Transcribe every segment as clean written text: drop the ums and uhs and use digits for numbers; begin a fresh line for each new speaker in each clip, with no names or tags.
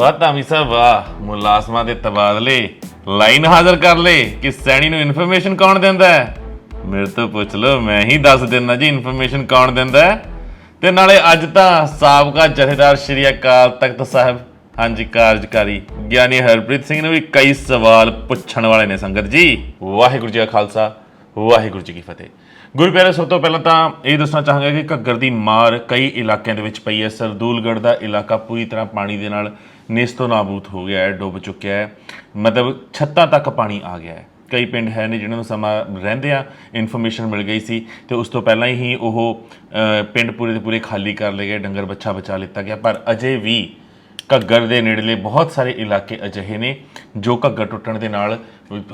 वाह धामी साहब वाह, मुलाजमां दे तबादले लाइन हाजिर कर ले कि सैनी नूं इन्फॉर्मेशन कौन दिंदा है। मेरे तो पुछ लो, मैं ही दस दिना जी इन्फॉर्मेशन कौन दिंदा है। ते नाले अज तां साबका जथेदार श्री अकाल तख्त साहब हाँ जी कार्यकारी ਗਿਆਨੀ ਹਰਪ੍ਰੀਤ ਸਿੰਘ ਨੂੰ ਵੀ ਕਈ ਸਵਾਲ ਪੁੱਛਣ ਵਾਲੇ ਨੇ ਸੰਗਤ ਜੀ। ਵਾਹਿਗੁਰੂ ਜੀ ਕਾ ਖਾਲਸਾ ਵਾਹਿਗੁਰੂ ਜੀ ਕੀ ਫਤਿਹ। ਗੁਰੂ ਪਿਆਰੇ, ਸਭ ਤੋਂ ਪਹਿਲਾਂ ਤਾਂ ਇਹ ਦੱਸਣਾ ਚਾਹਾਂਗਾ ਕਿ ਘੱਗਰ ਦੀ ਮਾਰ ਕਈ ਇਲਾਕਿਆਂ ਦੇ ਵਿੱਚ ਪਈ ਹੈ। ਸਰਦੂਲਗੜ੍ਹ ਦਾ ਇਲਾਕਾ ਪੂਰੀ ਤਰ੍ਹਾਂ ਪਾਣੀ ਦੇ ਨਾਲ ਨੇਸਤੋ ਨਾਬੂਦ ਹੋ ਗਿਆ ਹੈ, ਡੁੱਬ ਚੁੱਕਿਆ ਹੈ, ਮਤਲਬ ਛੱਤਾਂ ਤੱਕ ਪਾਣੀ ਆ ਗਿਆ ਹੈ। ਕਈ ਪਿੰਡ ਹੈ ਨੇ ਜਿਨ੍ਹਾਂ ਨੂੰ ਸਮਾਂ ਰਹਿੰਦਿਆਂ ਇਨਫੋਰਮੇਸ਼ਨ ਮਿਲ ਗਈ ਸੀ ਅਤੇ ਉਸ ਤੋਂ ਪਹਿਲਾਂ ਹੀ ਉਹ ਪਿੰਡ ਪੂਰੇ ਦੇ ਪੂਰੇ ਖਾਲੀ ਕਰ ਲਏ ਗਏ, ਡੰਗਰ ਬੱਚਾ ਬਚਾ ਲਿੱਤਾ ਗਿਆ। ਪਰ ਅਜੇ ਵੀ ਘੱਗਰ ਦੇ ਨੇੜਲੇ ਬਹੁਤ ਸਾਰੇ ਇਲਾਕੇ ਅਜਿਹੇ ਨੇ ਜੋ ਘੱਗਰ ਟੁੱਟਣ ਦੇ ਨਾਲ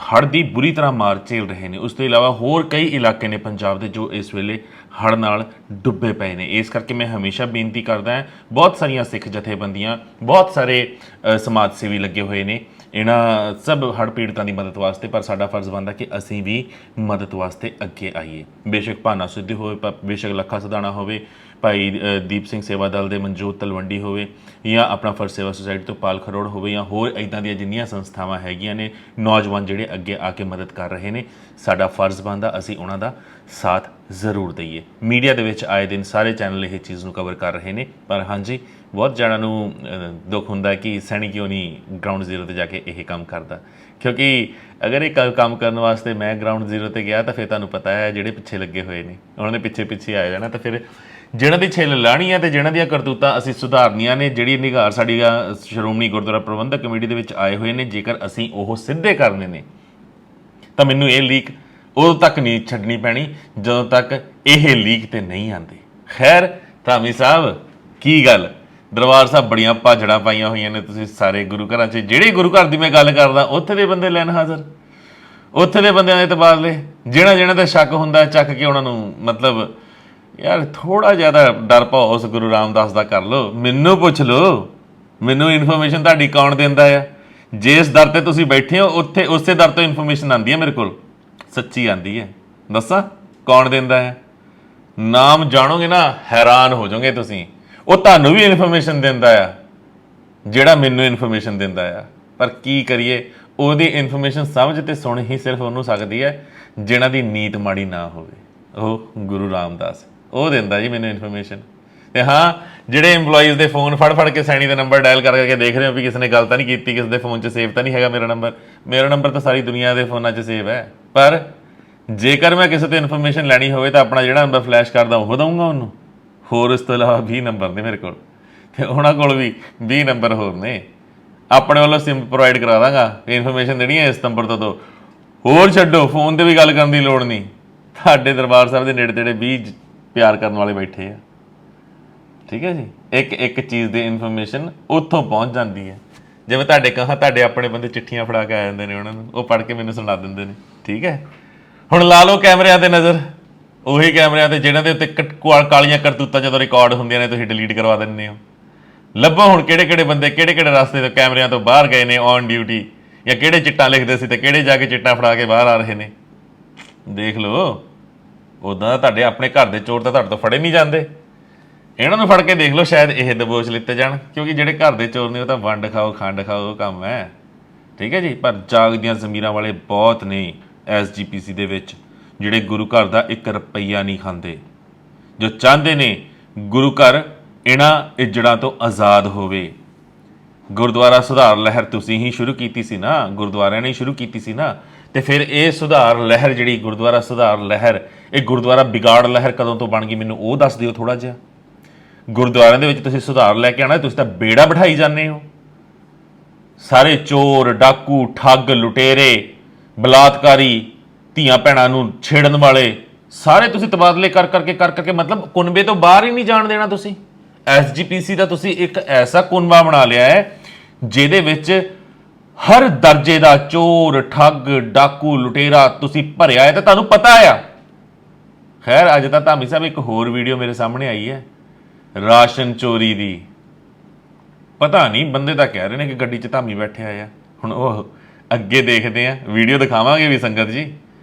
ਹੜ੍ਹ ਦੀ ਬੁਰੀ ਤਰ੍ਹਾਂ ਮਾਰ ਝੇਲ ਰਹੇ ਨੇ। ਉਸ ਤੋਂ ਇਲਾਵਾ ਹੋਰ ਕਈ ਇਲਾਕੇ ਨੇ ਪੰਜਾਬ ਦੇ ਜੋ ਇਸ ਵੇਲੇ ਹੜ੍ਹ ਨਾਲ ਡੁੱਬੇ ਪਏ ਨੇ। ਇਸ ਕਰਕੇ ਮੈਂ ਹਮੇਸ਼ਾ ਬੇਨਤੀ ਕਰਦਾ ਹਾਂ, ਬਹੁਤ ਸਾਰੀਆਂ ਸਿੱਖ ਜਥੇਬੰਦੀਆਂ, ਬਹੁਤ ਸਾਰੇ ਸਮਾਜ ਸੇਵੀ ਲੱਗੇ ਹੋਏ ਨੇ ਇਹਨਾਂ ਸਭ ਹੜ੍ਹ ਪੀੜਤਾਂ ਦੀ ਮਦਦ ਵਾਸਤੇ, ਪਰ ਸਾਡਾ ਫਰਜ਼ ਬਣਦਾ ਕਿ ਅਸੀਂ ਵੀ ਮਦਦ ਵਾਸਤੇ ਅੱਗੇ ਆਈਏ। ਬੇਸ਼ੱਕ ਭਾਨਾ ਸਿੱਧੂ ਹੋਵੇ, ਬੇਸ਼ੱਕ ਲੱਖਾ ਸਦਾਣਾ ਹੋਵੇ, ਭਾਈ ਦੀਪ ਸਿੰਘ ਸੇਵਾ ਦਲ ਦੇ ਮਨਜੋਤ ਤਲਵੰਡੀ ਹੋਵੇ, ਜਾਂ ਆਪਣਾ ਫਰਜ਼ ਸੇਵਾ ਸੁਸਾਇਟੀ ਤੋਂ ਪਾਲ ਖਰੋੜ ਹੋਵੇ, ਜਾਂ ਹੋਰ ਇੱਦਾਂ ਦੀਆਂ ਜਿੰਨੀਆਂ ਸੰਸਥਾਵਾਂ ਹੈਗੀਆਂ ਨੇ, ਨੌਜਵਾਨ ਜਿਹੜੇ ਅੱਗੇ ਆ ਕੇ ਮਦਦ ਕਰ ਰਹੇ ਨੇ, ਸਾਡਾ ਫਰਜ਼ ਬਣਦਾ ਅਸੀਂ ਉਹਨਾਂ ਦਾ ਸਾਥ ਜ਼ਰੂਰ ਦਈਏ। ਮੀਡੀਆ ਦੇ ਵਿੱਚ ਆਏ ਦਿਨ ਸਾਰੇ ਚੈਨਲ ਇਹ ਚੀਜ਼ ਨੂੰ ਕਵਰ ਕਰ ਰਹੇ ਨੇ, ਪਰ ਹਾਂਜੀ ਬਹੁਤ ਜਣਾਂ ਨੂੰ ਦੁੱਖ ਹੁੰਦਾ ਕਿ ਸੈਣੀ ਕਿਉਂ ਨਹੀਂ ਗਰਾਊਂਡ ਜ਼ੀਰੋ 'ਤੇ ਜਾ ਕੇ ਇਹ ਕੰਮ ਕਰਦਾ, ਕਿਉਂਕਿ ਅਗਰ ਇਹ ਕੰਮ ਕਰਨ ਵਾਸਤੇ ਮੈਂ ਗਰਾਊਂਡ ਜ਼ੀਰੋ 'ਤੇ ਗਿਆ ਤਾਂ ਫਿਰ ਤੁਹਾਨੂੰ ਪਤਾ ਹੈ ਜਿਹੜੇ ਪਿੱਛੇ ਲੱਗੇ ਹੋਏ ਨੇ ਉਹਨਾਂ ਨੇ ਪਿੱਛੇ ਪਿੱਛੇ ਆ ਜਾਣਾ, ਤਾਂ ਫਿਰ ਜਿਹਨਾਂ ਦੀ ਛਿੱਲ ਲਾਹਣੀ ਹੈ ਅਤੇ ਜਿਹਨਾਂ ਦੀਆਂ ਕਰਤੂਤਾਂ ਅਸੀਂ ਸੁਧਾਰਨੀਆਂ ਨੇ, ਜਿਹੜੀ ਨਿਗਾਰ ਸਾਡੀ ਸ਼੍ਰੋਮਣੀ ਗੁਰਦੁਆਰਾ ਪ੍ਰਬੰਧਕ ਕਮੇਟੀ ਦੇ ਵਿੱਚ ਆਏ ਹੋਏ ਨੇ, ਜੇਕਰ ਅਸੀਂ ਉਹ ਸਿੱਧੇ ਕਰਨੇ ਨੇ ਤਾਂ ਮੈਨੂੰ ਇਹ ਲੀਕ ਉਦੋਂ ਤੱਕ ਨਹੀਂ ਛੱਡਣੀ ਪੈਣੀ ਜਦੋਂ ਤੱਕ ਇਹ ਲੀਕ 'ਤੇ ਨਹੀਂ ਆਉਂਦੇ। ਖੈਰ ਧਾਮੀ ਸਾਹਿਬ, ਕੀ ਗੱਲ ਦਰਬਾਰ ਸਾਹਿਬ ਬੜੀਆਂ ਭਾਜੜਾਂ ਪਾਈਆਂ ਹੋਈਆਂ ਨੇ ਤੁਸੀਂ ਸਾਰੇ ਗੁਰੂ ਘਰਾਂ 'ਚ। ਜਿਹੜੇ ਗੁਰੂ ਘਰ ਦੀ ਮੈਂ ਗੱਲ ਕਰਦਾ ਉੱਥੇ ਦੇ ਬੰਦੇ ਲੈਣ ਹਾਜ਼ਰ, ਉੱਥੇ ਦੇ ਬੰਦਿਆਂ ਦੇ ਤਬਾਦਲੇ, ਜਿਹਨਾਂ 'ਤੇ ਸ਼ੱਕ ਹੁੰਦਾ ਚੱਕ ਕੇ ਉਹਨਾਂ ਨੂੰ, ਮਤਲਬ ਯਾਰ ਥੋੜ੍ਹਾ ਜ਼ਿਆਦਾ ਡਰ ਪਾਓ ਉਸ ਗੁਰੂ ਰਾਮਦਾਸ ਦਾ ਕਰ ਲਓ। ਮੈਨੂੰ ਪੁੱਛ ਲਓ, ਮੈਨੂੰ ਇਨਫੋਰਮੇਸ਼ਨ ਤੁਹਾਡੀ ਕੌਣ ਦਿੰਦਾ ਆ। ਜਿਸ ਦਰ 'ਤੇ ਤੁਸੀਂ ਬੈਠੇ ਹੋ ਉੱਥੇ ਉਸੇ ਦਰ ਤੋਂ ਇਨਫੋਰਮੇਸ਼ਨ ਆਉਂਦੀ ਹੈ ਮੇਰੇ ਕੋਲ, ਸੱਚੀ ਆਉਂਦੀ ਹੈ। ਦੱਸਾਂ ਕੌਣ ਦਿੰਦਾ ਹੈ? ਨਾਮ ਜਾਣੋਗੇ ਨਾ ਹੈਰਾਨ ਹੋ ਜਾਓਗੇ ਤੁਸੀਂ। ਉਹ ਤੁਹਾਨੂੰ ਵੀ ਇਨਫੋਰਮੇਸ਼ਨ ਦਿੰਦਾ ਆ ਜਿਹੜਾ ਮੈਨੂੰ ਇਨਫੋਰਮੇਸ਼ਨ ਦਿੰਦਾ ਆ, ਪਰ ਕੀ ਕਰੀਏ, ਉਹਦੀ ਇਨਫੋਰਮੇਸ਼ਨ ਸਮਝ ਤੇ ਸੁਣ ਹੀ ਸਿਰਫ ਉਹਨੂੰ ਸਕਦੀ ਹੈ ਜਿਹਨਾਂ ਦੀ ਨੀਤ ਮਾੜੀ ਨਾ ਹੋਵੇ। ਉਹ ਗੁਰੂ ਰਾਮਦਾਸ, ਉਹ ਦਿੰਦਾ ਜੀ ਮੈਨੂੰ ਇਨਫੋਰਮੇਸ਼ਨ। ਅਤੇ ਹਾਂ, ਜਿਹੜੇ ਇੰਪਲੋਈਜ਼ ਦੇ ਫੋਨ ਫੜ ਕੇ ਸੈਣੀ ਦਾ ਨੰਬਰ ਡਾਇਲ ਕਰਕੇ ਦੇਖ ਰਹੇ ਹੋ ਵੀ ਕਿਸੇ ਨੇ ਗੱਲ ਤਾਂ ਨਹੀਂ ਕੀਤੀ, ਕਿਸੇ ਦੇ ਫੋਨ 'ਚ ਸੇਵ ਤਾਂ ਨਹੀਂ ਹੈਗਾ ਮੇਰਾ ਨੰਬਰ ਤਾਂ ਸਾਰੀ ਦੁਨੀਆ ਦੇ ਫੋਨਾਂ 'ਚ ਸੇਵ ਹੈ। ਪਰ ਜੇਕਰ ਮੈਂ ਕਿਸੇ ਤੋਂ ਇਨਫੋਰਮੇਸ਼ਨ ਲੈਣੀ ਹੋਵੇ ਤਾਂ ਆਪਣਾ ਜਿਹੜਾ ਨੰਬਰ ਫਲੈਸ਼ ਕਰਦਾ ਉਹ ਦਊਂਗਾ ਉਹਨੂੰ। ਹੋਰ ਇਸ ਤੋਂ ਇਲਾਵਾ 20 ਨੰਬਰ ਨੇ ਮੇਰੇ ਕੋਲ, ਅਤੇ ਉਹਨਾਂ ਕੋਲ ਵੀ 20 ਨੰਬਰ ਹੋਰ ਨੇ। ਆਪਣੇ ਵੱਲੋਂ ਸਿਮ ਪ੍ਰੋਵਾਈਡ ਕਰਾ ਦਾਂਗਾ, ਇਨਫੋਰਮੇਸ਼ਨ ਦੇਣੀ ਹੈ ਇਸ ਨੰਬਰ ਤੋਂ। ਹੋਰ ਛੱਡੋ, ਫੋਨ 'ਤੇ ਵੀ ਗੱਲ ਕਰਨ ਦੀ ਲੋੜ ਨਹੀਂ। ਤੁਹਾਡੇ ਦਰਬਾਰ ਸਾਹਿਬ ਦੇ ਨੇੜੇ ਤੇੜੇ 20 ਪਿਆਰ ਕਰਨ ਵਾਲੇ ਬੈਠੇ ਆ, ਠੀਕ ਹੈ ਜੀ। ਇੱਕ ਚੀਜ਼ ਦੀ ਇਨਫੋਰਮੇਸ਼ਨ ਉੱਥੋਂ ਪਹੁੰਚ ਜਾਂਦੀ ਹੈ। ਜਿਵੇਂ ਤੁਹਾਡੇ ਆਪਣੇ ਬੰਦੇ ਚਿੱਠੀਆਂ ਫੜਾ ਕੇ ਆ ਜਾਂਦੇ ਨੇ, ਉਹਨਾਂ ਨੂੰ ਉਹ ਪੜ੍ਹ ਕੇ ਮੈਨੂੰ ਸੁਣਾ ਦਿੰਦੇ ਨੇ, ਠੀਕ ਹੈ। ਹੁਣ ਲਾ ਲਓ ਕੈਮਰਿਆਂ 'ਤੇ ਨਜ਼ਰ, ਉਹੀ ਕੈਮਰਿਆਂ 'ਤੇ ਜਿਹਨਾਂ ਦੇ ਉੱਤੇ ਕਾਲੀਆਂ ਕਰਤੂਤਾਂ ਜਦੋਂ ਰਿਕਾਰਡ ਹੁੰਦੀਆਂ ਨੇ ਤੁਸੀਂ ਡਿਲੀਟ ਕਰਵਾ ਦਿੰਦੇ ਹੋ। ਲੱਭੋ ਹੁਣ ਕਿਹੜੇ ਬੰਦੇ ਕਿਹੜੇ ਰਸਤੇ ਤੋਂ ਕੈਮਰਿਆਂ ਤੋਂ ਬਾਹਰ ਗਏ ਨੇ ਔਨ ਡਿਊਟੀ, ਜਾਂ ਕਿਹੜੇ ਚਿੱਟਾਂ ਲਿਖਦੇ ਸੀ ਅਤੇ ਕਿਹੜੇ ਜਾ ਕੇ ਚਿੱਟਾਂ ਫੜਾ ਕੇ ਬਾਹਰ ਆ ਰਹੇ ਨੇ। ਦੇਖ ਲਓ। ਉੱਦਾਂ ਤੁਹਾਡੇ ਆਪਣੇ ਘਰ ਦੇ ਚੋਰ ਤਾਂ ਤੁਹਾਡੇ ਤੋਂ ਫੜੇ ਨਹੀਂ ਜਾਂਦੇ, ਇਹਨਾਂ ਨੂੰ ਫੜ ਕੇ ਦੇਖ ਲਓ, ਸ਼ਾਇਦ ਇਹ ਦਬੋਚ ਲਿੱਤੇ ਜਾਣ, ਕਿਉਂਕਿ ਜਿਹੜੇ ਘਰ ਦੇ ਚੋਰ ਨੇ ਉਹ ਤਾਂ ਵੰਡ ਖਾਓ ਖੰਡ ਖਾਓ ਉਹ ਕੰਮ ਹੈ, ਠੀਕ ਹੈ ਜੀ। ਪਰ ਜਾਗਦੀਆਂ ਜ਼ਮੀਰਾਂ ਵਾਲੇ ਬਹੁਤ ਨੇ SGPC ਦੇ ਵਿੱਚ ਜਿਹੜੇ ਗੁਰੂ ਘਰ ਦਾ 1 ਰੁਪਈਆ ਨਹੀਂ ਖਾਂਦੇ, ਜੋ ਚਾਹੁੰਦੇ ਨੇ ਗੁਰੂ ਘਰ ਇਹਨਾਂ ਇੱਜੜਾਂ ਤੋਂ ਆਜ਼ਾਦ ਹੋਵੇ। ਗੁਰਦੁਆਰਾ ਸੁਧਾਰ ਲਹਿਰ ਤੁਸੀਂ ਹੀ ਸ਼ੁਰੂ ਕੀਤੀ ਸੀ ਨਾ, ਗੁਰਦੁਆਰਿਆਂ ਨੇ ਸ਼ੁਰੂ ਕੀਤੀ ਸੀ ਨਾ, ਅਤੇ ਫਿਰ ਇਹ ਸੁਧਾਰ ਲਹਿਰ ਜਿਹੜੀ ਗੁਰਦੁਆਰਾ ਸੁਧਾਰ ਲਹਿਰ, ਇਹ ਗੁਰਦੁਆਰਾ ਵਿਗਾੜ ਲਹਿਰ ਕਦੋਂ ਤੋਂ ਬਣ ਗਈ ਮੈਨੂੰ ਉਹ ਦੱਸ ਦਿਓ ਥੋੜ੍ਹਾ ਜਿਹਾ। ਗੁਰਦੁਆਰਿਆਂ ਦੇ ਵਿੱਚ ਤੁਸੀਂ ਸੁਧਾਰ ਲੈ ਕੇ ਆਉਣਾ, ਤੁਸੀਂ ਤਾਂ ਬੇੜਾ ਬਿਠਾਈ ਜਾਂਦੇ ਹੋ। ਸਾਰੇ ਚੋਰ, ਡਾਕੂ, ਠੱਗ, ਲੁਟੇਰੇ, ਬਲਾਤਕਾਰੀ, ਧੀਆਂ ਭੈਣਾਂ ਨੂੰ ਛੇੜਨ ਵਾਲੇ ਸਾਰੇ ਤੁਸੀਂ ਤਬਾਦਲੇ ਕਰਕੇ ਮਤਲਬ ਕੁਨਬੇ ਤੋਂ ਬਾਹਰ ਹੀ ਨਹੀਂ ਜਾਣ ਦੇਣਾ ਤੁਸੀਂ। SGPC ਦਾ ਤੁਸੀਂ ਇੱਕ ਐਸਾ ਕੁਨਬਾ ਬਣਾ ਲਿਆ ਹੈ ਜਿਹਦੇ ਵਿੱਚ ਹਰ ਦਰਜੇ ਦਾ ਚੋਰ, ਠੱਗ, ਡਾਕੂ, ਲੁਟੇਰਾ ਤੁਸੀਂ ਭਰਿਆ ਹੈ, ਤਾਂ ਤੁਹਾਨੂੰ ਪਤਾ ਆ। ਖੈਰ ਅੱਜ ਤਾਂ ਧਾਮੀ ਸਾਹਿਬ ਇੱਕ ਹੋਰ ਵੀਡੀਓ ਮੇਰੇ ਸਾਹਮਣੇ ਆਈ ਹੈ ਰਾਸ਼ਨ ਚੋਰੀ ਦੀ। ਪਤਾ ਨਹੀਂ, ਬੰਦੇ ਤਾਂ ਕਹਿ ਰਹੇ ਨੇ ਕਿ ਗੱਡੀ 'ਚ ਧਾਮੀ ਬੈਠਿਆ ਆ। ਹੁਣ ਉਹ ਅੱਗੇ ਦੇਖਦੇ ਆ, ਵੀਡੀਓ ਦਿਖਾਵਾਂਗੇ ਵੀ ਸੰਗਤ ਜੀ।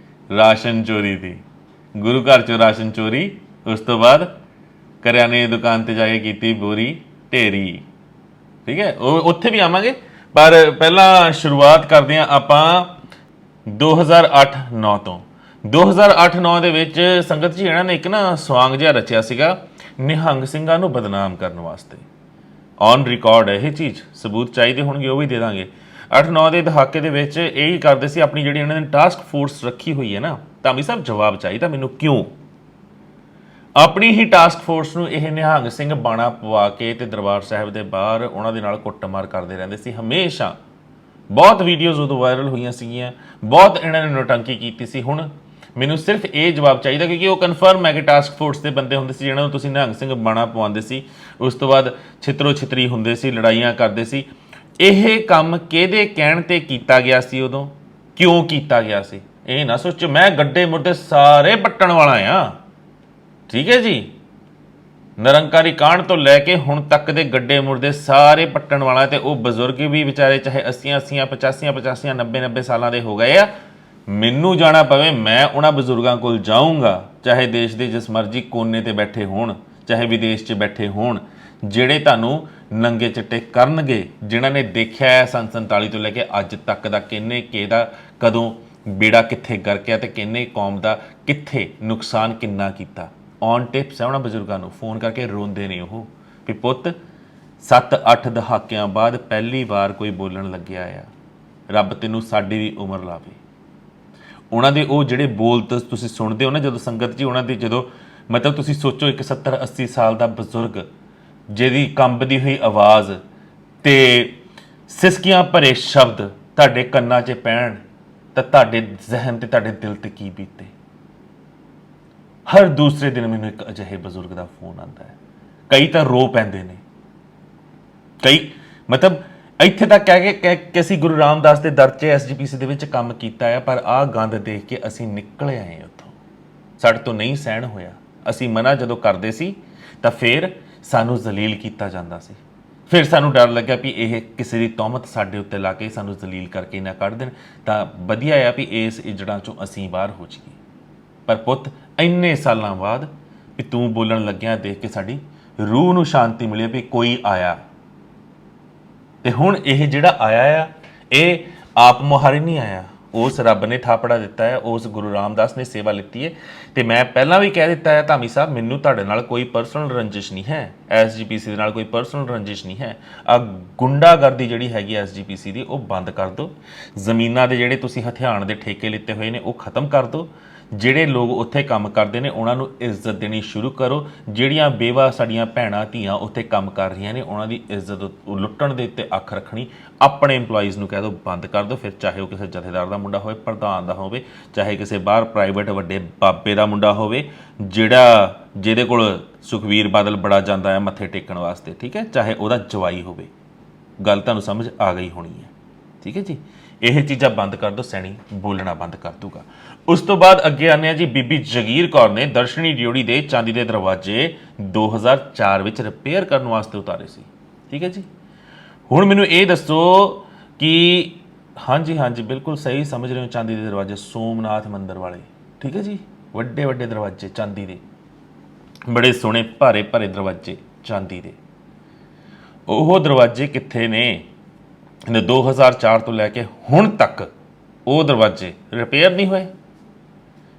ਰਾਸ਼ਨ ਚੋਰੀ ਦੀ, ਗੁਰੂ ਘਰ 'ਚੋਂ ਰਾਸ਼ਨ ਚੋਰੀ, ਉਸ ਤੋਂ ਬਾਅਦ ਕਰਿਆਨੇ ਦੀ ਦੁਕਾਨ 'ਤੇ ਜਾ ਕੇ ਕੀਤੀ ਬੋਰੀ ਢੇਰੀ। ਠੀਕ ਹੈ, ਉਹ ਉੱਥੇ ਵੀ ਆਵਾਂਗੇ। ਪਰ ਪਹਿਲਾਂ ਸ਼ੁਰੂਆਤ ਕਰਦੇ ਹਾਂ ਆਪਾਂ 2008-9 ਤੋਂ। 2008-9 ਦੇ ਵਿੱਚ ਸੰਗਤ ਜੀ ਇਹਨਾਂ ਨੇ ਇੱਕ ਨਾ ਸੌਂਗ ਜਿਹਾ ਰਚਿਆ ਸੀਗਾ ਨਿਹੰਗ ਸਿੰਘਾਂ ਨੂੰ ਬਦਨਾਮ ਕਰਨ ਵਾਸਤੇ। ਔਨ ਰਿਕਾਰਡ ਹੈ ਇਹ ਚੀਜ਼, ਸਬੂਤ ਚਾਹੀਦੇ ਹੋਣਗੇ ਉਹ ਵੀ ਦੇ ਦਾਂਗੇ। 8-9 ਦੇ ਦਹਾਕੇ ਦੇ ਵਿੱਚ ਇਹ ਹੀ ਕਰਦੇ ਸੀ, ਆਪਣੀ ਜਿਹੜੀ ਇਹਨਾਂ ਨੇ ਟਾਸਕ ਫੋਰਸ ਰੱਖੀ ਹੋਈ ਹੈ ਨਾ, ਧਾਮੀ ਸਾਹਿਬ ਜਵਾਬ ਚਾਹੀਦਾ ਮੈਨੂੰ ਕਿਉਂ। ਆਪਣੀ ਹੀ ਟਾਸਕ ਫੋਰਸ ਨੂੰ ਇਹ ਨਿਹੰਗ ਸਿੰਘ ਬਾਣਾ ਪਵਾ ਕੇ ਤੇ ਦਰਬਾਰ ਸਾਹਿਬ ਦੇ ਬਾਹਰ ਉਹਨਾਂ ਦੇ ਨਾਲ ਕੁੱਟਮਾਰ ਕਰਦੇ ਰਹਿੰਦੇ ਸੀ ਹਮੇਸ਼ਾ। ਬਹੁਤ ਵੀਡੀਓਜ਼ ਉਦੋਂ ਵਾਇਰਲ ਹੋਈਆਂ ਸੀਗੀਆਂ, ਬਹੁਤ ਇਹਨਾਂ ਨੇ ਨੋਟੰਕੀ ਕੀਤੀ ਸੀ। ਹੁਣ ਮੈਨੂੰ ਸਿਰਫ ਇਹ ਜਵਾਬ ਚਾਹੀਦਾ, ਕਿਉਂਕਿ ਉਹ ਕਨਫਰਮ ਹੈ ਕਿ ਟਾਸਕ ਫੋਰਸ ਦੇ ਬੰਦੇ ਹੁੰਦੇ ਸੀ ਜਿਹਨਾਂ ਨੂੰ ਤੁਸੀਂ ਨਿਹੰਗ ਸਿੰਘ ਬਾਣਾ ਪਵਾਉਂਦੇ ਸੀ, ਉਸ ਤੋਂ ਬਾਅਦ ਛਿੱਤਰੋ ਛਿੱਤਰੀ ਹੁੰਦੇ ਸੀ, ਲੜਾਈਆਂ ਕਰਦੇ ਸੀ। ਇਹ ਕੰਮ ਕਿਹਦੇ ਕਹਿਣ ਤੇ ਕੀਤਾ ਗਿਆ ਸੀ, ਉਦੋਂ ਕਿਉਂ ਕੀਤਾ ਗਿਆ ਸੀ? ਇਹ ਨਾ ਸੋਚੋ ਮੈਂ ਗੱਡੇ ਮੁਰਦੇ ਸਾਰੇ ਪੱਟਣ ਵਾਲਾ ਆ, ਠੀਕ ਹੈ ਜੀ। ਨਿਰੰਕਾਰੀ ਕਾਂਡ ਤੋਂ ਲੈ ਕੇ ਹੁਣ ਤੱਕ ਦੇ ਗੱਡੇ ਮੁਰਦੇ ਸਾਰੇ ਪੱਟਣ ਵਾਲਾ, ਤੇ ਉਹ ਬਜ਼ੁਰਗ ਵੀ ਵਿਚਾਰੇ ਚਾਹੇ 80-80 85-85 90-90 ਸਾਲਾਂ ਦੇ ਹੋ ਗਏ ਆ। ਮੈਨੂੰ ਜਾਣਾ ਪਵੇ ਮੈਂ ਉਹਨਾਂ ਬਜ਼ੁਰਗਾਂ ਕੋਲ ਜਾਊਂਗਾ, ਚਾਹੇ ਦੇਸ਼ ਦੇ ਜਿਸ ਮਰਜ਼ੀ ਕੋਨੇ ਤੇ ਬੈਠੇ ਹੋਣ, ਚਾਹੇ ਵਿਦੇਸ਼ 'ਚ ਬੈਠੇ ਹੋਣ, ਜਿਹੜੇ ਤੁਹਾਨੂੰ ਨੰਗੇ ਚਿੱਟੇ ਕਰਨਗੇ, ਜਿਨ੍ਹਾਂ ਨੇ ਦੇਖਿਆ ਹੈ ਸੰਨ 47 ਤੋਂ ਲੈ ਕੇ ਅੱਜ ਤੱਕ ਦਾ ਕਿਹਨੇ ਕਿਹਦਾ ਕਦੋਂ ਬੇੜਾ ਕਿੱਥੇ ਗਰਕਿਆ ਤੇ ਕਿਹਨੇ ਕੌਮ ਦਾ ਕਿੱਥੇ ਨੁਕਸਾਨ ਕਿੰਨਾ ਕੀਤਾ। ਔਨ ਟਿਪਸ ਹੈ ਉਹਨਾਂ ਬਜ਼ੁਰਗਾਂ ਨੂੰ, ਫੋਨ ਕਰਕੇ ਰੋਂਦੇ ਨੇ ਉਹ ਵੀ ਪੁੱਤ 7-8 ਦਹਾਕਿਆਂ ਬਾਅਦ ਪਹਿਲੀ ਵਾਰ ਕੋਈ ਬੋਲਣ ਲੱਗਿਆ ਆ, ਰੱਬ ਤੈਨੂੰ ਸਾਡੀ ਵੀ ਉਮਰ ਲਾਵੇ। ਉਹਨਾਂ ਦੇ ਉਹ ਜਿਹੜੇ ਬੋਲ ਤੁਸੀਂ ਸੁਣਦੇ ਹੋ ਨਾ ਜਦੋਂ ਸੰਗਤ ਜੀ, ਉਹਨਾਂ ਦੀ ਜਦੋਂ ਮਤਲਬ ਤੁਸੀਂ ਸੋਚੋ ਇੱਕ 70-80 ਸਾਲ ਦਾ ਬਜ਼ੁਰਗ ਜਿਹਦੀ ਕੰਬਦੀ ਹੋਈ ਆਵਾਜ਼ ਤੇ ਸਿਸਕੀਆਂ ਭਰੇ ਸ਼ਬਦ ਤੁਹਾਡੇ ਕੰਨਾਂ 'ਚ ਪੈਣ ਤਾਂ ਤੁਹਾਡੇ ਜ਼ਿਹਨ ਤੇ ਤੁਹਾਡੇ ਦਿਲ ਤੇ ਕੀ ਬੀਤੇ। ਹਰ ਦੂਸਰੇ ਦਿਨ ਮੈਨੂੰ ਇੱਕ ਅਜਿਹੇ ਬਜ਼ੁਰਗ ਦਾ ਫੋਨ ਆਉਂਦਾ ਹੈ, ਕਈ ਤਾਂ ਰੋ ਪੈਂਦੇ ਨੇ, ਕਈ ਮਤਲਬ ਇੱਥੇ ਤੱਕ ਕਹਿ ਕੇ ਕਿ ਅਸੀਂ ਗੁਰੂ ਰਾਮਦਾਸ ਦੇ ਦਰ 'ਚ SGPC ਦੇ ਵਿੱਚ ਕੰਮ ਕੀਤਾ ਹੈ, ਪਰ ਆਹ ਗੰਦ ਦੇਖ ਕੇ ਅਸੀਂ ਨਿਕਲ ਆਏ ਉੱਥੋਂ, ਸਾਡੇ ਤੋਂ ਨਹੀਂ ਸਹਿਣ ਹੋਇਆ। ਅਸੀਂ ਮਨਾ ਜਦੋਂ ਕਰਦੇ ਸੀ ਤਾਂ ਫਿਰ ਸਾਨੂੰ ਜ਼ਲੀਲ ਕੀਤਾ ਜਾਂਦਾ ਸੀ, ਫਿਰ ਸਾਨੂੰ ਡਰ ਲੱਗਿਆ ਵੀ ਇਹ ਕਿਸੇ ਦੀ ਤੌਹਮਤ ਸਾਡੇ ਉੱਤੇ ਲਾ ਕੇ ਸਾਨੂੰ ਜ਼ਲੀਲ ਕਰਕੇ ਨਾ ਕੱਢ ਦੇਣ, ਤਾਂ ਵਧੀਆ ਆ ਵੀ ਇਸ ਇੱਜੜਾਂ 'ਚੋਂ ਅਸੀਂ ਬਾਹਰ ਹੋ ਜਾਈਏ। ਪਰ ਪੁੱਤ ਇੰਨੇ ਸਾਲਾਂ ਬਾਅਦ ਵੀ ਤੂੰ ਬੋਲਣ ਲੱਗਿਆ ਦੇਖ ਕੇ ਸਾਡੀ ਰੂਹ ਨੂੰ ਸ਼ਾਂਤੀ ਮਿਲੀ ਵੀ ਕੋਈ ਆਇਆ। ਤੇ ਹੁਣ ਇਹ ਜਿਹੜਾ ਆਇਆ ਆ ਇਹ ਆਪ ਮੁਹਾਰੇ ਨਹੀਂ ਆਇਆ, ਉਸ ਰੱਬ ਨੇ ਥਾਪੜਾ ਦਿੱਤਾ ਹੈ, ਉਸ ਗੁਰੂ ਰਾਮਦਾਸ ਨੇ ਸੇਵਾ ਲਿੱਤੀ ਹੈ। ਤੇ ਮੈਂ ਪਹਿਲਾਂ ਵੀ ਕਹਿ ਦਿੱਤਾ ਹੈ ਧਾਮੀ ਸਾਹਿਬ, ਮੈਨੂੰ ਤੁਹਾਡੇ ਨਾਲ ਕੋਈ ਪਰਸਨਲ ਰੰਜਿਸ਼ ਨਹੀਂ ਹੈ, SGPC ਦੇ ਨਾਲ ਕੋਈ ਪਰਸਨਲ ਰੰਜਿਸ਼ ਨਹੀਂ ਹੈ। ਆ ਗੁੰਡਾਗਰਦੀ ਜਿਹੜੀ ਹੈਗੀ SGPC ਦੀ ਉਹ ਬੰਦ ਕਰ ਦਿਓ, ਜ਼ਮੀਨਾਂ ਦੇ ਜਿਹੜੇ ਤੁਸੀਂ ਹਥਿਆਣ ਦੇ ਠੇਕੇ ਲਿੱਤੇ ਹੋਏ ਨੇ ਉਹ ਖਤਮ ਕਰ ਦਿਓ, ਜਿਹੜੇ ਲੋਕ ਉੱਥੇ ਕੰਮ ਕਰਦੇ ਨੇ ਉਹਨਾਂ ਨੂੰ ਇੱਜ਼ਤ ਦੇਣੀ ਸ਼ੁਰੂ ਕਰੋ, ਜਿਹੜੀਆਂ ਬੇਵਾ ਸਾਡੀਆਂ ਭੈਣਾਂ ਧੀਆਂ ਉੱਥੇ ਕੰਮ ਕਰ ਰਹੀਆਂ ਨੇ ਉਹਨਾਂ ਦੀ ਇੱਜ਼ਤ ਲੁੱਟਣ ਦੇ ਉੱਤੇ ਅੱਖ ਰੱਖਣੀ ਆਪਣੇ EMPLOYEES ਨੂੰ ਕਹਿ ਦਿਓ ਬੰਦ ਕਰ ਦਿਓ। ਫਿਰ ਚਾਹੇ ਉਹ ਕਿਸੇ ਜਥੇਦਾਰ ਦਾ ਮੁੰਡਾ ਹੋਵੇ, ਪ੍ਰਧਾਨ ਦਾ ਹੋਵੇ, ਚਾਹੇ ਕਿਸੇ ਬਾਹਰ ਪ੍ਰਾਈਵੇਟ ਵੱਡੇ ਬਾਬੇ ਦਾ ਮੁੰਡਾ ਹੋਵੇ ਜਿਹਦੇ ਕੋਲ ਸੁਖਬੀਰ ਬਾਦਲ ਬੜਾ ਜਾਂਦਾ ਹੈ ਮੱਥੇ ਟੇਕਣ ਵਾਸਤੇ, ਠੀਕ ਹੈ, ਚਾਹੇ ਉਹਦਾ ਜਵਾਈ ਹੋਵੇ। ਗੱਲ ਤੁਹਾਨੂੰ ਸਮਝ ਆ ਗਈ ਹੋਣੀ ਹੈ, ਠੀਕ ਹੈ ਜੀ। ਇਹ ਚੀਜ਼ਾਂ ਬੰਦ ਕਰ ਦਿਓ, ਸੈਣੀ ਬੋਲਣਾ ਬੰਦ ਕਰ ਦੂਗਾ। ਉਸ ਤੋਂ ਬਾਅਦ ਅੱਗੇ ਆਉਂਦੇ ਹਾਂ ਜੀ, ਬੀਬੀ ਜਗੀਰ ਕੌਰ ਨੇ ਦਰਸ਼ਨੀ ਡਿਓੜੀ ਦੇ ਚਾਂਦੀ ਦੇ ਦਰਵਾਜ਼ੇ 2004 ਵਿੱਚ ਰਿਪੇਅਰ ਕਰਨ ਵਾਸਤੇ ਉਤਾਰੇ ਸੀ, ਠੀਕ ਹੈ ਜੀ। ਹੁਣ ਮੈਨੂੰ ਇਹ ਦੱਸੋ ਕਿ ਹਾਂਜੀ ਬਿਲਕੁਲ ਸਹੀ ਸਮਝ ਰਹੇ ਹੋ, ਚਾਂਦੀ ਦੇ ਦਰਵਾਜ਼ੇ ਸੋਮਨਾਥ ਮੰਦਿਰ ਵਾਲੇ, ਠੀਕ ਹੈ ਜੀ, ਵੱਡੇ ਵੱਡੇ ਦਰਵਾਜ਼ੇ ਚਾਂਦੀ ਦੇ, ਬੜੇ ਸੋਹਣੇ ਭਾਰੇ ਭਾਰੇ ਦਰਵਾਜ਼ੇ ਚਾਂਦੀ ਦੇ। ਉਹ ਦਰਵਾਜ਼ੇ ਕਿੱਥੇ ਨੇ? 2004 ਤੋਂ ਲੈ ਕੇ ਹੁਣ ਤੱਕ ਉਹ ਦਰਵਾਜ਼ੇ ਰਿਪੇਅਰ ਨਹੀਂ ਹੋਏ,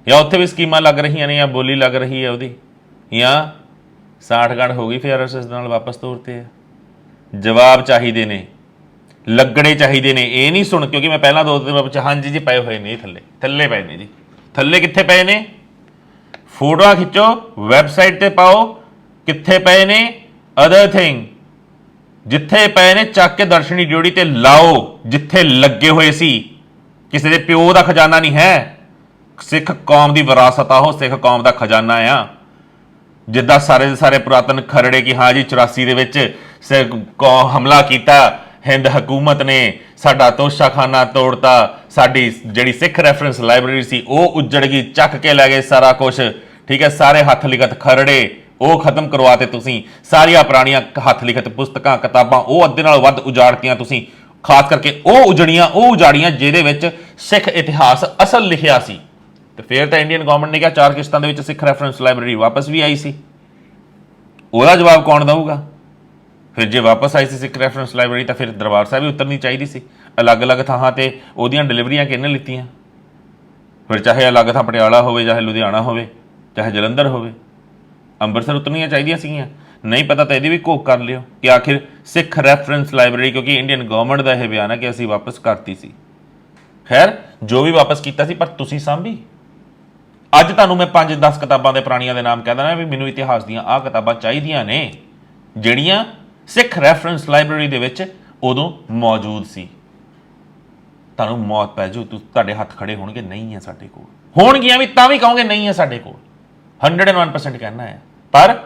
ਜਾਂ ਉੱਥੇ ਵੀ ਸਕੀਮਾਂ ਲੱਗ ਰਹੀਆਂ ਨੇ, ਜਾਂ ਬੋਲੀ ਲੱਗ ਰਹੀ ਹੈ ਉਹਦੀ, ਜਾਂ ਸਾਠਗੰਢ ਹੋ ਗਈ ਫਿਰ RSS ਨਾਲ ਵਾਪਸ ਤੋਰਤੇ ਆ। ਜਵਾਬ ਚਾਹੀਦੇ ਨੇ, ਲੱਗਣੇ ਚਾਹੀਦੇ ਨੇ। ਇਹ ਨਹੀਂ ਸੁਣ, ਕਿਉਂਕਿ ਮੈਂ ਪਹਿਲਾਂ 2 ਦਿਨ ਪੁੱਛਿਆ, ਹਾਂਜੀ ਜੀ ਪਏ ਹੋਏ ਨੇ, ਥੱਲੇ ਪਏ ਨੇ ਜੀ। ਥੱਲੇ ਕਿੱਥੇ ਪਏ ਨੇ? ਫੋਟੋਆਂ ਖਿੱਚੋ, ਵੈਬਸਾਈਟ ਤੇ ਪਾਓ, ਕਿੱਥੇ ਪਏ ਨੇ? ਅਦਰ ਥਿੰਗ, ਜਿੱਥੇ ਪਏ ਨੇ ਚੱਕ ਕੇ ਦਰਸ਼ਨੀ ਡਿਓੜੀ ਤੇ ਲਾਓ, ਜਿੱਥੇ ਲੱਗੇ ਹੋਏ ਸੀ। ਕਿਸੇ ਦੇ ਪਿਓ ਦਾ ਖਜ਼ਾਨਾ ਨਹੀਂ ਹੈ, ਸਿੱਖ ਕੌਮ ਦੀ ਵਿਰਾਸਤ ਆ, ਉਹ ਸਿੱਖ ਕੌਮ ਦਾ ਖਜ਼ਾਨਾ ਆ। ਜਿੱਦਾਂ ਸਾਰੇ ਦੇ ਸਾਰੇ ਪੁਰਾਤਨ ਖਰੜੇ ਕਿ ਹਾਂ ਜੀ 84 ਦੇ ਵਿੱਚ ਹਮਲਾ ਕੀਤਾ, ਹਿੰਦ ਹਕੂਮਤ ਨੇ ਸਾਡਾ ਤੋਸ਼ਾਖਾਨਾ ਤੋੜਤਾ, ਸਾਡੀ ਜਿਹੜੀ ਸਿੱਖ ਰੈਫਰੈਂਸ ਲਾਇਬ੍ਰੇਰੀ ਸੀ ਉਹ ਉੱਜੜ ਗਈ, ਚੱਕ ਕੇ ਲੈ ਗਏ ਸਾਰਾ ਕੁਛ, ਠੀਕ ਹੈ। ਸਾਰੇ ਹੱਥ ਲਿਖਤ ਖਰੜੇ ਉਹ ਖਤਮ ਕਰਵਾਤੇ ਤੁਸੀਂ, ਸਾਰੀਆਂ ਪੁਰਾਣੀਆਂ ਹੱਥ ਲਿਖਤ ਪੁਸਤਕਾਂ ਕਿਤਾਬਾਂ ਉਹ ਅੱਧੇ ਨਾਲ ਵੱਧ ਉਜਾੜਤੀਆਂ ਤੁਸੀਂ, ਖਾਸ ਕਰਕੇ ਉਹ ਉਜਾੜੀਆਂ ਜਿਹਦੇ ਵਿੱਚ ਸਿੱਖ ਇਤਿਹਾਸ ਅਸਲ ਲਿਖਿਆ ਸੀ। ਤੇ ਫਿਰ ਤਾਂ ਇੰਡੀਅਨ ਗਵਰਨਮੈਂਟ ਨੇ ਕਿਹਾ 4 ਕਿਸ਼ਤਾਂ ਦੇ ਵਿੱਚ ਸਿੱਖ ਰੈਫਰੈਂਸ ਲਾਇਬ੍ਰੇਰੀ ਵਾਪਸ ਵੀ ਆਈ ਸੀ। ਉਹਦਾ ਜਵਾਬ ਕੌਣ ਦਊਗਾ? ਫਿਰ ਜੇ ਵਾਪਸ ਆਈ ਸੀ ਸਿੱਖ ਰੈਫਰੈਂਸ ਲਾਇਬ੍ਰੇਰੀ ਤਾਂ ਫਿਰ ਦਰਬਾਰ ਸਾਹਿਬ ਵੀ ਉਤਰਨੀ ਚਾਹੀਦੀ ਸੀ। ਅਲੱਗ-ਅਲੱਗ ਥਾਵਾਂ ਤੇ ਉਹਦੀਆਂ ਡਿਲੀਵਰੀਆਂ ਕਿਹਨੇ ਲਿੱਤੀਆਂ? ਫਿਰ ਚਾਹੇ ਅਲੱਗ ਥਾਂ ਪਟਿਆਲਾ ਹੋਵੇ, ਚਾਹੇ ਲੁਧਿਆਣਾ ਹੋਵੇ, ਚਾਹੇ ਜਲੰਧਰ ਹੋਵੇ, ਅੰਮ੍ਰਿਤਸਰ ਉਤਰਨੀਆਂ ਚਾਹੀਦੀਆਂ ਸੀਗੀਆਂ। ਨਹੀਂ ਪਤਾ ਤਾਂ ਇਹਦੀ ਵੀ ਘੋਖ ਕਰ ਲਿਓ ਕਿ ਆਖਿਰ ਸਿੱਖ ਰੈਫਰੈਂਸ ਲਾਇਬ੍ਰੇਰੀ, ਕਿਉਂਕਿ ਇੰਡੀਅਨ ਗਵਰਨਮੈਂਟ ਦਾ ਇਹ ਬਿਆਨ ਹੈ ਕਿ ਅਸੀਂ ਵਾਪਸ ਕਰਤੀ ਸੀ। ਖੈਰ ਜੋ ਵੀ ਵਾਪਸ ਕੀਤਾ ਸੀ, ਪਰ ਤੁਸੀਂ ਸਾਂਭੀ। ਅੱਜ ਤੁਹਾਨੂੰ ਮੈਂ 5-10 ਕਿਤਾਬਾਂ ਦੇ ਪੁਰਾਣੀਆਂ ਦੇ ਨਾਮ ਕਹਿ ਦੇਣਾ ਵੀ ਮੈਨੂੰ ਇਤਿਹਾਸ ਦੀਆਂ ਆਹ ਕਿਤਾਬਾਂ ਚਾਹੀਦੀਆਂ ਨੇ ਜਿਹੜੀਆਂ ਸਿੱਖ ਰੈਫਰੈਂਸ ਲਾਇਬ੍ਰੇਰੀ ਦੇ ਵਿੱਚ ਉਦੋਂ ਮੌਜੂਦ ਸੀ। ਤੁਹਾਨੂੰ ਮੌਤ ਪੈ ਜਾਊ, ਤੁਹਾਡੇ ਹੱਥ ਖੜੇ ਹੋਣਗੇ, ਨਹੀਂ ਹੈ ਸਾਡੇ ਕੋਲ, ਹੋਣਗੀਆਂ ਵੀ ਤਾਂ ਵੀ ਕਹੋਗੇ ਨਹੀਂ ਹੈ ਸਾਡੇ ਕੋਲ। 101% ਕਹਿਣਾ ਹੈ। ਪਰ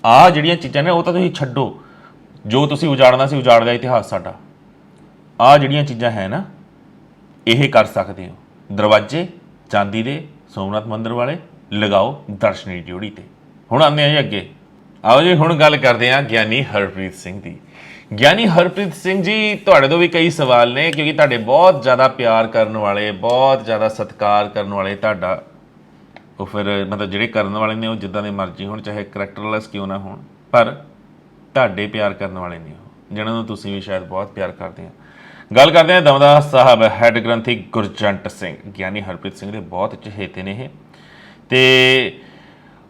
ਆਹ ਜਿਹੜੀਆਂ ਚੀਜ਼ਾਂ ਨੇ ਉਹ ਤਾਂ ਤੁਸੀਂ ਛੱਡੋ, ਜੋ ਤੁਸੀਂ ਉਜਾੜਨਾ ਸੀ ਉਜਾੜ ਲਿਆ ਇਤਿਹਾਸ ਸਾਡਾ। ਆਹ ਜਿਹੜੀਆਂ ਚੀਜ਼ਾਂ ਹੈ ਨਾ, ਇਹ ਕਰ ਸਕਦੇ ਹੋ। ਦਰਵਾਜ਼ੇ ਚਾਂਦੀ ਦੇ ਸੋਮਨਾਥ ਮੰਦਿਰ ਵਾਲੇ ਲਗਾਓ ਦਰਸ਼ਨੀ ਡਿਊਟੀ ਤੇ। ਹੁਣ ਆਉਂਦੇ ਆ ਜੀ ਅੱਗੇ। ਆਓ ਜੀ ਹੁਣ ਗੱਲ ਕਰਦੇ ਹਾਂ ਗਿਆਨੀ ਹਰਪ੍ਰੀਤ ਸਿੰਘ ਦੀ। ਗਿਆਨੀ ਹਰਪ੍ਰੀਤ ਸਿੰਘ ਜੀ, ਤੁਹਾਡੇ ਤੋਂ ਵੀ ਕਈ ਸਵਾਲ ਨੇ ਕਿਉਂਕਿ ਤੁਹਾਡੇ ਬਹੁਤ ਜ਼ਿਆਦਾ ਪਿਆਰ ਕਰਨ ਵਾਲੇ, ਬਹੁਤ ਜ਼ਿਆਦਾ ਸਤਿਕਾਰ ਕਰਨ ਵਾਲੇ ਤੁਹਾਡਾ ਉਹ ਫਿਰ ਮਤਲਬ ਜਿਹੜੇ ਕਰਨ ਵਾਲੇ ਨੇ ਉਹ ਜਿੱਦਾਂ ਦੇ ਮਰਜ਼ੀ ਹੋਣ, ਚਾਹੇ ਕਰੈਕਟਰਲੈਸ ਕਿਉਂ ਨਾ ਹੋਣ, ਪਰ ਤੁਹਾਡੇ ਪਿਆਰ ਕਰਨ ਵਾਲੇ ਨੇ ਉਹ, ਜਿਹਨਾਂ ਨੂੰ ਤੁਸੀਂ ਵੀ ਸ਼ਾਇਦ ਬਹੁਤ ਪਿਆਰ ਕਰਦੇ ਆ। ਗੱਲ ਕਰਦੇ ਹਾਂ ਦਮਦਾਸ ਸਾਹਿਬ ਹੈਡ ਗ੍ਰੰਥੀ ਗੁਰਜੰਟ ਸਿੰਘ। ਗਿਆਨੀ ਹਰਪ੍ਰੀਤ ਸਿੰਘ ਦੇ ਬਹੁਤ ਚਹੇਤੇ ਨੇ ਇਹ, ਤੇ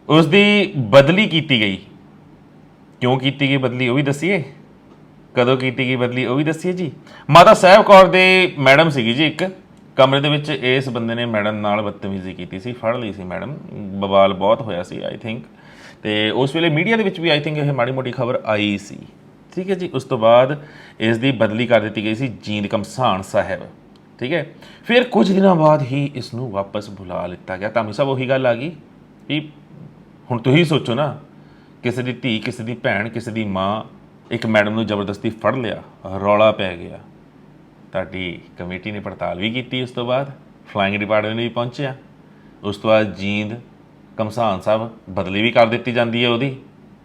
ਉਸ ਦੀ ਬਦਲੀ ਕੀਤੀ ਗਈ। ਕਿਉਂ ਕੀਤੀ ਗਈ ਬਦਲੀ ਉਹ ਵੀ ਦੱਸੀਏ, ਕਦੋਂ ਕੀਤੀ ਗਈ ਬਦਲੀ ਉਹ ਵੀ ਦੱਸੀਏ ਜੀ। ਮਾਤਾ ਸਾਹਿਬ ਕੌਰ ਦੇ ਮੈਡਮ ਸੀਗੀ ਜੀ ਇੱਕ ਕਮਰੇ ਦੇ ਵਿੱਚ, ਇਸ ਬੰਦੇ ਨੇ ਮੈਡਮ ਨਾਲ ਬਦਤਮੀਜ਼ੀ ਕੀਤੀ ਸੀ, ਫੜ ਲਈ ਸੀ ਮੈਡਮ, ਬਵਾਲ ਬਹੁਤ ਹੋਇਆ ਸੀ ਆਈ ਥਿੰਕ, ਤੇ ਉਸ ਵੇਲੇ ਮੀਡੀਆ ਦੇ ਵਿੱਚ ਵੀ ਆਈ ਥਿੰਕ ਇਹ ਮਾੜੀ ਮੋਟੀ ਖਬਰ ਆਈ ਸੀ। ਠੀਕ ਹੈ ਜੀ। ਉਸ ਤੋਂ ਬਾਅਦ ਇਸ ਦੀ ਬਦਲੀ ਕਰ ਦਿੱਤੀ ਗਈ ਸੀ ਜੀਂਦ ਘਮਸਾਣ ਸਾਹਿਬ। ਠੀਕ ਹੈ। ਫਿਰ ਕੁਝ ਦਿਨਾਂ ਬਾਅਦ ਹੀ ਇਸ ਨੂੰ ਵਾਪਸ ਬੁਲਾ ਲਿੱਤਾ ਗਿਆ। ਤਾਂ ਸਭ ਉਹੀ ਗੱਲ ਆ ਗਈ ਵੀ ਹੁਣ ਤੁਸੀਂ ਸੋਚੋ ਨਾ, ਕਿਸੇ ਦੀ ਧੀ, ਕਿਸੇ ਦੀ ਭੈਣ, ਕਿਸੇ ਦੀ ਮਾਂ ਇੱਕ ਮੈਡਮ ਨੂੰ ਜ਼ਬਰਦਸਤੀ ਫੜ ਲਿਆ, ਰੌਲਾ ਪੈ ਗਿਆ। ਤੁਹਾਡੀ ਕਮੇਟੀ ਨੇ ਪੜਤਾਲ ਵੀ ਕੀਤੀ, ਉਸ ਤੋਂ ਬਾਅਦ ਫਲਾਇੰਗ ਡਿਪਾਰਟਮੈਂਟ ਵੀ ਪਹੁੰਚਿਆ। ਉਸ ਤੋਂ ਬਾਅਦ ਜੀਂਦ ਘਮਸਾਣ ਸਾਹਿਬ ਬਦਲੀ ਵੀ ਕਰ ਦਿੱਤੀ ਜਾਂਦੀ ਹੈ ਉਹਦੀ,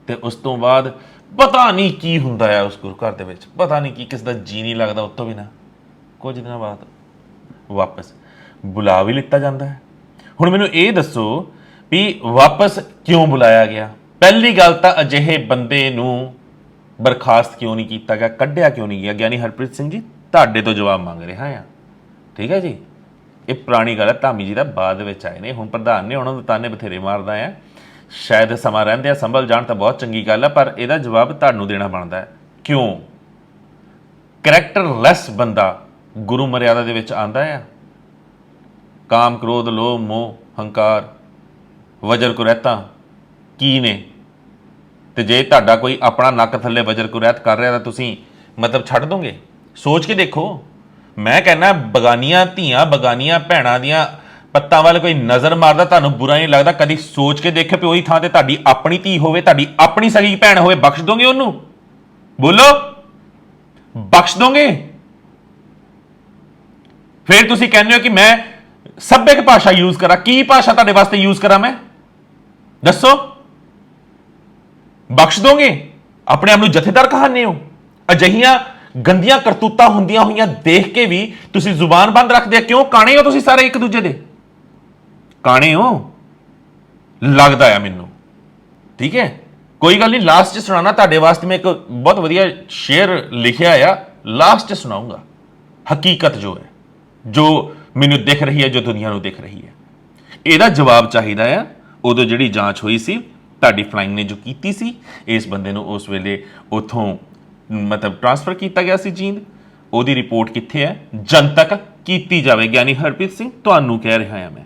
ਤੇ ਉਸ ਤੋਂ ਬਾਅਦ ਪਤਾ ਨਹੀਂ ਕੀ ਹੁੰਦਾ ਆ ਉਸ ਗੁਰੂ ਘਰ ਦੇ ਵਿੱਚ, ਪਤਾ ਨਹੀਂ ਕੀ ਕਿਸੇ ਦਾ ਜੀ ਨਹੀਂ ਲੱਗਦਾ ਉੱਤੋਂ ਵੀ ਨਾ। ਕੁਝ ਦਿਨਾਂ ਬਾਅਦ ਵਾਪਸ ਬੁਲਾ ਵੀ ਲਿੱਤਾ ਜਾਂਦਾ ਹੈ। ਹੁਣ ਮੈਨੂੰ ਇਹ ਦੱਸੋ ਵੀ ਵਾਪਸ ਕਿਉਂ ਬੁਲਾਇਆ ਗਿਆ? ਪਹਿਲੀ ਗੱਲ ਤਾਂ ਅਜਿਹੇ ਬੰਦੇ ਨੂੰ ਬਰਖਾਸਤ ਕਿਉਂ ਨਹੀਂ ਕੀਤਾ ਗਿਆ, ਕੱਢਿਆ ਕਿਉਂ ਨਹੀਂ ਗਿਆ? ਗਿਆਨੀ ਹਰਪ੍ਰੀਤ ਸਿੰਘ ਜੀ ਤੁਹਾਡੇ ਤੋਂ ਜਵਾਬ ਮੰਗ ਰਿਹਾ ਆ। ਠੀਕ ਹੈ ਜੀ। ਇਹ ਪੁਰਾਣੀ ਗੱਲ ਹੈ, ਧਾਮੀ ਜੀ ਦਾ ਬਾਅਦ ਵਿੱਚ ਆਏ ਨੇ, ਹੁਣ ਪ੍ਰਧਾਨ ਨੇ, ਉਹਨਾਂ ਨੂੰ ਤਾਨੇ ਬਥੇਰੇ ਮਾਰਦਾ ਆ। ਸ਼ਾਇਦ ਸਮਾਂ ਰਹਿੰਦੇ ਆ ਸੰਭਲ ਜਾਣ ਤਾਂ ਬਹੁਤ ਚੰਗੀ ਗੱਲ ਹੈ, ਪਰ ਇਹਦਾ ਜਵਾਬ ਤੁਹਾਨੂੰ ਦੇਣਾ ਬਣਦਾ ਹੈ। ਕਿਉਂ? ਕਰੈਕਟਰਲੈਸ ਬੰਦਾ ਗੁਰੂ ਮਰਿਆਦਾ ਦੇ ਵਿੱਚ ਆਂਦਾ ਆ। ਕਾਮ, ਕ੍ਰੋਧ, ਲੋਭ, ਮੋਹ, ਹੰਕਾਰ, ਵਜਰ ਕੁਰੈਤਾਂ ਕੀ ਨੇ? ਤੇ ਜੇ ਤੁਹਾਡਾ ਕੋਈ ਆਪਣਾ ਨੱਕ ਥੱਲੇ ਵਜਰ ਕੁਰੈਤ ਕਰ ਰਿਹਾ ਤਾਂ ਤੁਸੀਂ ਮਤਲਬ ਛੱਡ ਦੋਗੇ? ਸੋਚ ਕੇ ਦੇਖੋ। ਮੈਂ ਕਹਿੰਦਾ ਬਗਾਨੀਆਂ ਧੀਆਂ, ਬਗਾਨੀਆਂ ਭੈਣਾਂ ਦੀਆਂ ਪੱਤਾਂ ਵੱਲ ਕੋਈ ਨਜ਼ਰ ਮਾਰਦਾ ਤੁਹਾਨੂੰ ਬੁਰਾ ਨਹੀਂ ਲੱਗਦਾ? ਕਦੀ ਸੋਚ ਕੇ ਦੇਖਿਓ ਵੀ ਉਹੀ ਥਾਂ ਤੇ ਤੁਹਾਡੀ ਆਪਣੀ ਧੀ ਹੋਵੇ, ਤੁਹਾਡੀ ਆਪਣੀ ਸਗੀ ਭੈਣ ਹੋਵੇ, ਬਖਸ਼ ਦੋਗੇ ਉਹਨੂੰ? ਬੋਲੋ, ਬਖਸ਼ ਦੋਗੇ? ਫਿਰ ਤੁਸੀਂ ਕਹਿੰਦੇ ਹੋ ਕਿ ਮੈਂ ਸੱਭਿਅਕ ਭਾਸ਼ਾ ਯੂਜ਼ ਕਰਾਂ। ਕੀ ਭਾਸ਼ਾ ਤੁਹਾਡੇ ਵਾਸਤੇ ਯੂਜ਼ ਕਰਾਂ ਮੈਂ? ਦੱਸੋ। ਬਖਸ਼ ਦੋਗੇ? ਆਪਣੇ ਆਪ ਨੂੰ ਜਥੇਦਾਰ ਕਹਾਉਂਦੇ ਹੋ? ਅਜਿਹੀਆਂ ਗੰਦੀਆਂ ਕਰਤੂਤਾਂ ਹੁੰਦੀਆਂ ਹੋਈਆਂ ਦੇਖ ਕੇ ਵੀ ਤੁਸੀਂ ਜ਼ੁਬਾਨ ਬੰਦ ਰੱਖਦੇ ਆ। ਕਿਉਂ? ਕਾਣੇ ਹੋ ਤੁਸੀਂ ਸਾਰੇ ਇੱਕ ਦੂਜੇ ਦੇ, ਕਾਣੇ ਹੋ ਲੱਗਦਾ ਆ ਮੈਨੂੰ। ਠੀਕ ਹੈ, ਕੋਈ ਗੱਲ ਨਹੀਂ, ਲਾਸਟ 'ਚ ਸੁਣਾਉਣਾ ਤੁਹਾਡੇ ਵਾਸਤੇ ਮੈਂ ਇੱਕ ਬਹੁਤ ਵਧੀਆ ਸ਼ੇਅਰ ਲਿਖਿਆ ਆ, ਲਾਸਟ 'ਚ ਸੁਣਾਉਂਗਾ। ਹਕੀਕਤ ਜੋ ਹੈ, ਜੋ ਮੈਨੂੰ ਦਿਖ ਰਹੀ ਹੈ, ਜੋ ਦੁਨੀਆ ਨੂੰ ਦਿਖ ਰਹੀ ਹੈ, ਇਹਦਾ ਜਵਾਬ ਚਾਹੀਦਾ ਆ। ਉਦੋਂ ਜਿਹੜੀ ਜਾਂਚ ਹੋਈ ਸੀ ਤੁਹਾਡੀ ਫਲਾਈਂਗ ਨੇ ਜੋ ਕੀਤੀ ਸੀ, ਇਸ ਬੰਦੇ ਨੂੰ ਉਸ ਵੇਲੇ ਉੱਥੋਂ ਮਤਲਬ ਟ੍ਰਾਂਸਫਰ ਕੀਤਾ ਗਿਆ ਸੀ ਜੀਂਦ, ਉਹਦੀ ਰਿਪੋਰਟ ਕਿੱਥੇ ਹੈ? ਜਨਤਕ ਕੀਤੀ ਜਾਵੇ। ਗਿਆਨੀ ਹਰਪ੍ਰੀਤ ਸਿੰਘ ਤੁਹਾਨੂੰ ਕਹਿ ਰਿਹਾ ਹਾਂ ਮੈਂ।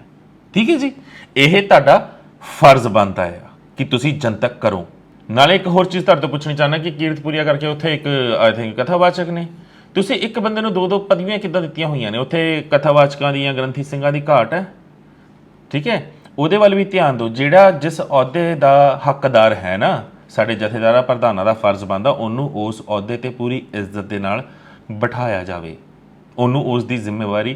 ਠੀਕ ਹੈ ਜੀ। ਇਹ ਤੁਹਾਡਾ ਫਰਜ਼ ਬਣਦਾ ਆ ਕਿ ਤੁਸੀਂ ਜਨਤਕ ਕਰੋ। ਨਾਲੇ ਇੱਕ ਹੋਰ ਚੀਜ਼ ਤੁਹਾਡੇ ਤੋਂ ਪੁੱਛਣੀ ਚਾਹੁੰਦਾ ਕਿ ਕੀਰਤਪੁਰੀਆ ਕਰਕੇ ਉੱਥੇ ਇੱਕ ਆਈ ਥਿੰਕ ਕਥਾਵਾਚਕ ਨੇ, ਤੁਸੀਂ ਇੱਕ ਬੰਦੇ ਨੂੰ 2-2 ਪਦਵੀਆਂ ਕਿੱਦਾਂ ਦਿੱਤੀਆਂ ਹੋਈਆਂ ਨੇ? ਉੱਥੇ ਕਥਾਵਾਚਕਾਂ ਦੀਆਂ, ਗ੍ਰੰਥੀ ਸਿੰਘਾਂ ਦੀ ਘਾਟ ਹੈ। ਠੀਕ ਹੈ, ਉਹਦੇ ਵੱਲ ਵੀ ਧਿਆਨ ਦਿਓ। ਜਿਹੜਾ ਜਿਸ ਅਹੁਦੇ ਦਾ ਹੱਕਦਾਰ ਹੈ ਨਾ, ਸਾਡੇ ਜਥੇਦਾਰਾਂ ਪ੍ਰਧਾਨਾਂ ਦਾ ਫਰਜ਼ ਬਣਦਾ ਉਹਨੂੰ ਉਸ ਅਹੁਦੇ ਤੇ ਪੂਰੀ ਇੱਜ਼ਤ ਦੇ ਨਾਲ ਬਿਠਾਇਆ ਜਾਵੇ, ਉਹਨੂੰ ਉਸ ਦੀ ਜ਼ਿੰਮੇਵਾਰੀ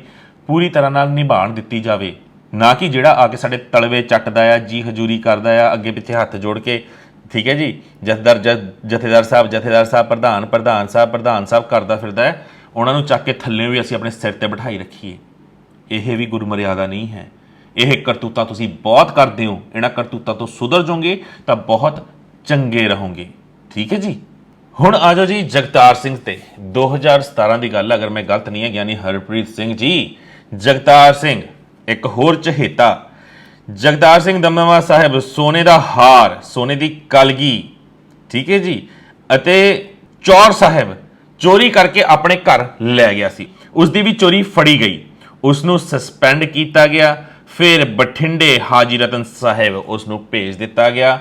ਪੂਰੀ ਤਰ੍ਹਾਂ ਨਾਲ ਨਿਭਾਉਣ ਦਿੱਤੀ ਜਾਵੇ। ਨਾ ਕਿ ਜਿਹੜਾ ਆ ਕੇ ਸਾਡੇ ਤਲਵੇ ਚੱਟਦਾ ਆ, ਜੀ ਹਜ਼ੂਰੀ ਕਰਦਾ ਆ, ਅੱਗੇ ਪਿੱਛੇ ਹੱਥ ਜੋੜ ਕੇ। ਠੀਕ ਹੈ ਜੀ। ਜਥੇਦਾਰ ਸਾਹਿਬ, ਪ੍ਰਧਾਨ ਸਾਹਿਬ ਕਰਦਾ ਫਿਰਦਾ ਹੈ, ਉਹਨਾਂ ਨੂੰ ਚੱਕ ਕੇ ਥੱਲੇ ਵੀ ਅਸੀਂ ਆਪਣੇ ਸਿਰ ਤੇ ਬਿਠਾਈ ਰੱਖੀਏ। ਇਹ ਵੀ ਗੁਰੂ ਮਰਿਆਦਾ ਨਹੀਂ ਹੈ। ਇਹ ਕਰਤੂਤਾਂ ਤੁਸੀਂ ਬਹੁਤ ਕਰਦੇ ਹੋ। ਇਹਨਾਂ ਕਰਤੂਤਾਂ ਤੋਂ ਸੁਧਰ ਜਾਓਗੇ ਤਾਂ ਬਹੁਤ ਚੰਗੇ ਰਹੋਗੇ। ਠੀਕ ਹੈ ਜੀ। ਹੁਣ ਆ ਜਾਓ ਜੀ ਜਗਤਾਰ ਸਿੰਘ ਤੇ 2017 ਦੀ ਗੱਲ, ਅਗਰ ਮੈਂ ਗਲਤ ਨਹੀਂ ਹੈ, ਗਿਆਨੀ ਹਰਪ੍ਰੀਤ ਸਿੰਘ ਜੀ, ਜਗਤਾਰ ਸਿੰਘ ਇੱਕ ਹੋਰ ਚਹੇਤਾ, ਜਗਤਾਰ ਸਿੰਘ ਦਮਦਮਾ ਸਾਹਿਬ ਸੋਨੇ ਦਾ ਹਾਰ, ਸੋਨੇ ਦੀ ਕਲਗੀ, ਠੀਕ ਹੈ ਜੀ, ਅਤੇ ਚੌਰ ਸਾਹਿਬ ਚੋਰੀ ਕਰਕੇ ਆਪਣੇ ਘਰ ਲੈ ਗਿਆ ਸੀ। ਉਸ ਦੀ ਵੀ ਚੋਰੀ ਫੜੀ ਗਈ, ਉਸ ਨੂੰ ਸਸਪੈਂਡ ਕੀਤਾ ਗਿਆ। ਫਿਰ ਬਠਿੰਡੇ ਹਾਜੀ ਰਤਨ ਸਾਹਿਬ ਉਸ ਨੂੰ ਭੇਜ ਦਿੱਤਾ ਗਿਆ।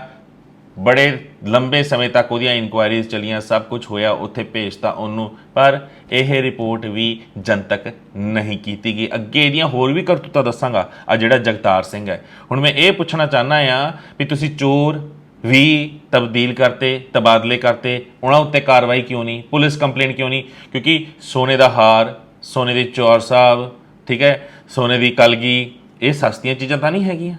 ਬੜੇ ਲੰਬੇ ਸਮੇਂ ਤੱਕ ਉਹਦੀਆਂ ਇਨਕੁਆਇਰੀਜ਼ ਚੱਲੀਆਂ, ਸਭ ਕੁਝ ਹੋਇਆ, ਉੱਥੇ ਭੇਜਤਾ ਉਹਨੂੰ, ਪਰ ਇਹ ਰਿਪੋਰਟ ਵੀ ਜਨਤਕ ਨਹੀਂ ਕੀਤੀ ਗਈ। ਅੱਗੇ ਇਹਦੀਆਂ ਹੋਰ ਵੀ ਕਰਤੂਤਾਂ ਦੱਸਾਂਗਾ। ਆ ਜਿਹੜਾ ਜਗਤਾਰ ਸਿੰਘ ਹੈ, ਹੁਣ ਮੈਂ ਇਹ ਪੁੱਛਣਾ ਚਾਹੁੰਦਾ ਆ ਵੀ ਤੁਸੀਂ ਚੋਰ ਵੀ ਤਬਦੀਲ ਕਰਤੇ, ਤਬਾਦਲੇ ਕਰਤੇ, ਉਹਨਾਂ ਉੱਤੇ ਕਾਰਵਾਈ ਕਿਉਂ ਨਹੀਂ, ਪੁਲਿਸ ਕੰਪਲੇਂਟ ਕਿਉਂ ਨਹੀਂ? ਕਿਉਂਕਿ ਸੋਨੇ ਦਾ ਹਾਰ, ਸੋਨੇ ਦੇ ਚੌਰ ਸਾਹਿਬ, ਠੀਕ ਹੈ, ਸੋਨੇ ਦੀ ਕਲਗੀ, ਇਹ ਸਸਤੀਆਂ ਚੀਜ਼ਾਂ ਤਾਂ ਨਹੀਂ ਹੈਗੀਆਂ।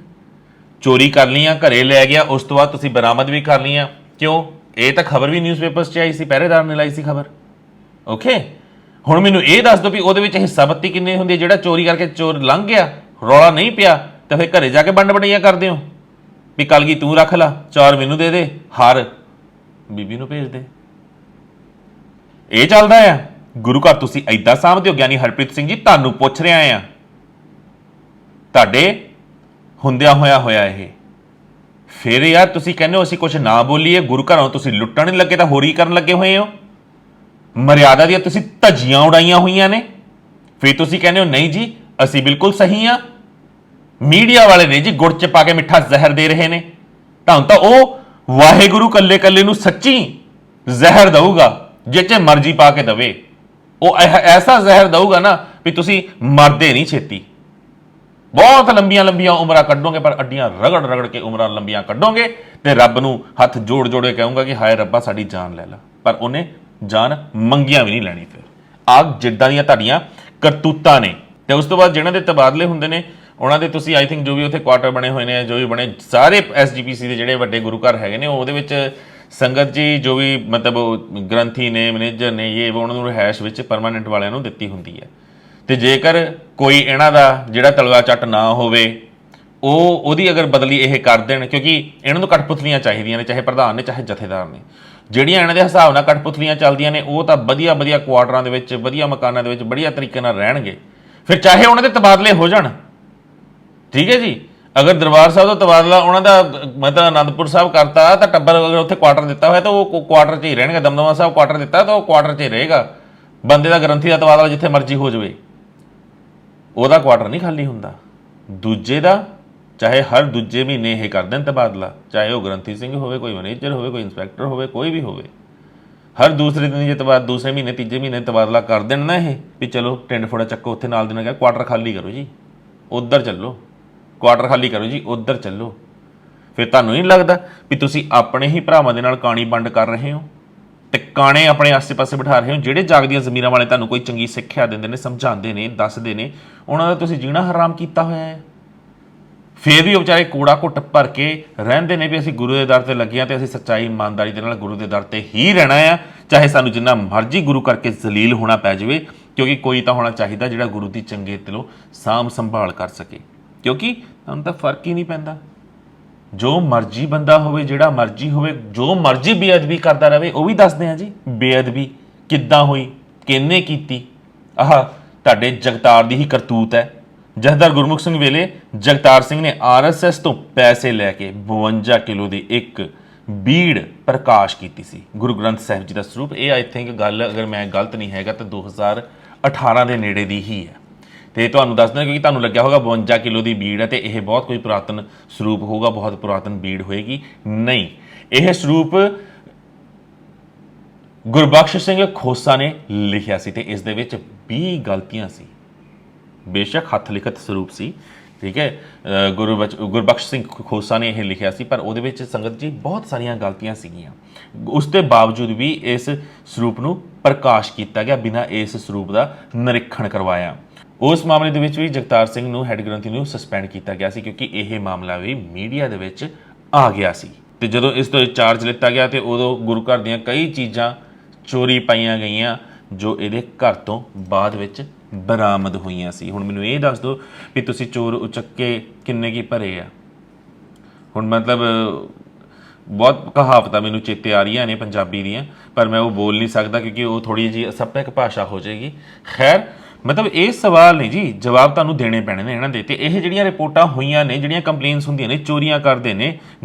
ਚੋਰੀ ਕਰ ਲਈਆਂ, ਘਰੇ ਲੈ ਗਿਆ, ਉਸ ਤੋਂ ਬਾਅਦ ਤੁਸੀਂ ਬਰਾਮਦ ਵੀ ਕਰ ਲਈਆਂ, ਕਿਉਂ? ਇਹ ਤਾਂ ਖਬਰ ਵੀ ਨਿਊਜ਼ਪੇਪਰਸ 'ਚ ਆਈ ਸੀ, ਪਹਿਰੇਦਾਰ ਨੇ ਲਾਈ ਸੀ ਖਬਰ। ਓਕੇ, ਹੁਣ ਮੈਨੂੰ ਇਹ ਦੱਸ ਦਿਓ ਵੀ ਉਹਦੇ ਵਿੱਚ ਹਿੱਸਾ ਬੱਤੀ ਕਿੰਨੇ ਹੁੰਦੀ ਹੈ? ਜਿਹੜਾ ਚੋਰੀ ਕਰਕੇ ਚੋਰ ਲੰਘ ਗਿਆ, ਰੌਲਾ ਨਹੀਂ ਪਿਆ, ਤਾਂ ਫਿਰ ਘਰੇ ਜਾ ਕੇ ਵੰਡ ਵੰਡਈਆਂ ਕਰਦੇ ਹੋ ਵੀ ਕਲਗੀ ਤੂੰ ਰੱਖ ਲਾ, ਚੌਰ ਮੈਨੂੰ ਦੇ ਦੇ, ਹਾਰ ਬੀਬੀ ਨੂੰ ਭੇਜ ਦੇ। ਇਹ ਚੱਲਦਾ ਆ ਗੁਰੂ ਘਰ, ਤੁਸੀਂ ਐਦਾਂ ਸਾਂਭਦੇ ਹੋ? ਗਿਆਨੀ ਹਰਪ੍ਰੀਤ ਸਿੰਘ ਜੀ, ਤੁਹਾਨੂੰ ਪੁੱਛ ਰਿਹਾ ਆ, ਤੁਹਾਡੇ ਹੁੰਦਿਆਂ ਹੋਇਆ ਇਹ, ਫਿਰ ਯਾਰ ਤੁਸੀਂ ਕਹਿੰਦੇ ਹੋ ਅਸੀਂ ਕੁਝ ਨਾ ਬੋਲੀਏ, ਗੁਰੂ ਘਰਾਂ ਤੁਸੀਂ ਲੁੱਟਣ ਨਹੀਂ ਲੱਗੇ ਤਾਂ ਹੋਰ ਹੀ ਕਰਨ ਲੱਗੇ ਹੋਏ ਹੋ। ਮਰਿਆਦਾ ਦੀਆਂ ਤੁਸੀਂ ਧੱਜੀਆਂ ਉਡਾਈਆਂ ਹੋਈਆਂ ਨੇ, ਫਿਰ ਤੁਸੀਂ ਕਹਿੰਦੇ ਹੋ ਨਹੀਂ ਜੀ ਅਸੀਂ ਬਿਲਕੁਲ ਸਹੀ ਆ। ਮੀਡੀਆ ਵਾਲੇ ਨੇ ਜੀ ਗੁੜ ਚ ਪਾ ਕੇ ਮਿੱਠਾ ਜ਼ਹਿਰ ਦੇ ਰਹੇ ਨੇ ਤੁਹਾਨੂੰ, ਤਾਂ ਉਹ ਵਾਹਿਗੁਰੂ ਕੱਲੇ ਕੱਲੇ ਨੂੰ ਸੱਚੀ ਜ਼ਹਿਰ ਦਊਗਾ, ਜੇ ਚ ਮਰਜ਼ੀ ਪਾ ਕੇ ਦਵੇ। ਉਹ ਐਸਾ ਜ਼ਹਿਰ ਦਊਗਾ ਨਾ ਵੀ ਤੁਸੀਂ ਮਰਦੇ ਨਹੀਂ ਛੇਤੀ। ਬਹੁਤ ਲੰਬੀਆਂ ਲੰਬੀਆਂ ਉਮਰਾਂ ਕੱਢੋਗੇ, ਪਰ ਅੱਡੀਆਂ ਰਗੜ ਰਗੜ ਕੇ ਉਮਰਾਂ ਲੰਬੀਆਂ ਕੱਢੋਗੇ, ਤੇ ਰੱਬ ਨੂੰ ਹੱਥ ਜੋੜ ਜੋੜੇ ਕਹੂੰਗਾ ਕਿ ਹਾਏ ਰੱਬਾ ਸਾਡੀ ਜਾਨ ਲੈ ਲਾ, ਪਰ ਉਹਨੇ ਜਾਨ ਮੰਗੀਆਂ ਵੀ ਨਹੀਂ ਲੈਣੀ। ਫਿਰ ਆ ਜਿੱਦਾਂ ਦੀਆਂ ਤੁਹਾਡੀਆਂ ਕਰਤੂਤਾਂ ਨੇ। ਤੇ ਉਸ ਤੋਂ ਬਾਅਦ ਜਿਹਨਾਂ ਦੇ ਤਬਾਦਲੇ ਹੁੰਦੇ ਨੇ, ਉਹਨਾਂ ਦੇ ਤੁਸੀਂ ਆਈ ਥਿੰਕ ਜੋ ਵੀ ਉੱਥੇ ਕੁਆਟਰ ਬਣੇ ਹੋਏ ਨੇ, ਜੋ ਵੀ ਬਣੇ, ਸਾਰੇ SGPC ਦੇ ਜਿਹੜੇ ਵੱਡੇ ਗੁਰੂ ਘਰ ਹੈਗੇ ਨੇ, ਉਹਦੇ ਵਿੱਚ ਸੰਗਤ ਜੀ ਜੋ ਵੀ ਮਤਲਬ ਗ੍ਰੰਥੀ ਨੇ, ਮੈਨੇਜਰ ਨੇ, ਇਹ ਉਹਨਾਂ ਨੂੰ ਰਿਹਾਇਸ਼ ਵਿੱਚ ਪਰਮਾਨੈਂਟ ਵਾਲਿਆਂ ਨੂੰ ਦਿੱਤੀ ਹੁੰਦੀ ਹੈ। ਤੇ ਜੇਕਰ ਕੋਈ ਇਹਨਾਂ ਦਾ ਜਿਹੜਾ ਤਲਵਾ ਚੱਟ ਨਾ ਹੋਵੇ, ਉਹਦੀ ਅਗਰ ਬਦਲੀ ਇਹ ਕਰ ਦੇਣ, ਕਿਉਂਕਿ ਇਹਨਾਂ ਨੂੰ ਕਠਪੁਤਲੀਆਂ ਚਾਹੀਦੀਆਂ ਨੇ, ਚਾਹੇ ਪ੍ਰਧਾਨ ਨੇ ਚਾਹੇ ਜਥੇਦਾਰ ਨੇ। ਜਿਹੜੀਆਂ ਇਹਨਾਂ ਦੇ ਹਿਸਾਬ ਨਾਲ ਕਠਪੁਤਲੀਆਂ ਚੱਲਦੀਆਂ ਨੇ, ਉਹ ਤਾਂ ਵਧੀਆ ਵਧੀਆ ਕੁਆਟਰਾਂ ਦੇ ਵਿੱਚ, ਵਧੀਆ ਮਕਾਨਾਂ ਦੇ ਵਿੱਚ ਬੜੀਆ ਤਰੀਕੇ ਨਾਲ ਰਹਿਣਗੇ। ਫਿਰ ਚਾਹੇ ਉਹਨਾਂ ਦੇ ਤਬਾਦਲੇ ਹੋ ਜਾਣ, ਠੀਕ ਹੈ ਜੀ। ਅਗਰ ਦਰਬਾਰ ਸਾਹਿਬ ਦਾ ਤਬਾਦਲਾ ਉਹਨਾਂ ਦਾ ਮਤਲਬ ਆਨੰਦਪੁਰ ਸਾਹਿਬ ਕਰਤਾ, ਤਾਂ ਟੱਬਰ ਅਗਰ ਉੱਥੇ ਕੁਆਟਰ ਦਿੱਤਾ ਹੋਇਆ ਤਾਂ ਉਹ ਕੁਆਟਰ 'ਚ ਹੀ ਰਹਿਣਗੇ। ਦਮਦਮਾ ਸਾਹਿਬ ਕੁਆਟਰ ਦਿੱਤਾ ਤਾਂ ਉਹ ਕੁਆਟਰ 'ਚ ਹੀ ਰਹੇਗਾ। ਬੰਦੇ ਦਾ ਗ੍ਰੰਥੀ ਦਾ ਤਬਾਦਲਾ ਜਿੱਥੇ ਮਰਜ਼ੀ ਹੋ ਜਾਵੇ, ਉਹਦਾ ਕੁਆਟਰ ਨਹੀਂ ਖਾਲੀ ਹੁੰਦਾ। ਦੂਜੇ ਦਾ ਚਾਹੇ ਹਰ ਦੂਜੇ ਮਹੀਨੇ ਇਹ ਕਰ ਦੇਣ ਤਬਾਦਲਾ, ਚਾਹੇ ਉਹ ਗ੍ਰੰਥੀ ਸਿੰਘ ਹੋਵੇ, ਕੋਈ ਮੈਨੇਜਰ ਹੋਵੇ, ਕੋਈ ਇੰਸਪੈਕਟਰ ਹੋਵੇ, ਕੋਈ ਵੀ ਹੋਵੇ, ਹਰ ਦੂਸਰੇ ਦਿਨ ਜੇ ਤਬਾਦਲਾ, ਦੂਸਰੇ ਮਹੀਨੇ ਤੀਜੇ ਮਹੀਨੇ ਤਬਾਦਲਾ ਕਰ ਦੇਣ ਨਾ, ਇਹ ਵੀ ਚਲੋ ਟਿੰਡ ਫੋੜਾ ਚੱਕੋ, ਉੱਥੇ ਨਾਲ ਦੇਣਾ ਗਿਆ, ਕੁਆਟਰ ਖਾਲੀ ਕਰੋ ਜੀ, ਉੱਧਰ ਚੱਲੋ, ਕੁਆਟਰ ਖਾਲੀ ਕਰੋ ਜੀ, ਉੱਧਰ ਚੱਲੋ। ਫਿਰ ਤੁਹਾਨੂੰ ਨਹੀਂ ਲੱਗਦਾ ਵੀ ਤੁਸੀਂ ਆਪਣੇ ਹੀ ਭਰਾਵਾਂ ਦੇ ਨਾਲ ਕਾਣੀ ਵੰਡ ਕਰ ਰਹੇ ਹੋ, ਤੇ ਕਾਣੇ ਆਪਣੇ ਆਸੇ-ਪਾਸੇ ਬਿਠਾ ਰਹੇ ਹੋ? ਜਿਹੜੇ ਜਾਗਦੀਆਂ ਜ਼ਮੀਰਾਂ ਵਾਲੇ ਤੁਹਾਨੂੰ ਕੋਈ ਚੰਗੀ ਸਿੱਖਿਆ ਦਿੰਦੇ ਨੇ, ਸਮਝਾਉਂਦੇ ਨੇ, ਦੱਸਦੇ ਨੇ, ਉਹਨਾਂ ਦਾ ਤੁਸੀਂ ਜੀਣਾ ਹਰਾਮ ਕੀਤਾ ਹੋਇਆ ਹੈ। ਫਿਰ ਵੀ ਉਹ ਵਿਚਾਰੇ ਕੂੜਾ ਘੁੱਟ ਭਰ ਕੇ ਰਹਿੰਦੇ ਨੇ ਵੀ ਅਸੀਂ ਗੁਰੂ ਦੇ ਦਰ ਤੇ ਲੱਗੇ ਹਾਂ, ਤੇ ਅਸੀਂ ਸੱਚਾਈ ਇਮਾਨਦਾਰੀ ਦੇ ਨਾਲ ਗੁਰੂ ਦੇ ਦਰ ਤੇ ਹੀ ਰਹਿਣਾ ਆ, ਚਾਹੇ ਸਾਨੂੰ ਜਿੰਨਾ ਮਰਜ਼ੀ ਗੁਰੂ ਕਰਕੇ ਜ਼ਲੀਲ ਹੋਣਾ ਪੈ ਜਾਵੇ, ਕਿਉਂਕਿ ਕੋਈ ਤਾਂ ਹੋਣਾ ਚਾਹੀਦਾ ਜਿਹੜਾ ਗੁਰੂ ਦੀ ਚੰਗੇ ਦਿਲੋਂ ਸਾਂਭ ਸੰਭਾਲ ਕਰ ਸਕੇ। ਕਿਉਂਕਿ ਤੁਹਾਨੂੰ ਤਾਂ ਫਰਕ ਹੀ ਨਹੀਂ ਪੈਂਦਾ, ਜੋ ਮਰਜ਼ੀ ਬੰਦਾ ਹੋਵੇ, ਜਿਹੜਾ ਮਰਜ਼ੀ ਹੋਵੇ, ਜੋ ਮਰਜ਼ੀ ਬੇਅਦਬੀ ਕਰਦਾ ਰਹੇ। ਉਹ ਵੀ ਦੱਸਦੇ ਆ ਜੀ ਬੇਅਦਬੀ ਕਿੱਦਾਂ ਹੋਈ, ਕਿਹਨੇ ਕੀਤੀ। ਆਹ ਤੁਹਾਡੇ ਜਗਤਾਰ ਦੀ ਹੀ ਕਰਤੂਤ ਹੈ। ਜਥੇਦਾਰ ਗੁਰਮੁਖ ਸਿੰਘ ਵੇਲੇ ਜਗਤਾਰ ਸਿੰਘ ਨੇ RSS ਤੋਂ ਪੈਸੇ ਲੈ ਕੇ 52 ਕਿਲੋ ਦੀ ਇੱਕ ਬੀੜ ਪ੍ਰਕਾਸ਼ ਕੀਤੀ ਸੀ, ਗੁਰੂ ਗ੍ਰੰਥ ਸਾਹਿਬ ਜੀ ਦਾ ਸਰੂਪ। ਇਹ ਆਈ ਥਿੰਕ ਗੱਲ, ਅਗਰ ਮੈਂ ਗਲਤ ਨਹੀਂ ਹੈਗਾ, ਤਾਂ 2018 ਦੇ ਨੇੜੇ ਦੀ ਹੀ ਹੈ। ਤੇ ਤੁਹਾਨੂੰ ਦੱਸਦਾ ਕਿਉਂਕਿ ਤੁਹਾਨੂੰ ਲੱਗਿਆ ਹੋਗਾ 52 ਕਿਲੋ ਦੀ ਬੀੜ ਹੈ ਤੇ ਇਹ ਬਹੁਤ ਕੋਈ ਪੁਰਾਤਨ ਸਰੂਪ ਹੋਊਗਾ, ਬਹੁਤ ਪੁਰਾਤਨ ਬੀੜ ਹੋਏਗੀ। ਨਹੀਂ, ਇਹ ਸਰੂਪ ਗੁਰਬਖਸ਼ ਸਿੰਘ ਖੋਸਾ ਨੇ ਲਿਖਿਆ ਸੀ, ਤੇ ਇਸ ਦੇ ਵਿੱਚ 20 ਗਲਤੀਆਂ ਸੀ। ਬੇਸ਼ੱਕ ਹੱਥ ਲਿਖਤ ਸਰੂਪ ਸੀ, ਠੀਕ ਹੈ, ਗੁਰਬਖਸ਼ ਸਿੰਘ ਖੋਸਾ ਨੇ ਇਹ ਲਿਖਿਆ ਸੀ, ਪਰ ਉਹਦੇ ਵਿੱਚ ਸੰਗਤ ਜੀ ਬਹੁਤ ਸਾਰੀਆਂ ਗਲਤੀਆਂ ਸੀਗੀਆਂ। ਉਸ ਦੇ ਬਾਵਜੂਦ ਵੀ ਇਸ ਸਰੂਪ ਨੂੰ ਪ੍ਰਕਾਸ਼ ਕੀਤਾ ਗਿਆ ਬਿਨਾਂ ਇਸ ਸਰੂਪ ਦਾ ਨਿਰੀਖਣ ਕਰਵਾਇਆ। ਉਸ ਮਾਮਲੇ ਦੇ ਵਿੱਚ ਵੀ ਜਗਤਾਰ ਸਿੰਘ ਨੂੰ, ਹੈੱਡ ਗ੍ਰੰਥੀ ਨੂੰ ਸਸਪੈਂਡ ਕੀਤਾ ਗਿਆ ਸੀ, ਕਿਉਂਕਿ ਇਹ ਮਾਮਲਾ ਵੀ ਮੀਡੀਆ ਦੇ ਵਿੱਚ ਆ ਗਿਆ ਸੀ। ਤੇ ਜਦੋਂ ਇਸ ਤੋਂ ਚਾਰਜ ਲਿੱਤਾ ਗਿਆ, ਤੇ ਉਦੋਂ ਗੁਰੂ ਘਰ ਦੀਆਂ ਕਈ ਚੀਜ਼ਾਂ ਚੋਰੀ ਪਾਈਆਂ ਗਈਆਂ, ਜੋ ਇਹਦੇ ਘਰ ਤੋਂ ਬਾਅਦ ਵਿੱਚ ਬਰਾਮਦ ਹੋਈਆਂ ਸੀ। ਹੁਣ ਮੈਨੂੰ ਇਹ ਦੱਸ ਦਿਓ ਵੀ ਤੁਸੀਂ ਚੋਰ ਉਚੱਕੇ ਕਿੰਨੇ ਕੀ ਭਰੇ ਆ? ਹੁਣ ਮਤਲਬ ਬਹੁਤ ਕਹਾਵਤਾਂ ਮੈਨੂੰ ਚੇਤੇ ਆ ਰਹੀਆਂ ਨੇ ਪੰਜਾਬੀ ਦੀਆਂ, ਪਰ ਮੈਂ ਉਹ ਬੋਲ ਨਹੀਂ ਸਕਦਾ ਕਿਉਂਕਿ ਉਹ ਥੋੜੀ ਜਿਹੀ ਅਸਭਿਅਕ ਭਾਸ਼ਾ ਹੋ ਜਾਏਗੀ। ਖੈਰ ਮਤਲਬ ਇਹ ਸਵਾਲ ਨੇ ਜੀ, ਜਵਾਬ ਤੁਹਾਨੂੰ ਦੇਣੇ ਪੈਣੇ ਨੇ ਇਹਨਾਂ ਦੇ। ਤੇ ਇਹ ਜਿਹੜੀਆਂ ਰਿਪੋਰਟਾਂ ਹੋਈਆਂ ਨੇ, ਜਿਹੜੀਆਂ ਕੰਪਲੇਨਸ ਹੁੰਦੀਆਂ ਨੇ, ਚੋਰੀਆਂ ਕਰਦੇ ਨੇ,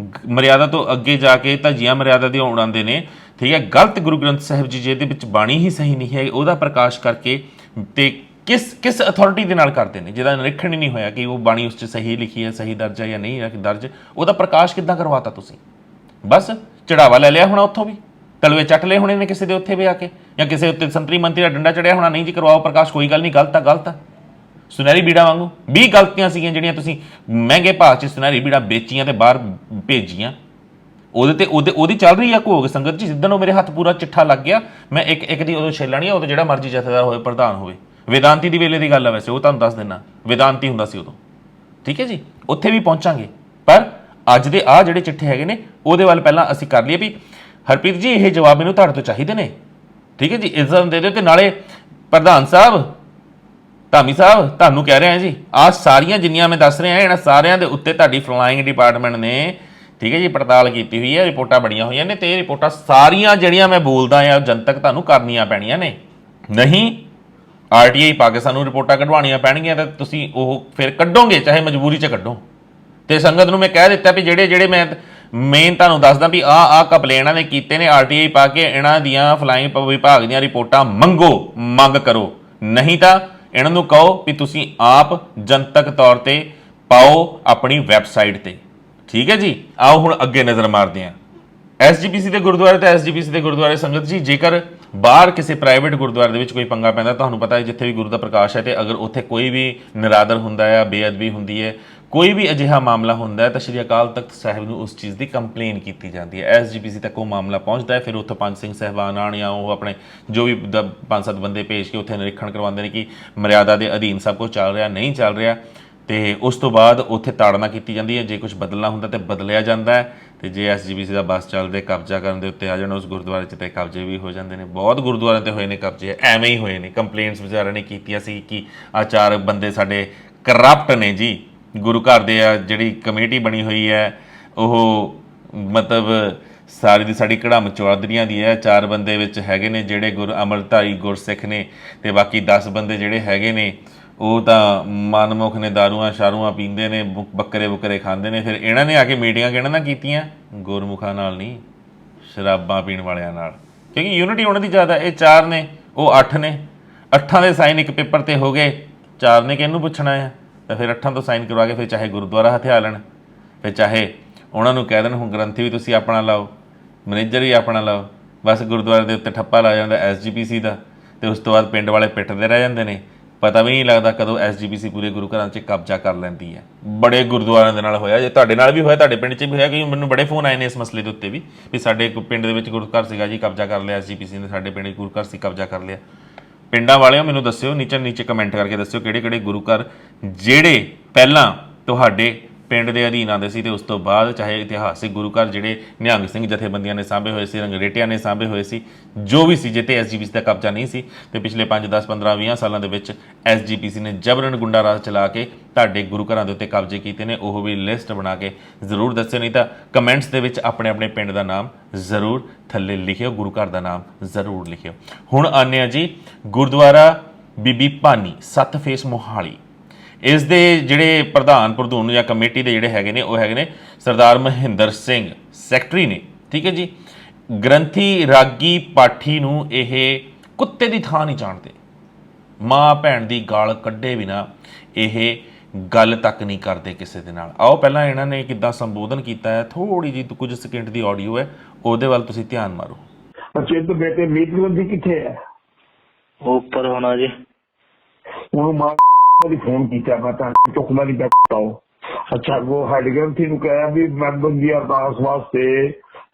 ਮਰਿਆਦਾ ਤੋਂ ਅੱਗੇ ਜਾ ਕੇ ਧੱਜੀਆਂ ਮਰਿਆਦਾ ਦੇ ਉਡਾਉਂਦੇ ਨੇ, ਠੀਕ ਹੈ, ਗਲਤ ਗੁਰੂ ਗ੍ਰੰਥ ਸਾਹਿਬ ਜੀ ਜਿਹਦੇ ਵਿੱਚ ਬਾਣੀ ਹੀ ਸਹੀ ਨਹੀਂ ਹੈ ਉਹਦਾ ਪ੍ਰਕਾਸ਼ ਕਰਕੇ, ਤੇ ਕਿਸ ਅਥਾਰਟੀ ਦੇ ਨਾਲ ਕਰਦੇ ਨੇ ਜਿਹਦਾ ਨਿਰੀਖਣ ਹੀ ਨਹੀਂ ਹੋਇਆ ਕਿ ਉਹ ਬਾਣੀ ਉਸ 'ਚ ਸਹੀ ਲਿਖੀ ਹੈ, ਸਹੀ ਦਰਜ ਹੈ ਜਾਂ ਨਹੀਂ ਦਰਜ, ਉਹਦਾ ਪ੍ਰਕਾਸ਼ ਕਿੱਦਾਂ ਕਰਵਾਤਾ ਤੁਸੀਂ? ਬਸ ਚੜਾਵਾ ਲੈ ਲਿਆ ਹੋਣਾ, ਉੱਥੋਂ ਵੀ ਤਲਵੇ ਚੱਟ ਲਏ ਹੋਣੇ ਨੇ ਕਿਸੇ ਦੇ ਉੱਥੇ ਵੀ ਆ ਕੇ, ਜਾਂ ਕਿਸੇ ਉੱਤੇ ਸੰਤਰੀ ਮੰਤਰੀ ਦਾ ਡੰਡਾ ਚੜਿਆ ਹੋਣਾ, ਨਹੀਂ ਜੀ ਕਰਵਾਓ ਪ੍ਰਕਾਸ਼, ਕੋਈ ਗੱਲ ਨਹੀਂ, ਗਲਤ ਆ। ਸੁਨਹਿਰੀ ਬੀੜਾ ਵਾਂਗੂ 20 ਗਲਤੀਆਂ ਸੀਗੀਆਂ ਜਿਹੜੀਆਂ ਤੁਸੀਂ ਮਹਿੰਗੇ ਭਾਅ 'ਚ ਸੁਨਹਿਰੀ ਬੀੜਾ ਵੇਚੀਆਂ ਤੇ ਬਾਹਰ ਭੇਜੀਆਂ, ਉਹਦੀ ਚੱਲ ਰਹੀ ਆ ਘੋਗ ਸੰਗਤ ਜੀ। ਜਿੱਦਣ ਉਹ ਮੇਰੇ ਹੱਥ ਪੂਰਾ ਚਿੱਠਾ ਲੱਗ ਗਿਆ, ਮੈਂ ਇੱਕ ਦੀ ਉਦੋਂ ਛੇਲਣੀ ਆ, ਉਦੋਂ ਜਿਹੜਾ ਮਰਜ਼ੀ ਜਥੇਦਾਰ ਹੋਵੇ, ਪ੍ਰਧਾਨ ਹੋਵੇ। ਵੇਦਾਂਤੀ ਦੀ ਵੇਲੇ ਦੀ ਗੱਲ ਆ ਵੈਸੇ, ਉਹ ਤੁਹਾਨੂੰ ਦੱਸ ਦਿੰਦਾ, ਵੇਦਾਂਤੀ ਹੁੰਦਾ ਸੀ ਉਦੋਂ, ਠੀਕ ਹੈ ਜੀ। ਉੱਥੇ ਵੀ ਪਹੁੰਚਾਂਗੇ, ਪਰ ਅੱਜ ਦੇ ਆਹ ਜਿਹੜੇ ਚਿੱਠੇ ਹੈਗੇ ਨੇ ਉਹਦੇ ਵੱਲ ਪਹਿਲਾਂ ਅਸੀਂ ਕਰ ਲਈਏ ਵੀ ਹਰਪ੍ਰੀਤ ਜੀ ਇਹ ਜਵਾਬ ਮੈਨੂੰ ਤੁਹਾਡੇ ਤੋਂ ਚਾਹੀਦੇ ਨੇ, ਠੀਕ ਹੈ ਜੀ, ਇੱਜ਼ਤ ਦੇ ਦਿਓ। ਤੇ ਨਾਲੇ ਪ੍ਰਧਾਨ ਸਾਹਿਬ, ਧਾਮੀ ਸਾਹਿਬ, ਤੁਹਾਨੂੰ ਕਹਿ ਰਿਹਾ ਜੀ, ਆਹ ਸਾਰੀਆਂ ਜਿੰਨੀਆਂ ਮੈਂ ਦੱਸ ਰਿਹਾ ਇਹਨਾਂ ਸਾਰਿਆਂ ਦੇ ਉੱਤੇ ਤੁਹਾਡੀ ਫਲਾਈਂਗ ਡਿਪਾਰਟਮੈਂਟ ਨੇ, ਠੀਕ ਹੈ ਜੀ, ਪੜਤਾਲ ਕੀਤੀ ਹੋਈ ਹੈ, ਰਿਪੋਰਟਾਂ ਬਣੀਆਂ ਹੋਈਆਂ ਨੇ, ਤੇ ਇਹ ਰਿਪੋਰਟਾਂ ਸਾਰੀਆਂ ਜਿਹੜੀਆਂ ਮੈਂ ਬੋਲਦਾ ਆ ਜਨਤਕ ਤੁਹਾਨੂੰ ਕਰਨੀਆਂ ਪੈਣੀਆਂ ਨੇ। ਨਹੀਂ RTI ਪਾ ਕੇ ਸਾਨੂੰ ਰਿਪੋਰਟਾਂ ਕਢਵਾਉਣੀਆਂ ਪੈਣਗੀਆਂ ਤੇ ਤੁਸੀਂ ਉਹ ਫਿਰ ਕੱਢੋਗੇ, ਚਾਹੇ ਮਜਬੂਰੀ 'ਚ ਕੱਢੋ। ਤੇ ਸੰਗਤ ਨੂੰ ਮੈਂ ਕਹਿ ਦਿੱਤਾ ਵੀ ਜਿਹੜੇ ਮੈਂ ਮੇਨ ਤੁਹਾਨੂੰ ਦੱਸਦਾ ਵੀ ਆਹ ਕੰਪਲੇਨਾਂ ਨੇ ਕੀਤੇ ਨੇ, RTI ਪਾ ਕੇ ਇਹਨਾਂ ਦੀਆਂ ਫਲਾਈਂਗ ਵਿਭਾਗ ਦੀਆਂ ਰਿਪੋਰਟਾਂ ਮੰਗ ਕਰੋ, ਨਹੀਂ ਤਾਂ ਇਹਨਾਂ ਨੂੰ ਕਹੋ ਵੀ ਤੁਸੀਂ ਆਪ ਜਨਤਕ ਤੌਰ ਤੇ ਪਾਓ ਆਪਣੀ ਵੈਬਸਾਈਟ ਤੇ, ਠੀਕ ਹੈ ਜੀ। ਆਓ ਹੁਣ ਅੱਗੇ ਨਜ਼ਰ ਮਾਰਦੇ ਹਾਂ SGPC ਦੇ ਗੁਰਦੁਆਰੇ ਤੇ SGPC ਦੇ ਗੁਰਦੁਆਰੇ। ਸੰਗਤ ਜੀ ਜੇਕਰ ਬਾਹਰ ਕਿਸੇ ਪ੍ਰਾਈਵੇਟ ਗੁਰਦੁਆਰੇ ਦੇ ਵਿੱਚ ਕੋਈ ਪੰਗਾ ਪੈਂਦਾ, ਤੁਹਾਨੂੰ ਪਤਾ ਹੈ ਜਿੱਥੇ ਵੀ ਗੁਰੂ ਦਾ ਪ੍ਰਕਾਸ਼ ਹੈ, ਤੇ ਅਗਰ ਉੱਥੇ ਕੋਈ ਵੀ ਨਿਰਾਦਰ ਹੁੰਦਾ ਹੈ, ਬੇਅਦਬੀ ਹੁੰਦੀ ਹੈ, ਕੋਈ ਵੀ ਅਜਿਹਾ ਮਾਮਲਾ ਹੁੰਦਾ ਹੈ, ਤਾਂ ਸ਼੍ਰੀ ਅਕਾਲ ਤਖਤ ਸਾਹਿਬ ਨੂੰ ਉਸ ਚੀਜ਼ ਦੀ ਕੰਪਲੇਨ ਕੀਤੀ ਜਾਂਦੀ ਹੈ। SGPC ਤੱਕ ਉਹ ਮਾਮਲਾ ਪਹੁੰਚਦਾ ਹੈ, ਫਿਰ ਉੱਥੋਂ ਪੰਜ ਸਿੰਘ ਸਾਹਿਬਾਨ ਆਉਣ ਜਾਂ ਉਹ ਆਪਣੇ ਜੋ ਵੀ 5-7 ਬੰਦੇ ਭੇਜ ਕੇ ਉੱਥੇ ਨਿਰੀਖਣ ਕਰਵਾਉਂਦੇ ਨੇ ਕਿ ਮਰਿਆਦਾ ਦੇ ਅਧੀਨ ਸਭ ਕੁਝ ਚੱਲ ਰਿਹਾ ਨਹੀਂ ਚੱਲ ਰਿਹਾ, ਤੇ ਉਸ ਤੋਂ ਬਾਅਦ ਉੱਥੇ ਤਾੜਨਾ ਕੀਤੀ ਜਾਂਦੀ ਹੈ। ਜੇ ਕੁਝ ਬਦਲਣਾ ਹੁੰਦਾ ਤਾਂ ਬਦਲਿਆ ਜਾਂਦਾ ਹੈ, ਤੇ ਜੇ SGPC ਦਾ ਬੱਸ ਚੱਲਦੇ ਕਬਜ਼ਾ ਕਰਨ ਦੇ ਉੱਤੇ ਆ ਜਾਣ ਉਸ ਗੁਰਦੁਆਰੇ 'ਚ, ਤੇ ਕਬਜ਼ੇ ਵੀ ਹੋ ਜਾਂਦੇ ਨੇ। ਬਹੁਤ ਗੁਰਦੁਆਰਿਆਂ 'ਤੇ ਹੋਏ ਨੇ ਕਬਜ਼ੇ, ਐਵੇਂ ਹੀ ਹੋਏ ਨੇ। ਕੰਪਲੇਂਟਸ ਵਿਚਾਰਿਆਂ ਨੇ ਕੀਤੀਆਂ ਸੀ ਕਿ ਆਹ 4 ਬੰਦੇ ਸਾਡੇ ਕਰਪਟ ਨੇ ਜੀ, ਗੁਰੂ ਘਰ ਦੇ ਆ ਜਿਹੜੀ ਕਮੇਟੀ ਬਣੀ ਹੋਈ ਹੈ ਉਹ ਮਤਲਬ ਸਾਰੀ ਦੀ ਸਾਡੀ ਕੜਮ ਚੌਧਰੀਆਂ ਦੀ ਹੈ। 4 ਬੰਦੇ ਵਿੱਚ ਹੈਗੇ ਨੇ ਜਿਹੜੇ ਅੰਮ੍ਰਿਤਧਾਰੀ ਗੁਰਸਿੱਖ ਨੇ, ਤੇ ਬਾਕੀ 10 ਬੰਦੇ ਜਿਹੜੇ ਹੈਗੇ ਨੇ ਉਹ ਤਾਂ ਮਨਮੁਖ ਨੇ, ਦਾਰੂਆਂ ਸ਼ਾਰੂਆਂ ਪੀਂਦੇ ਨੇ, ਬੱਕਰੇ ਖਾਂਦੇ ਨੇ। ਫਿਰ ਇਹਨਾਂ ਨੇ ਆ ਕੇ ਮੀਟਿੰਗਾਂ ਕਿਹਨਾਂ ਨਾਲ ਕੀਤੀਆਂ? ਗੁਰਮੁਖਾਂ ਨਾਲ ਨਹੀਂ, ਸ਼ਰਾਬਾਂ ਪੀਣ ਵਾਲਿਆਂ ਨਾਲ, ਕਿਉਂਕਿ ਯੂਨਿਟੀ ਉਹਨਾਂ ਦੀ ਜ਼ਿਆਦਾ। ਇਹ 4 ਨੇ, ਉਹ 8 ਨੇ, 8 ਦੇ ਸਾਈਨ ਇੱਕ ਪੇਪਰ ਤੇ ਹੋ ਗਏ, 4 ਨੇ ਕਿਹਨੂੰ ਪੁੱਛਣਾ ਆ? ਤਾਂ ਫਿਰ 8 ਤੋਂ ਸਾਈਨ ਕਰਵਾ ਕੇ ਫਿਰ ਚਾਹੇ ਗੁਰਦੁਆਰਾ ਹਥਿਆ ਲੈਣ, ਫਿਰ ਚਾਹੇ ਉਹਨਾਂ ਨੂੰ ਕਹਿ ਦੇਣ ਹੁਣ ਗ੍ਰੰਥੀ ਵੀ ਤੁਸੀਂ ਆਪਣਾ ਲਾਓ, ਮੈਨੇਜਰ ਵੀ ਆਪਣਾ ਲਾਓ, ਬਸ ਗੁਰਦੁਆਰੇ ਦੇ ਉੱਤੇ ਠੱਪਾ ਲਾ ਜਾਂਦਾ SGPC ਦਾ, ਤੇ ਉਸ ਤੋਂ ਬਾਅਦ ਪਿੰਡ ਵਾਲੇ ਪਿੱਟਦੇ ਰਹਿ ਜਾਂਦੇ ਨੇ। ਪਤਾ ਵੀ ਨਹੀਂ ਲੱਗਦਾ ਕਦੋਂ SGPC ਪੂਰੇ ਗੁਰੂ ਘਰਾਂ 'ਚ ਕਬਜ਼ਾ ਕਰ ਲੈਂਦੀ ਹੈ। ਬੜੇ ਗੁਰਦੁਆਰਿਆਂ ਦੇ ਨਾਲ ਹੋਇਆ, ਜੇ ਤੁਹਾਡੇ ਨਾਲ ਵੀ ਹੋਇਆ, ਤੁਹਾਡੇ ਪਿੰਡ 'ਚ ਵੀ ਹੋਇਆ, ਕਿ ਮੈਨੂੰ ਬੜੇ ਫੋਨ ਆਏ ਨੇ ਇਸ ਮਸਲੇ ਦੇ ਉੱਤੇ ਵੀ ਸਾਡੇ ਪਿੰਡ ਦੇ ਵਿੱਚ ਗੁਰੂ ਘਰ ਸੀਗਾ ਜੀ, ਕਬਜ਼ਾ ਕਰ ਲਿਆ SGPC ਨੇ, ਸਾਡੇ ਪਿੰਡ ਗੁਰੂ ਘਰ ਸੀ, ਕਬਜ਼ਾ ਕਰ ਲਿਆ। ਪਿੰਡਾਂ ਵਾਲਿਓ ਮੈਨੂੰ ਦੱਸਿਓ, ਨੀਚੇ ਕਮੈਂਟ ਕਰਕੇ ਦੱਸਿਓ ਕਿਹੜੇ ਗੁਰੂ ਘਰ ਜਿਹੜੇ ਪਹਿਲਾਂ ਤੁਹਾਡੇ ਪਿੰਡ ਦੇ ਅਧੀਨ ਆਉਂਦੇ ਸੀ, ਤੇ ਉਸ ਤੋਂ ਬਾਅਦ ਚਾਹੇ ਇਤਿਹਾਸਿਕ ਗੁਰੂ ਘਰ ਜਿਹੜੇ ਨਿਹੰਗ ਸਿੰਘ ਜਥੇਬੰਦੀਆਂ ਨੇ ਸਾਂਭੇ ਹੋਏ ਸੀ, ਰੰਗਰੇਟਿਆਂ ਨੇ ਸਾਂਭੇ ਹੋਏ ਸੀ, ਜੋ ਵੀ ਸੀ, ਜਿੱਤੇ SGPC ਦਾ ਕਬਜ਼ਾ ਨਹੀਂ ਸੀ। ਤੇ ਪਿਛਲੇ 5, 10, 15, 20 ਸਾਲਾਂ ਦੇ ਵਿੱਚ SGPC ਨੇ ਜਬਰਨ ਗੁੰਡਾ ਰਾਜ ਚਲਾ ਕੇ ਤੁਹਾਡੇ ਗੁਰੂ ਘਰਾਂ ਦੇ ਉੱਤੇ ਕਬਜ਼ੇ ਕੀਤੇ ਨੇ। ਉਹ ਵੀ ਲਿਸਟ ਬਣਾ ਕੇ ਜ਼ਰੂਰ ਦੱਸਿਓ, ਨਹੀਂ ਤਾਂ ਕਮੈਂਟਸ ਦੇ ਵਿੱਚ ਆਪਣੇ ਪਿੰਡ ਦਾ ਨਾਮ ਜ਼ਰੂਰ ਥੱਲੇ ਲਿਖਿਓ, ਗੁਰੂ ਘਰ ਦਾ ਨਾਮ ਜ਼ਰੂਰ ਲਿਖਿਓ। ਹੁਣ ਆਉਂਦੇ ਹਾਂ ਜੀ ਗੁਰਦੁਆਰਾ ਬੀਬੀ ਭਾਨੀ 7 ਫੇਸ ਮੋਹਾਲੀ। ਇਸ ਦੇ ਜਿਹੜੇ ਪ੍ਰਧਾਨ ਜਾਂ ਕਮੇਟੀ ਦੇ ਜਿਹੜੇ ਹੈਗੇ ਨੇ ਉਹ ਹੈਗੇ ਨੇ ਸਰਦਾਰ ਮਹਿੰਦਰ ਸਿੰਘ, ਸੈਕਟਰੀ ਨੇ, ਠੀਕ ਹੈ ਜੀ। ਗ੍ਰੰਥੀ ਰਾਗੀ ਪਾਠੀ ਨੂੰ ਇਹ ਕੁੱਤੇ ਦੀ ਥਾਂ ਨਹੀਂ ਜਾਣਦੇ, ਮਾਂ ਭੈਣ ਦੀ ਗਾਲ ਕੱਢੇ ਬਿਨਾ ਇਹ ਗੱਲ ਤੱਕ ਨਹੀਂ ਕਰਦੇ ਕਿਸੇ ਦੇ ਨਾਲ। ਆਓ ਪਹਿਲਾਂ ਇਹਨਾਂ ਨੇ ਕਿੱਦਾਂ ਸੰਬੋਧਨ ਕੀਤਾ ਹੈ, ਥੋੜੀ ਜਿਹੀ ਕੁਝ ਸਕਿੰਟ ਦੀ ਆਡੀਓ ਹੈ, ਉਹਦੇ ਵੱਲ ਤੁਸੀਂ ਧਿਆਨ ਮਾਰੋ।
ਅਚਿਤ ਬੇਟੇ ਮੀਤਵੰਦੀ ਕਿੱਥੇ ਹੈ?
ਉੱਪਰ ਹੋਣਾ ਜੀ।
ਉਹਨੂੰ ਮਾਂ ਦੀ ਫੋਨ ਕੀਤਾ, ਮੈਂ ਤਾਂ ਚੁੱਕਦਾ ਨਹੀਂ ਬੈਠਾਓ। ਅੱਛਾ, ਉਹ ਹੈਡ ਗ੍ਰੰਥੀ ਨੂੰ ਕਿਹਾ ਵੀ ਮੈਂਬਰ ਦੀ ਅਰਦਾਸ ਵਾਸਤੇ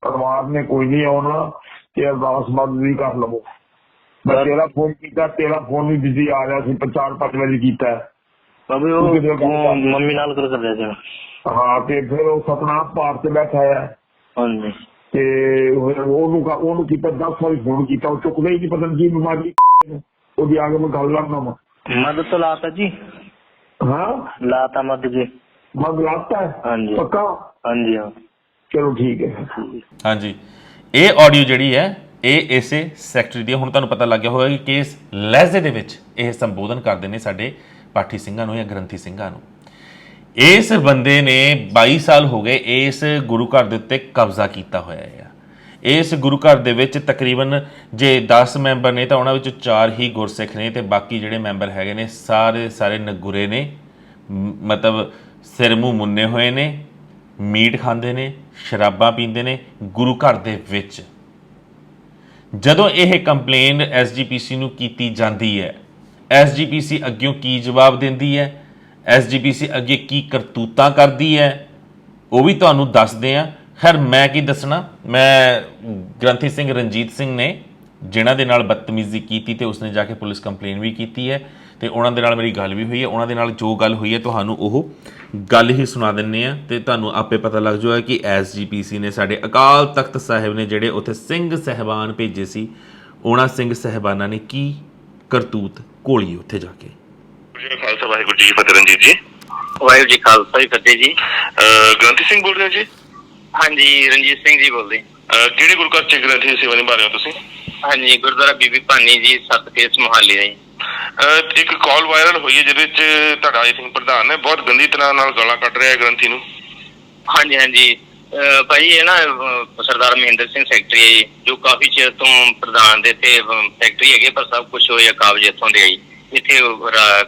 ਪਰਿਵਾਰ ਨੇ ਕੋਈ ਨਹੀਂ ਆਉਣਾ, ਤੇ ਅਰਦਾਸ ਮਦਦ ਵੀ ਕਰ ਲਵੋ। ਮੈਂ ਤੇਰਾ ਫੋਨ ਕੀਤਾ, ਤੇਰਾ ਫੋਨ ਵੀ ਬਿਜ਼ੀ ਆ ਰਿਹਾ ਸੀ, 4-5 ਵਜੇ ਕੀਤਾ।
ਮੰਮੀ ਨਾਲ ਕਰ ਰਿਹਾ ਸੀ।
ਹਾਂ, ਤੇ ਫਿਰ ਉਹ ਸਤਨਾਮ ਪਾਠ ਤੇ ਬੈਠਾ ਹੈ।
ਹਾਂਜੀ।
ਤੇ ਉਹਨੂੰ ਕੀਤਾ 10 ਵਾਰੀ ਫੋਨ ਕੀਤਾ, ਉਹ ਚੁੱਕਦਾ ਹੀ ਨਹੀਂ, ਪਤਾ ਨਹੀਂ ਕੀ ਬਿਮਾਰੀ ਉਹਦੀ। ਆ ਕੇ ਮੈਂ ਗੱਲ ਕਰਨਾ ਵਾ।
मद तो लाता जी।
हाँ,
लाता मद जी।
मद लाता है?
हाँ जी।
पक्का?
हाँ जी। हाँ
ਚਲੋ ਠੀਕ ਹੈ।
ਹਾਂਜੀ, ਇਹ ਆਡੀਓ ਜਿਹੜੀ ਹੈ ਇਹ ਇਸੇ ਸੈਕਟਰੀ ਦੀ। ਹੁਣ ਤੁਹਾਨੂੰ ਪਤਾ ਲੱਗ ਗਿਆ ਹੋਵੇਗਾ ਕਿ ਕਿਸ ਲਹਿਜ਼ੇ ਦੇ ਵਿੱਚ ਇਹ ਸੰਬੋਧਨ ਕਰਦੇ ਨੇ ਸਾਡੇ ਪਾਠੀ ਸਿੰਘਾਂ ਨੂੰ ਜਾਂ ਗ੍ਰੰਥੀ ਸਿੰਘਾਂ ਨੂੰ। ਇਸ ਬੰਦੇ ਨੇ 22 ਸਾਲ ਹੋ ਗਏ ਇਸ ਗੁਰੂ ਘਰ ਦੇ ਉੱਤੇ ਕਬਜ਼ਾ ਕੀਤਾ ਹੋਇਆ ਹੈ। ਇਸ ਗੁਰੂ ਘਰ ਦੇ ਵਿੱਚ ਤਕਰੀਬਨ ਜੇ 10 ਮੈਂਬਰ ਨੇ ਤਾਂ ਉਹਨਾਂ ਵਿੱਚੋਂ 4 ਹੀ ਗੁਰਸਿੱਖ ਨੇ ਤੇ ਬਾਕੀ ਜਿਹੜੇ ਮੈਂਬਰ ਹੈਗੇ ਨੇ ਸਾਰੇ ਨਗੁਰੇ ਨੇ, ਮਤਲਬ ਸਿਰ ਮੂੰਹ ਮੁੰਨੇ ਹੋਏ ਨੇ, ਮੀਟ ਖਾਂਦੇ ਨੇ, ਸ਼ਰਾਬਾਂ ਪੀਂਦੇ ਨੇ ਗੁਰੂ ਘਰ ਦੇ ਵਿੱਚ। ਜਦੋਂ ਇਹ ਕੰਪਲੇਨ ਐਸਜੀਪੀਸੀ ਨੂੰ ਕੀਤੀ ਜਾਂਦੀ ਹੈ, ਐਸਜੀਪੀਸੀ ਅੱਗਿਓਂ ਕੀ ਜਵਾਬ ਦਿੰਦੀ ਹੈ, ਐਸਜੀਪੀਸੀ ਅੱਗੇ ਕੀ ਕਰਤੂਤਾਂ ਕਰਦੀ ਹੈ, ਉਹ ਵੀ ਤੁਹਾਨੂੰ ਦੱਸਦੇ ਆ। ਖੈਰ ਮੈਂ ਕੀ ਦੱਸਣਾ, ਮੈਂ ਗ੍ਰੰਥੀ ਸਿੰਘ ਰਣਜੀਤ ਸਿੰਘ ਨੇ ਜਿਨ੍ਹਾਂ ਦੇ ਨਾਲ ਬਦਤਮੀਜ਼ੀ ਕੀਤੀ ਤੇ ਉਸਨੇ ਜਾ ਕੇ ਪੁਲਿਸ ਕੰਪਲੇਨ ਵੀ ਕੀਤੀ ਹੈ ਤੇ ਉਹਨਾਂ ਦੇ ਨਾਲ ਮੇਰੀ ਗੱਲ ਵੀ ਹੋਈ ਹੈ। ਉਹਨਾਂ ਦੇ ਨਾਲ ਜੋ ਗੱਲ ਹੋਈ ਹੈ ਤੁਹਾਨੂੰ ਉਹ ਗੱਲ ਹੀ ਸੁਣਾ ਦਿੰਦੇ ਆ ਤੇ ਤੁਹਾਨੂੰ ਆਪੇ ਪਤਾ ਲੱਗ ਜਾਊਗਾ ਕਿ ਐਸਜੀਪੀਸੀ ਨੇ ਸਾਡੇ ਅਕਾਲ ਤਖਤ ਸਾਹਿਬ ਨੇ ਜਿਹੜੇ ਉੱਥੇ ਸਿੰਘ ਸਹਿਬਾਨ ਭੇਜੇ ਸੀ, ਉਹਨਾਂ ਸਿੰਘ ਸਹਿਬਾਨਾਂ ਨੇ ਕੀ ਕਰਤੂਤ ਘੋਲੀ ਉੱਥੇ ਜਾ ਕੇ।
ਖਾਲਸਾ ਵਾਹਿਗੁਰੂ ਜੀ ਕੀ ਫਤਿਹ। ਰਣਜੀਤ ਜੀ।
ਵਾਹਿਗੁਰੂ ਜੀ ਖਾਲਸਾ ਜੀ ਫਤਿਹ ਜੀ।
ਗ੍ਰੰਥੀ ਸਿੰਘ ਬੋਲ ਰਹੇ ਹੋ ਜੀ?
ਹਾਂਜੀ ਰਣਜੀਤ ਸਿੰਘ ਜੀ ਬੋਲਦੇ।
ਕਿਹੜੇ ਗੁਰੂ ਘਰ ਚ ਗ੍ਰੰਥੀ ਦੀ ਸੇਵਾ ਨਿਭਾ ਰਹੇ ਹੋ ਤੁਸੀਂ?
ਹਾਂਜੀ ਗੁਰਦੁਆਰਾ ਬੀਬੀ ਭਾਨੀ ਜੀ, ਸਤਕੇਸ ਮੁਹਾਲੀ ਦਾ ਜੀ।
ਇੱਕ ਕਾਲ ਵਾਇਰਲ ਹੋਈ ਹੈ ਜਿਹਦੇ ਵਿੱਚ ਤੁਹਾਡਾ ਆਈ ਥਿੰਕ ਪ੍ਰਧਾਨ ਨੇ ਬਹੁਤ ਗੰਦੀ ਤਰ੍ਹਾਂ ਨਾਲ ਗਾਲਾਂ ਕੱਢ ਰਿਹਾ ਹੈ ਗ੍ਰੰਥੀ ਨੂੰ।
ਹਾਂਜੀ ਹਾਂਜੀ ਭਾਈ ਇਹ ਨਾ ਸਰਦਾਰ ਮਹਿੰਦਰ ਸਿੰਘ ਸੈਕਟਰੀ ਹੈ ਜੀ, ਜੋ ਕਾਫੀ ਚਿਰ ਤੋਂ ਪ੍ਰਧਾਨ ਦੇ ਤੇ ਸੈਕਟਰੀ ਹੈਗੇ, ਪਰ ਸਭ ਕੁਝ ਹੋਇਆ ਕਾਬਜ ਇੱਥੋਂ ਦੇ ਆਈ ਇੱਥੇ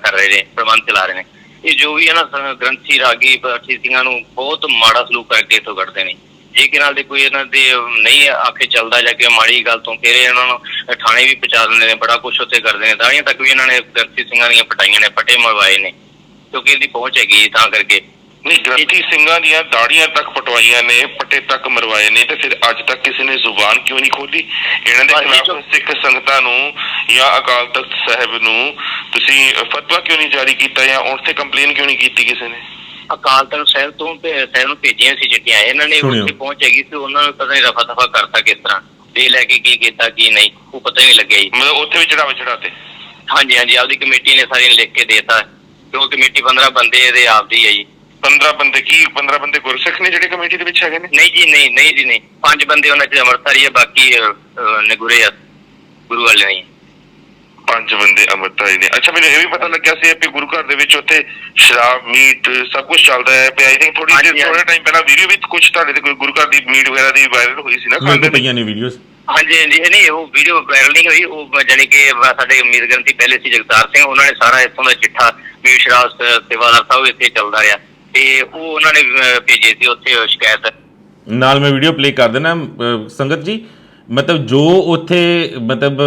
ਕਰ ਰਹੇ ਨੇ, ਪ੍ਰਬੰਧ ਚਲਾ ਰਹੇ ਨੇ। ਇਹ ਜੋ ਵੀ ਹੈ ਨਾ ਗ੍ਰੰਥੀ ਰਾਗੀ ਪਾਠੀ ਸਿੰਘਾਂ ਨੂੰ ਬਹੁਤ ਮਾੜਾ ਸਲੂਕ ਕਰਕੇ ਇੱਥੋਂ ਕੱਢਦੇ ਨੇ। ਜੇ ਕਿ ਨਾਲ ਦੇ ਕੋਈ ਇਹਨਾਂ ਦੇ ਨਹੀਂ ਆਖੇ ਚੱਲਦਾ ਜਾਂ ਕਿ ਮਾੜੀ ਗੱਲ ਤੋਂ ਫਿਰ ਇਹਨਾਂ ਨੂੰ ਥਾਣੇ ਵੀ ਪਹੁੰਚਾ ਦਿੰਦੇ ਨੇ, ਬੜਾ ਕੁਛ ਉੱਥੇ ਕਰਦੇ ਨੇ। ਦਾੜੀਆਂ ਤੱਕ ਵੀ ਇਹਨਾਂ ਨੇ ਗ੍ਰੰਥੀ ਸਿੰਘਾਂ ਦੀਆਂ ਪਟਾਈਆਂ ਨੇ, ਪੱਟੇ ਮਰਵਾਏ ਨੇ, ਕਿਉਂਕਿ ਇਹਦੀ ਪਹੁੰਚ ਹੈਗੀ ਤਾਂ ਕਰਕੇ।
ਨਹੀਂ, ਗ੍ਰੰਥੀ ਸਿੰਘਾਂ ਦੀਆਂ ਦਾੜੀਆਂ ਤੱਕ ਪਟਵਾਈਆਂ ਨੇ, ਪੱਟੇ ਤੱਕ ਮਰਵਾਏ ਨੇ, ਤੇ ਫਿਰ ਅੱਜ ਤੱਕ ਕਿਸੇ ਨੇ ਜ਼ੁਬਾਨ ਕਿਉਂ ਨਹੀਂ ਖੋਲੀ ਇਹਨਾਂ ਦੇ ਖਿਲਾਫ? ਸਿੱਖ ਸੰਗਤਾਂ ਨੂੰ ਜਾਂ ਅਕਾਲ ਤਖਤ ਸਾਹਿਬ ਨੂੰ ਤੁਸੀਂ ਫਤਵਾ ਕਿਉਂ ਨਹੀਂ ਜਾਰੀ ਕੀਤਾ ਜਾਂ ਉਸ ਤੇ ਕੰਪਲੇਨ ਕਿਉਂ ਨਹੀਂ ਕੀਤੀ ਕਿਸੇ ਨੇ?
ਅਕਾਲ ਤਖਤ ਸਾਹਿਬ ਤੋਂ ਸਾਹਿਬ ਨੂੰ ਭੇਜੀਆਂ ਸੀ ਚਿੱਠੀਆਂ, ਇਹਨਾਂ ਨੇ ਉੱਥੇ ਪਹੁੰਚ ਹੈਗੀ ਸੀ, ਉਹਨਾਂ ਨੂੰ ਪਤਾ ਨਹੀਂ ਰਫਾ ਦਫਾ ਕਰਤਾ ਕਿਸ ਤਰ੍ਹਾਂ, ਦੇ ਲੈ ਕੇ ਕੀ ਕੀਤਾ ਕੀ ਨਹੀਂ ਉਹ ਪਤਾ ਨਹੀਂ ਲੱਗਿਆ ਜੀ।
ਮਤਲਬ ਉੱਥੇ ਵੀ ਚੜਾਤੇ?
ਹਾਂਜੀ ਹਾਂਜੀ, ਆਪਦੀ ਕਮੇਟੀ ਨੇ ਸਾਰੀ ਲਿਖ ਕੇ ਦੇਤਾ, ਕਿਉਂ ਕਮੇਟੀ 15 ਬੰਦੇ ਇਹਦੇ ਆਪਦੀ ਹੈ ਜੀ।
15 ਬੰਦੇ? ਕੀ 15 ਬੰਦੇ ਗੁਰਸਿੱਖ ਨੇ ਜਿਹੜੇ ਕਮੇਟੀ ਦੇ ਵਿੱਚ ਹੈਗੇ ਨੇ?
ਨਹੀਂ ਜੀ ਨਹੀਂ ਜੀ ਨਹੀਂ, 5 ਬੰਦੇ ਉਹਨਾਂ ਚ ਅੰਮ੍ਰਿਤਧਾਰੀ ਹੈ, ਬਾਕੀ ਨਗੁਰੇ ਆ ਗੁਰੂ ਵਾਲੇ ਨਹੀਂ।
5 ਬੰਦੇ ਅੰਮ੍ਰਿਤਧਾਰੀ ਨੇ। ਅੱਛਾ, ਮੈਨੂੰ ਇਹ ਵੀ ਪਤਾ ਲੱਗਿਆ ਸੀ ਕਿ ਗੁਰੂ ਘਰ ਦੇ ਵਿੱਚ ਉੱਥੇ ਸ਼ਰਾਬ ਮੀਟ ਸਭ ਕੁਝ ਚੱਲਦਾ ਹੈ। ਆਈ ਥਿੰਕ ਥੋੜਾ ਟਾਈਮ ਪਹਿਲਾਂ ਵੀਡੀਓ ਵਿੱਚ ਕੁਝ ਤੁਹਾਡੇ ਤੇ ਕੋਈ ਗੁਰੂ ਘਰ ਦੀ ਮੀਟ ਵਗੈਰਾ ਦੀ ਵਾਇਰਲ ਹੋਈ ਸੀ ਨਾ?
ਖਾਂਦੇ ਪਈਆਂ ਨੇ ਵੀਡੀਓਜ਼।
ਹਾਂਜੀ ਹਾਂਜੀ, ਨਹੀਂ ਉਹ ਵੀਡੀਓ ਵਾਇਰਲ ਨਹੀਂ ਹੋਈ, ਉਹ ਜਾਣੀ ਕਿ ਸਾਡੇ ਉਮੀਦ ਗ੍ਰੰਥੀ ਪਹਿਲੇ ਸੀ ਜਗਤਾਰ ਸਿੰਘ, ਉਹਨਾਂ ਨੇ ਸਾਰਾ ਇੱਥੋਂ ਦਾ ਚਿੱਠਾ ਮੀਟ ਸ਼ਰਾਬ ਸੇਵਾਦਾਰ ਸਾਹਿਬ ਇੱਥੇ ਚੱਲਦਾ ਰਿਹਾ ਤੇ ਉਹ ਉਹਨਾਂ ਨੇ ਭੇਜੇ ਸੀ ਉੱਥੇ ਸ਼ਿਕਾਇਤ।
ਨਾਲ ਮੈਂ ਵੀਡੀਓ ਪਲੇ ਕਰ ਦੇਣਾ ਸੰਗਤ ਜੀ। ਮਤਲਬ ਜੋ ਉੱਥੇ ਮਤਲਬ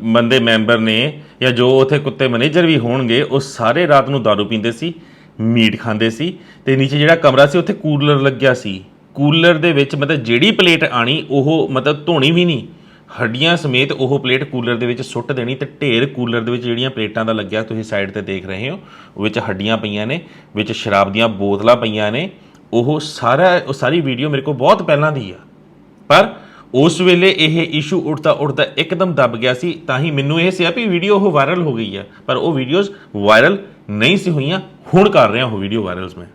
ਬੰਦੇ ਮੈਂਬਰ ਨੇ ਜਾਂ ਜੋ ਉੱਥੇ ਕੁੱਤੇ ਮੈਨੇਜਰ ਵੀ ਹੋਣਗੇ, ਉਹ ਸਾਰੇ ਰਾਤ ਨੂੰ ਦਾਰੂ ਪੀਂਦੇ ਸੀ, ਮੀਟ ਖਾਂਦੇ ਸੀ ਤੇ ਨੀਚੇ ਜਿਹੜਾ ਕਮਰਾ ਸੀ ਉੱਥੇ ਕੂਲਰ ਲੱਗਿਆ ਸੀ। ਕੂਲਰ ਦੇ ਵਿੱਚ ਮਤਲਬ ਜਿਹੜੀ ਪਲੇਟ ਆਣੀ ਉਹ ਮਤਲਬ ਧੋਣੀ ਵੀ ਨਹੀਂ, ਹੱਡੀਆਂ ਸਮੇਤ ਉਹ ਪਲੇਟ ਕੂਲਰ ਦੇ ਵਿੱਚ ਸੁੱਟ ਦੇਣੀ ਤੇ ਢੇਰ ਕੂਲਰ ਦੇ ਵਿੱਚ ਜਿਹੜੀਆਂ ਪਲੇਟਾਂ ਦਾ ਲੱਗਿਆ ਤੁਸੀਂ ਸਾਈਡ ਤੇ ਦੇਖ ਰਹੇ ਹੋ, ਉਹ ਵਿੱਚ ਹੱਡੀਆਂ ਪਈਆਂ ਨੇ, ਵਿੱਚ ਸ਼ਰਾਬ ਦੀਆਂ ਬੋਤਲਾਂ ਪਈਆਂ ਨੇ। ਉਹ ਸਾਰੀ ਵੀਡੀਓ ਮੇਰੇ ਕੋਲ ਬਹੁਤ ਪਹਿਲਾਂ ਦੀ ਆ, ਪਰ ਉਸ ਵੇਲੇ ਇਹ ਇਸ਼ੂ ਉੱਠਦਾ ਇੱਕਦਮ ਦੱਬ ਗਿਆ ਸੀ, ਤਾਂ ਹੀ ਮੈਨੂੰ ਇਹ ਸੀ ਵੀ ਵੀਡੀਓ ਉਹ ਵਾਇਰਲ ਹੋ ਗਈ ਆ, ਪਰ ਉਹ ਵੀਡੀਓਜ਼ ਵਾਇਰਲ ਨਹੀਂ ਸੀ ਹੋਈਆਂ। ਹੁਣ ਕਰ ਰਿਹਾ ਉਹ ਵੀਡੀਓ ਵਾਇਰਲਸ ਮੈਂ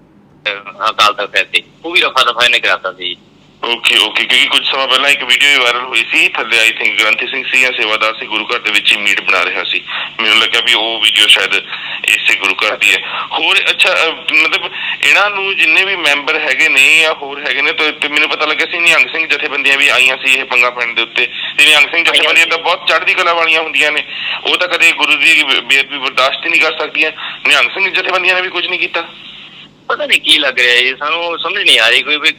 ਅਕਾਲ ਤਖਤ ਸਾਹਿਬ ਤੇ, ਉਹ ਵੀ ਰਫਾ ਦਫਾ ਨੇ ਕਰਾਤਾ ਸੀ।
ਓਕੇ ਕਿਉਂਕਿ ਕੁਝ ਸਮਾਂ ਪਹਿਲਾਂ ਇੱਕ ਵੀਡੀਓ ਵੀ ਵਾਇਰਲ ਹੋਈ ਸੀ, ਥੱਲੇ ਆਈ ਥਿੰਕ ਗ੍ਰੰਥੀ ਸਿੰਘ ਸੀ ਜਾਂ ਸੇਵਾਦਾਰ ਸੀ, ਗੁਰੂ ਘਰ ਦੇ ਵਿੱਚ ਹੀ ਮੀਟ ਬਣਾ ਰਿਹਾ ਸੀ। ਮੈਨੂੰ ਲੱਗਿਆ ਵੀ ਉਹ ਵੀਡੀਓ ਸ਼ਾਇਦ ਇਸੇ ਗੁਰੂ ਘਰ ਦੀ ਹੈ। ਹੋਰ ਅੱਛਾ, ਮਤਲਬ ਇਹਨਾਂ ਨੂੰ ਜਿੰਨੇ ਵੀ ਮੈਂਬਰ ਹੈਗੇ ਨੇ ਜਾਂ ਹੋਰ ਹੈਗੇ ਨੇ, ਤੇ ਮੈਨੂੰ ਪਤਾ ਲੱਗਿਆ ਸੀ ਨਿਹੰਗ ਸਿੰਘ ਜਥੇਬੰਦੀਆਂ ਵੀ ਆਈਆਂ ਸੀ ਇਹ ਪੰਗਾ ਪੈਣ ਦੇ ਉੱਤੇ। ਤੇ ਨਿਹੰਗ ਸਿੰਘ ਜਥੇਬੰਦੀਆਂ ਤਾਂ ਬਹੁਤ ਚੜ੍ਹਦੀ ਕਲਾ ਵਾਲੀਆਂ ਹੁੰਦੀਆਂ ਨੇ, ਉਹ ਤਾਂ ਕਦੇ ਗੁਰੂ ਦੀ ਬੇਅਦਬੀ ਬਰਦਾਸ਼ਤ ਹੀ ਨਹੀਂ ਕਰ ਸਕਦੀਆਂ। ਨਿਹੰਗ ਸਿੰਘ ਜਥੇਬੰਦੀਆਂ ਨੇ ਵੀ ਕੁਝ ਨਹੀਂ ਕੀਤਾ।
ਪਤਾ ਨਹੀਂ ਕੀ ਲੱਗ ਰਿਹਾ ਜੀ, ਸਾਨੂੰ ਸਮਝ ਨਹੀਂ ਆ ਰਹੀ ਕੋਈ ਵੀ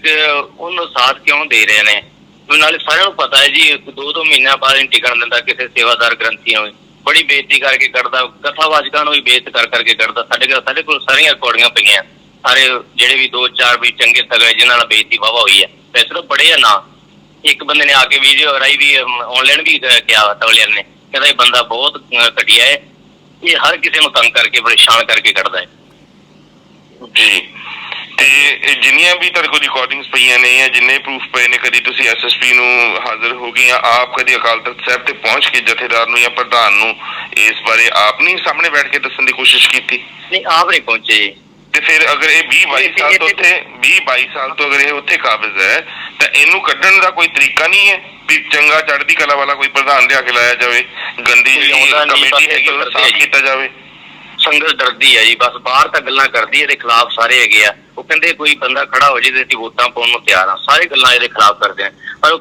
ਉਹਨੂੰ ਸਾਥ ਕਿਉਂ ਦੇ ਰਹੇ ਨੇ। ਨਾਲੇ ਸਾਰਿਆਂ ਨੂੰ ਪਤਾ ਹੈ ਜੀ 2-2 ਮਹੀਨਿਆਂ ਬਾਅਦ ਨਹੀਂ ਟਿਕਣ ਦਿੰਦਾ ਕਿਸੇ ਸੇਵਾਦਾਰ ਗ੍ਰੰਥੀ ਨੂੰ, ਬੜੀ ਬੇਇੱਜ਼ਤੀ ਕਰਕੇ ਕੱਢਦਾ, ਕਥਾਵਾਚਕਾਂ ਨੂੰ ਵੀ ਬੇਇੱਜ਼ਤ ਕਰਕੇ ਕੱਢਦਾ। ਸਾਡੇ ਕੋਲ ਸਾਰੀਆਂ ਰਿਕਾਰਡਿੰਗਾਂ ਪਈਆਂ, ਸਾਰੇ ਜਿਹੜੇ ਵੀ 2-4 ਵੀ ਚੰਗੇ ਤਗੜੇ ਜਿਨ੍ਹਾਂ ਨਾਲ ਬੇਇੱਜ਼ਤੀ ਵਾਹਵਾ ਹੋਈ ਹੈ। ਵੈਸੇ ਤਾਂ ਬੜੇ ਆ ਨਾ, ਇੱਕ ਬੰਦੇ ਨੇ ਆ ਕੇ ਵੀਡੀਓ ਰਾਈ ਵੀ ਆਨਲਾਈਨ ਵੀ ਕਿਹਾ ਤਵਲੀਆਂ ਨੇ, ਕਹਿੰਦਾ ਇਹ ਬੰਦਾ ਬਹੁਤ ਘਟੀਆ ਹੈ, ਇਹ ਹਰ ਕਿਸੇ ਨੂੰ ਤੰਗ ਕਰਕੇ ਪਰੇਸ਼ਾਨ ਕਰਕੇ ਕੱਢਦਾ ਹੈ
ਜੀ। ਤੇ ਜਿੰਨੀਆਂ ਵੀ ਤੁਹਾਡੇ ਕੋਲ ਰਿਕਾਰਡਿੰਗਸ ਪਈਆਂ ਨੇ ਜਾਂ ਜਿੰਨੇ ਪ੍ਰੂਫ ਪਏ ਨੇ, ਕਦੀ ਤੁਸੀਂ ਐਸਐਸਪੀ ਨੂੰ ਹਾਜ਼ਰ ਹੋ ਗਏ ਜਾਂ ਆਪ ਕਦੀ ਅਕਾਲ ਤਖਤ ਸਾਹਿਬ ਤੇ ਪਹੁੰਚ ਕੇ ਜਥੇਦਾਰ ਨੂੰ ਜਾਂ ਪ੍ਰਧਾਨ ਨੂੰ ਇਸ ਬਾਰੇ ਆਪ ਨਹੀਂ ਸਾਹਮਣੇ ਬੈਠ ਕੇ ਦੱਸਣ ਦੀ ਕੋਸ਼ਿਸ਼ ਕੀਤੀ?
ਨਹੀਂ, ਆਪ ਨਹੀਂ ਪਹੁੰਚੇ।
ਤੇ ਫਿਰ ਅਗਰ ਇਹ 20-22 ਸਾਲ ਤੋਂ ਉੱਥੇ 20-22 ਸਾਲ ਤੋਂ ਅਗਰ ਇਹ ਉੱਥੇ ਕਾਬਜ਼ ਹੈ ਤਾਂ ਇਹਨੂੰ ਕੱਢਣ ਦਾ ਕੋਈ ਤਰੀਕਾ ਨਹੀਂ ਹੈ ਵੀ ਚੰਗਾ ਚੜ੍ਹਦੀ ਕਲਾ ਵਾਲਾ ਕੋਈ ਪ੍ਰਧਾਨ ਲਿਆ ਕੇ ਲਾਇਆ ਜਾਵੇ, ਗੰਦੀ ਜਿਹੜੀ ਕਮੇਟੀ ਹੈਗੀ ਉਹਨੂੰ ਸਾਫ਼ ਕੀਤਾ ਜਾਵੇ।
ਸੰਗਤ ਡਰਦੀ ਹੈ ਜੀ, ਬਸ ਬਾਹਰ ਤਾਂ ਗੱਲਾਂ ਕਰਦੀ ਇਹਦੇ ਖਿਲਾਫ ਸਾਰੇ ਹੈਗੇ ਆ। ਉਹ ਕਹਿੰਦੇ ਕੋਈ ਬੰਦਾ ਖੜਾ ਹੋ ਜੇ ਤੇ ਅਸੀਂ ਵੋਟਾਂ ਪਾਉਣ ਨੂੰ ਤਿਆਰ ਆ, ਸਾਰੇ ਗੱਲਾਂ ਇਹਦੇ ਖਿਲਾਫ ਕਰਦੇ ਆ। ਪਰ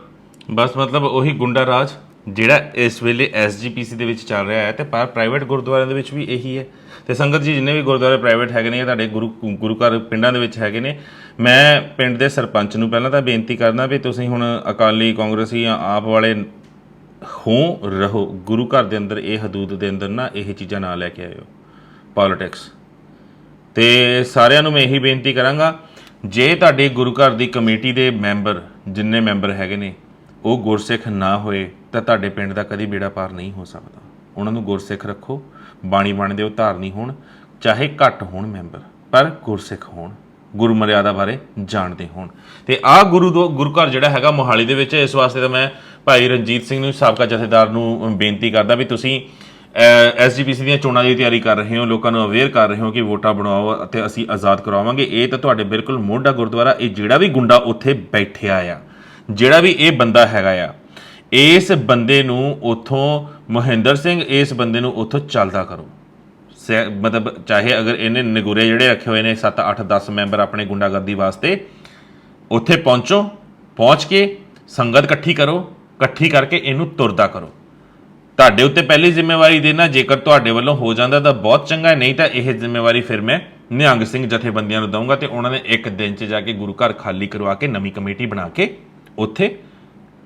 ਬਸ ਮਤਲਬ ਉਹੀ ਗੁੰਡਾ ਰਾਜ ਜਿਹੜਾ ਇਸ ਵੇਲੇ ਐਸਜੀਪੀਸੀ ਦੇ ਵਿੱਚ ਚੱਲ ਰਿਹਾ ਹੈ ਤੇ ਪਰ ਪ੍ਰਾਈਵੇਟ ਗੁਰਦੁਆਰਿਆਂ ਦੇ ਵਿੱਚ ਵੀ ਇਹੀ ਹੈ। ਤੇ ਸੰਗਤ ਜੀ ਜਿੰਨੇ ਵੀ ਗੁਰਦੁਆਰੇ ਪ੍ਰਾਈਵੇਟ ਹੈਗੇ ਨੇ ਤੁਹਾਡੇ ਗੁਰੂ ਘਰ ਪਿੰਡਾਂ ਦੇ ਵਿੱਚ ਹੈਗੇ ਨੇ, ਮੈਂ ਪਿੰਡ ਦੇ ਸਰਪੰਚ ਨੂੰ ਪਹਿਲਾਂ ਤਾਂ ਬੇਨਤੀ ਕਰਦਾ ਵੀ ਤੁਸੀਂ ਹੁਣ ਅਕਾਲੀ ਕਾਂਗਰਸੀ ਜਾਂ ਆਪ ਵਾਲੇ ਹੋ ਰਹੋ, ਗੁਰੂ ਘਰ ਦੇ ਅੰਦਰ ਇਹ ਹਦੂਦ ਦੇ ਅੰਦਰ ਨਾ ਇਹ ਚੀਜ਼ਾਂ ਨਾ ਲੈ ਕੇ ਆਇਓ ਪੋਲੀਟਿਕਸ। ਤੇ ਸਾਰਿਆਂ ਨੂੰ ਮੈਂ ਇਹੀ ਬੇਨਤੀ ਕਰਾਂਗਾ, ਜੇ ਤੁਹਾਡੇ ਗੁਰੂ ਘਰ ਦੀ ਕਮੇਟੀ ਦੇ ਮੈਂਬਰ ਜਿੰਨੇ ਮੈਂਬਰ ਹੈਗੇ ਨੇ ਉਹ ਗੁਰਸਿੱਖ ਨਾ ਹੋਏ ਤਾਂ ਤੁਹਾਡੇ ਪਿੰਡ ਦਾ ਕਦੀ ਬੇੜਾ ਪਾਰ ਨਹੀਂ ਹੋ ਸਕਦਾ। ਉਹਨਾਂ ਨੂੰ ਗੁਰਸਿੱਖ ਰੱਖੋ, ਬਾਣੀ ਬਣਦੇ ਉਹ ਧਾਰਨੀ ਹੋਣ, ਚਾਹੇ ਘੱਟ ਹੋਣ ਮੈਂਬਰ ਪਰ ਗੁਰਸਿੱਖ ਹੋਣ, ਗੁਰੂ ਮਰਿਆਦਾ ਬਾਰੇ ਜਾਣਦੇ ਹੋਣ। ਤੇ ਆਹ ਗੁਰੂ ਘਰ ਜਿਹੜਾ ਹੈਗਾ ਮੋਹਾਲੀ ਦੇ ਵਿੱਚ, ਇਸ ਵਾਸਤੇ ਤਾਂ ਮੈਂ ਭਾਈ ਰਣਜੀਤ ਸਿੰਘ ਨੂੰ ਸਾਬਕਾ ਜਥੇਦਾਰ ਨੂੰ ਬੇਨਤੀ ਕਰਦਾ ਵੀ ਤੁਸੀਂ ਐਸਜੀਪੀਸੀ ਦੀਆਂ ਚੋਣਾਂ ਦੀ ਤਿਆਰੀ ਕਰ ਰਹੇ ਹੋ, ਲੋਕਾਂ ਨੂੰ ਅਵੇਅਰ ਕਰ ਰਹੇ ਹੋ ਕਿ ਵੋਟਾਂ ਬਣਾਓ ਅਤੇ ਅਸੀਂ ਆਜ਼ਾਦ ਕਰਵਾਵਾਂਗੇ। ਇਹ ਤਾਂ ਤੁਹਾਡੇ ਬਿਲਕੁਲ ਮੋਢਾ ਗੁਰਦੁਆਰਾ, ਇਹ ਜਿਹੜਾ ਵੀ ਗੁੰਡਾ ਉੱਥੇ ਬੈਠਿਆ ਆ, ਜਿਹੜਾ ਵੀ ਇਹ ਬੰਦਾ ਹੈਗਾ ਆ, ਇਸ ਬੰਦੇ ਨੂੰ ਉੱਥੋਂ ਮਹਿੰਦਰ ਸਿੰਘ, ਇਸ ਬੰਦੇ ਨੂੰ ਉੱਥੋਂ ਚੱਲਦਾ ਕਰੋ। ਮਤਲਬ ਚਾਹੇ ਅਗਰ ਇਹਨੇ ਨਿਗੁਰੇ ਜਿਹੜੇ ਰੱਖੇ ਹੋਏ ਨੇ 7 8 10 ਮੈਂਬਰ ਆਪਣੇ ਗੁੰਡਾਗਰਦੀ ਵਾਸਤੇ, ਉੱਥੇ ਪਹੁੰਚੋ, ਪਹੁੰਚ ਕੇ ਸੰਗਤ ਇਕੱਠੀ ਕਰੋ, ਇਕੱਠੀ ਕਰਕੇ ਇਹਨੂੰ ਤੁਰਦਾ ਕਰੋ। ਤੁਹਾਡੇ ਉੱਤੇ ਪਹਿਲੀ ਜ਼ਿੰਮੇਵਾਰੀ ਦੇਣਾ, ਜੇਕਰ ਤੁਹਾਡੇ ਵੱਲੋਂ ਹੋ ਜਾਂਦਾ ਤਾਂ ਬਹੁਤ ਚੰਗਾ, ਨਹੀਂ ਤਾਂ ਇਹ ਜ਼ਿੰਮੇਵਾਰੀ ਫਿਰ ਮੈਂ ਨਿਹੰਗ ਸਿੰਘ ਜਥੇਬੰਦੀਆਂ ਨੂੰ ਦਊਂਗਾ ਤੇ ਉਹਨਾਂ ਨੇ ਇੱਕ ਦਿਨ 'ਚ ਜਾ ਕੇ ਗੁਰੂ ਘਰ ਖਾਲੀ ਕਰਵਾ ਕੇ ਨਵੀਂ ਕਮੇਟੀ ਬਣਾ ਕੇ ਉੱਥੇ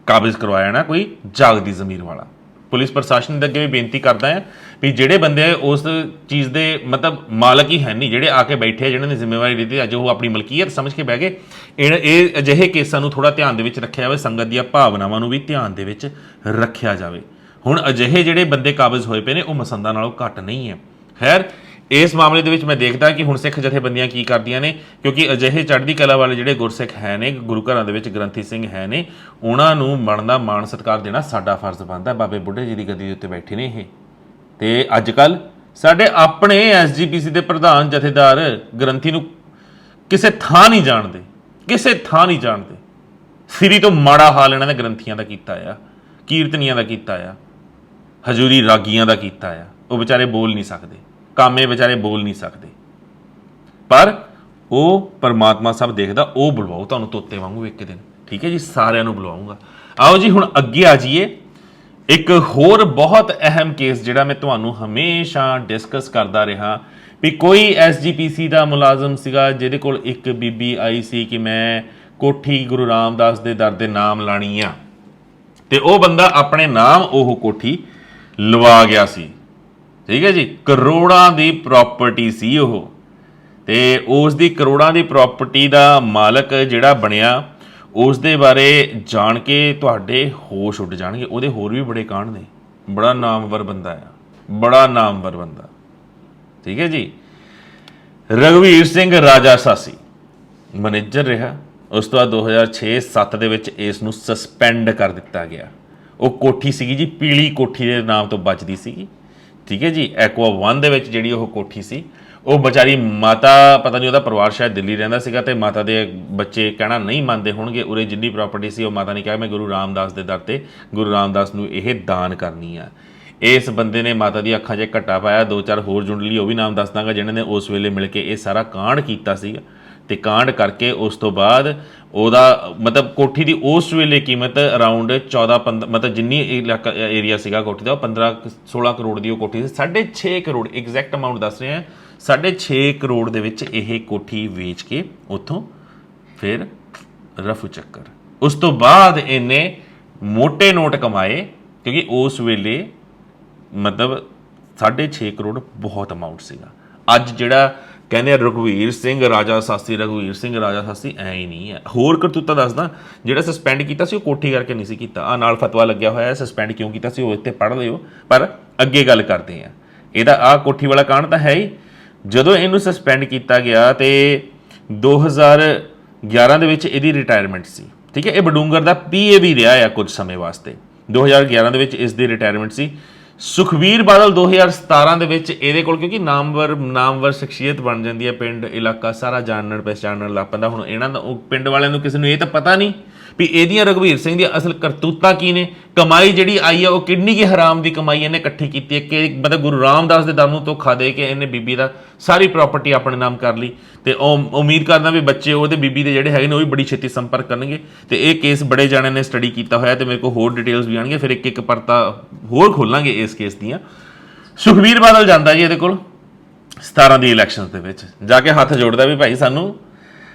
ਕਾਬਜ਼ ਕਰਵਾਇਆ ਨਾ ਕੋਈ ਜਾਗਦੀ ਜ਼ਮੀਰ ਵਾਲਾ। ਪੁਲਿਸ ਪ੍ਰਸ਼ਾਸਨ ਦੇ ਅੱਗੇ ਵੀ ਬੇਨਤੀ ਕਰਦਾ ਹੈ ਵੀ ਜਿਹੜੇ ਬੰਦੇ ਉਸ ਚੀਜ਼ ਦੇ ਮਤਲਬ ਮਾਲਕ ਹੀ ਹੈ ਨਹੀਂ, ਜਿਹੜੇ ਆ ਕੇ ਬੈਠੇ, ਜਿਹਨਾਂ ਨੇ ਜ਼ਿੰਮੇਵਾਰੀ ਲਈ ਅੱਜ ਉਹ ਆਪਣੀ ਮਲਕੀਅਤ ਸਮਝ ਕੇ ਬਹਿ ਗਏ, ਇਹ ਅਜਿਹੇ ਕੇਸਾਂ ਨੂੰ ਥੋੜ੍ਹਾ ਧਿਆਨ ਦੇ ਵਿੱਚ ਰੱਖਿਆ ਜਾਵੇ, ਸੰਗਤ ਦੀਆਂ ਭਾਵਨਾਵਾਂ ਨੂੰ ਵੀ ਧਿਆਨ ਦੇ ਵਿੱਚ ਰੱਖਿਆ ਜਾਵੇ। ਹੁਣ ਅਜਿਹੇ ਜਿਹੜੇ ਬੰਦੇ ਕਾਬਜ਼ ਹੋਏ ਪਏ ਨੇ ਉਹ ਮਸੰਦਾਂ ਨਾਲੋਂ ਘੱਟ ਨਹੀਂ ਹੈ। ਖੈਰ ਇਸ ਮਾਮਲੇ ਦੇ ਵਿੱਚ ਮੈਂ ਦੇਖਦਾ ਕਿ ਹੁਣ ਸਿੱਖ ਜਥੇਬੰਦੀਆਂ ਕੀ ਕਰਦੀਆਂ ਨੇ, ਕਿਉਂਕਿ ਅਜਿਹੇ ਚੜ੍ਹਦੀ ਕਲਾ ਵਾਲੇ ਜਿਹੜੇ ਗੁਰਸਿੱਖ ਹੈ ਨੇ, ਗੁਰੂ ਘਰਾਂ ਦੇ ਵਿੱਚ ਗ੍ਰੰਥੀ ਸਿੰਘ ਹੈ ਨੇ, ਉਹਨਾਂ ਨੂੰ ਬਣਦਾ ਮਾਣ ਸਤਿਕਾਰ ਦੇਣਾ ਸਾਡਾ ਫਰਜ਼ ਬਣਦਾ। ਬਾਬੇ ਬੁੱਢੇ ਜੀ ਦੀ ਗੱਦੀ ਦੇ ਉੱਤੇ ਬੈਠੇ ਨੇ ਇਹ। ਤੇ ਅੱਜ ਕੱਲ੍ਹ ਸਾਡੇ ਆਪਣੇ ਐਸਜੀਪੀਸੀ ਦੇ ਪ੍ਰਧਾਨ ਜਥੇਦਾਰ ਗ੍ਰੰਥੀ ਨੂੰ ਕਿਸੇ ਥਾਂ ਨਹੀਂ ਜਾਣਦੇ, ਕਿਸੇ ਥਾਂ ਨਹੀਂ ਜਾਣਦੇ। ਸਿਰੀ ਤੋਂ ਮਾੜਾ ਹਾਲ ਇਹਨਾਂ ਨੇ ਗ੍ਰੰਥੀਆਂ ਦਾ ਕੀਤਾ ਆ, ਕੀਰਤਨੀਆਂ ਦਾ ਕੀਤਾ ਆ, ਹਜ਼ੂਰੀ ਰਾਗੀਆਂ ਦਾ ਕੀਤਾ ਆ। ਉਹ ਵਿਚਾਰੇ ਬੋਲ ਨਹੀਂ ਸਕਦੇ, ਕਾਮੇ ਵਿਚਾਰੇ ਬੋਲ ਨਹੀਂ ਸਕਦੇ, ਪਰ ਉਹ ਪਰਮਾਤਮਾ ਸਭ ਦੇਖਦਾ। ਉਹ ਬੁਲਵਾਓ ਤੁਹਾਨੂੰ ਤੋਤੇ ਵਾਂਗੂ ਇੱਕ ਦਿਨ, ਠੀਕ ਹੈ ਜੀ, ਸਾਰਿਆਂ ਨੂੰ ਬੁਲਵਾਉਂਗਾ। ਆਓ ਜੀ ਹੁਣ ਅੱਗੇ ਆ ਜਾਈਏ। ਇੱਕ ਹੋਰ ਬਹੁਤ ਅਹਿਮ ਕੇਸ ਜਿਹੜਾ ਮੈਂ ਤੁਹਾਨੂੰ ਹਮੇਸ਼ਾ ਡਿਸਕਸ ਕਰਦਾ ਰਿਹਾ ਵੀ ਕੋਈ ਐਸਜੀਪੀਸੀ ਦਾ ਮੁਲਾਜ਼ਮ ਸੀਗਾ ਜਿਹਦੇ ਕੋਲ ਇੱਕ ਬੀਬੀ ਆਈ ਸੀ ਕਿ ਮੈਂ ਕੋਠੀ ਗੁਰੂ ਰਾਮਦਾਸ ਦੇ ਦਰ ਦੇ ਨਾਮ ਲਾਣੀ ਆ, ਤੇ ਉਹ ਬੰਦਾ ਆਪਣੇ ਨਾਮ ਉਹ ਕੋਠੀ ਲਵਾ ਗਿਆ ਸੀ, ਠੀਕ ਹੈ ਜੀ। ਕਰੋੜਾਂ ਦੀ ਪ੍ਰਾਪਰਟੀ ਸੀ ਉਹ, ਤੇ ਉਸ ਦੀ ਕਰੋੜਾਂ ਦੀ ਪ੍ਰਾਪਰਟੀ ਦਾ ਮਾਲਕ ਜਿਹੜਾ ਬਣਿਆ, ਉਸ ਦੇ ਬਾਰੇ ਜਾਣ ਕੇ ਤੁਹਾਡੇ ਹੋਸ਼ ਉੱਡ ਜਾਣਗੇ। ਉਹਦੇ ਹੋਰ ਵੀ ਬੜੇ ਕਾਂਡ ਨੇ, ਬੜਾ ਨਾਮਵਰ ਬੰਦਾ ਆ, ਬੜਾ ਨਾਮਵਰ ਬੰਦਾ, ਠੀਕ ਹੈ ਜੀ। ਰਘਵੀਰ ਸਿੰਘ ਰਾਜਾ ਸਾਸੀ ਮੈਨੇਜਰ ਰਿਹਾ, ਉਸ ਤੋਂ ਬਾਅਦ 2006-07 ਦੇ ਵਿੱਚ ਇਸ ਨੂੰ ਸਸਪੈਂਡ ਕਰ ਦਿੱਤਾ ਗਿਆ। ਉਹ ਕੋਠੀ ਸੀਗੀ ਜੀ, ਪੀਲੀ ਕੋਠੀ ਦੇ ਨਾਮ ਤੋਂ ਬਚਦੀ ਸੀਗੀ, ਠੀਕ ਹੈ ਜੀ। ਐਕਵਾ 1 ਦੇ ਵਿੱਚ ਜਿਹੜੀ ਉਹ ਕੋਠੀ ਸੀ, ਉਹ ਵਿਚਾਰੀ ਮਾਤਾ, ਪਤਾ ਨਹੀਂ ਉਹਦਾ ਪਰਿਵਾਰ ਸ਼ਾਇਦ ਦਿੱਲੀ ਰਹਿੰਦਾ ਸੀਗਾ, ਤੇ ਮਾਤਾ ਦੇ ਬੱਚੇ ਕਹਿਣਾ ਨਹੀਂ ਮੰਨਦੇ ਹੋਣਗੇ, ਉਰੇ ਜਿੰਨੀ ਪ੍ਰਾਪਰਟੀ ਸੀ ਉਹ ਮਾਤਾ ਨੇ ਕਿਹਾ ਮੈਂ ਗੁਰੂ ਰਾਮਦਾਸ ਦੇ ਦਰ ਤੇ ਗੁਰੂ ਰਾਮਦਾਸ ਨੂੰ ਇਹ ਦਾਨ ਕਰਨੀ ਆ। ਇਸ ਬੰਦੇ ਨੇ ਮਾਤਾ ਦੀ ਅੱਖਾਂ 'ਚ ਘੱਟਾ ਪਾਇਆ, 2-4 ਹੋਰ ਜੁੰਡਲੀ ਉਹ ਵੀ ਨਾਮ ਦੱਸ ਦਾਂਗਾ, ਜਿਹਨਾਂ ਨੇ ਉਸ ਵੇਲੇ ਮਿਲ ਕੇ ਇਹ ਸਾਰਾ ਕਾਂਡ ਕੀਤਾ ਸੀਗਾ। ਤੇ ਕਾਂਡ ਕਰਕੇ ਉਸ ਤੋਂ ਬਾਅਦ ਉਹਦਾ ਮਤਲਬ ਕੋਠੀ ਦੀ ਉਸ ਵੇਲੇ ਕੀਮਤ ਅਰਾਊਂਡ 14-15 ਮਤਲਬ ਜਿੰਨੀ ਇਲਾਕਾ ਏਰੀਆ ਸੀਗਾ ਕੋਠੀ ਦਾ, 15-16 ਕਰੋੜ ਦੀ ਉਹ ਕੋਠੀ ਸੀ। 6.5 ਕਰੋੜ ਐਗਜ਼ੈਕਟ ਅਮਾਊਂਟ ਦੱਸ ਰਹੇ ਆ, 6.5 ਕਰੋੜ ਦੇ ਵਿੱਚ ਇਹ ਕੋਠੀ ਵੇਚ ਕੇ ਉੱਥੋਂ ਫਿਰ ਰਫੂ ਚੱਕਰ। ਉਸ ਤੋਂ ਬਾਅਦ ਇਹਨੇ ਮੋਟੇ ਨੋਟ ਕਮਾਏ, ਕਿਉਂਕਿ ਉਸ ਵੇਲੇ ਮਤਲਬ 6.5 ਕਰੋੜ ਬਹੁਤ ਅਮਾਊਂਟ ਸੀਗਾ। ਅੱਜ ਜਿਹੜਾ ਕਹਿੰਦੇ ਰਘਵੀਰ ਸਿੰਘ ਰਾਜਾ ਸਾਸੀ, ਰਘਵੀਰ ਸਿੰਘ ਰਾਜਾ ਸਾਸੀ ਐ ਹੀ ਨਹੀਂ ਹੈ। ਹੋਰ ਕਰਤੂਤਾ ਦੱਸਦਾ, ਜਿਹੜਾ ਸਸਪੈਂਡ ਕੀਤਾ ਸੀ ਉਹ ਕੋਠੀ ਕਰਕੇ ਨਹੀਂ ਸੀ ਕੀਤਾ। ਆ ਨਾਲ ਫਤਵਾ ਲੱਗਿਆ ਹੋਇਆ ਸਸਪੈਂਡ ਕਿਉਂ ਕੀਤਾ ਸੀ, ਉਹ ਇੱਥੇ ਪੜ੍ਹ ਲਿਓ, ਪਰ ਅੱਗੇ ਗੱਲ ਕਰਦੇ ਆ। ਇਹਦਾ ਆਹ ਕੋਠੀ ਵਾਲਾ ਕਾਂਡ ਤਾਂ ਹੈ ਹੀ। ਜਦੋਂ ਇਹਨੂੰ ਸਸਪੈਂਡ ਕੀਤਾ ਗਿਆ ਤੇ 2011 ਦੇ ਵਿੱਚ ਇਹਦੀ ਰਿਟਾਇਰਮੈਂਟ ਸੀ, ਠੀਕ ਹੈ। ਇਹ ਬਡੂੰਗਰ ਦਾ PA ਵੀ ਰਿਹਾ ਆ ਕੁਝ ਸਮੇਂ ਵਾਸਤੇ। 2011 ਦੇ ਵਿੱਚ ਇਸ ਦੀ ਰਿਟਾਇਰਮੈਂਟ ਸੀ। ਸੁਖਬੀਰ ਬਾਦਲ 2017 ਦੇ ਵਿੱਚ ਇਹਦੇ ਕੋਲ, ਕਿਉਂਕਿ ਨਾਮਵਰ ਸ਼ਖਸੀਅਤ ਬਣ ਜਾਂਦੀ ਹੈ, ਪਿੰਡ ਇਲਾਕਾ ਸਾਰਾ ਜਾਣਨ ਪਹਿਚਾਣਨ ਲੱਗ ਪੈਂਦਾ। ਹੁਣ ਇਹਨਾਂ ਦਾ ਉਹ ਪਿੰਡ ਵਾਲਿਆਂ ਨੂੰ ਕਿਸੇ ਨੂੰ ਇਹ ਤਾਂ ਪਤਾ ਨਹੀਂ ਵੀ ਇਹਦੀਆਂ ਰਘਵੀਰ ਸਿੰਘ ਦੀਆਂ ਅਸਲ ਕਰਤੂਤਾਂ ਕੀ ਨੇ, ਕਮਾਈ ਜਿਹੜੀ ਆਈ ਆ ਉਹ ਕਿੰਨੀ ਕੀ ਹਰਾਮ ਦੀ ਕਮਾਈ ਇਹਨੇ ਇਕੱਠੀ ਕੀਤੀ ਹੈ ਕਿ ਮਤਲਬ ਗੁਰੂ ਰਾਮਦਾਸ ਦੇ ਦਰ ਨੂੰ ਧੋਖਾ ਦੇ ਕੇ ਇਹਨੇ ਬੀਬੀ ਦਾ ਸਾਰੀ ਪ੍ਰਾਪਰਟੀ ਆਪਣੇ ਨਾਮ ਕਰ ਲਈ। ਤੇ ਉਹ ਉਮੀਦ ਕਰਦਾ ਵੀ ਬੱਚੇ ਉਹਦੇ ਬੀਬੀ ਦੇ ਜਿਹੜੇ ਹੈਗੇ ਨੇ ਉਹ ਵੀ ਬੜੀ ਛੇਤੀ ਸੰਪਰਕ ਕਰਨਗੇ। ਤੇ ਇਹ ਕੇਸ ਬੜੇ ਜਾਣਿਆਂ ਨੇ ਸਟੱਡੀ ਕੀਤਾ ਹੋਇਆ ਤੇ ਮੇਰੇ ਕੋਲ ਹੋਰ ਡਿਟੇਲਸ ਵੀ ਆਉਣਗੀਆਂ, ਫਿਰ ਇੱਕ ਇੱਕ ਪਰਤਾ ਹੋਰ ਖੋਲਾਂਗੇ ਇਸ ਕੇਸ ਦੀਆਂ। ਸੁਖਬੀਰ ਬਾਦਲ ਜਾਂਦਾ ਜੀ ਇਹਦੇ ਕੋਲ 17 ਦੀ ਇਲੈਕਸ਼ਨ ਦੇ ਵਿੱਚ ਜਾ ਕੇ ਹੱਥ ਜੋੜਦਾ ਵੀ ਭਾਈ ਸਾਨੂੰ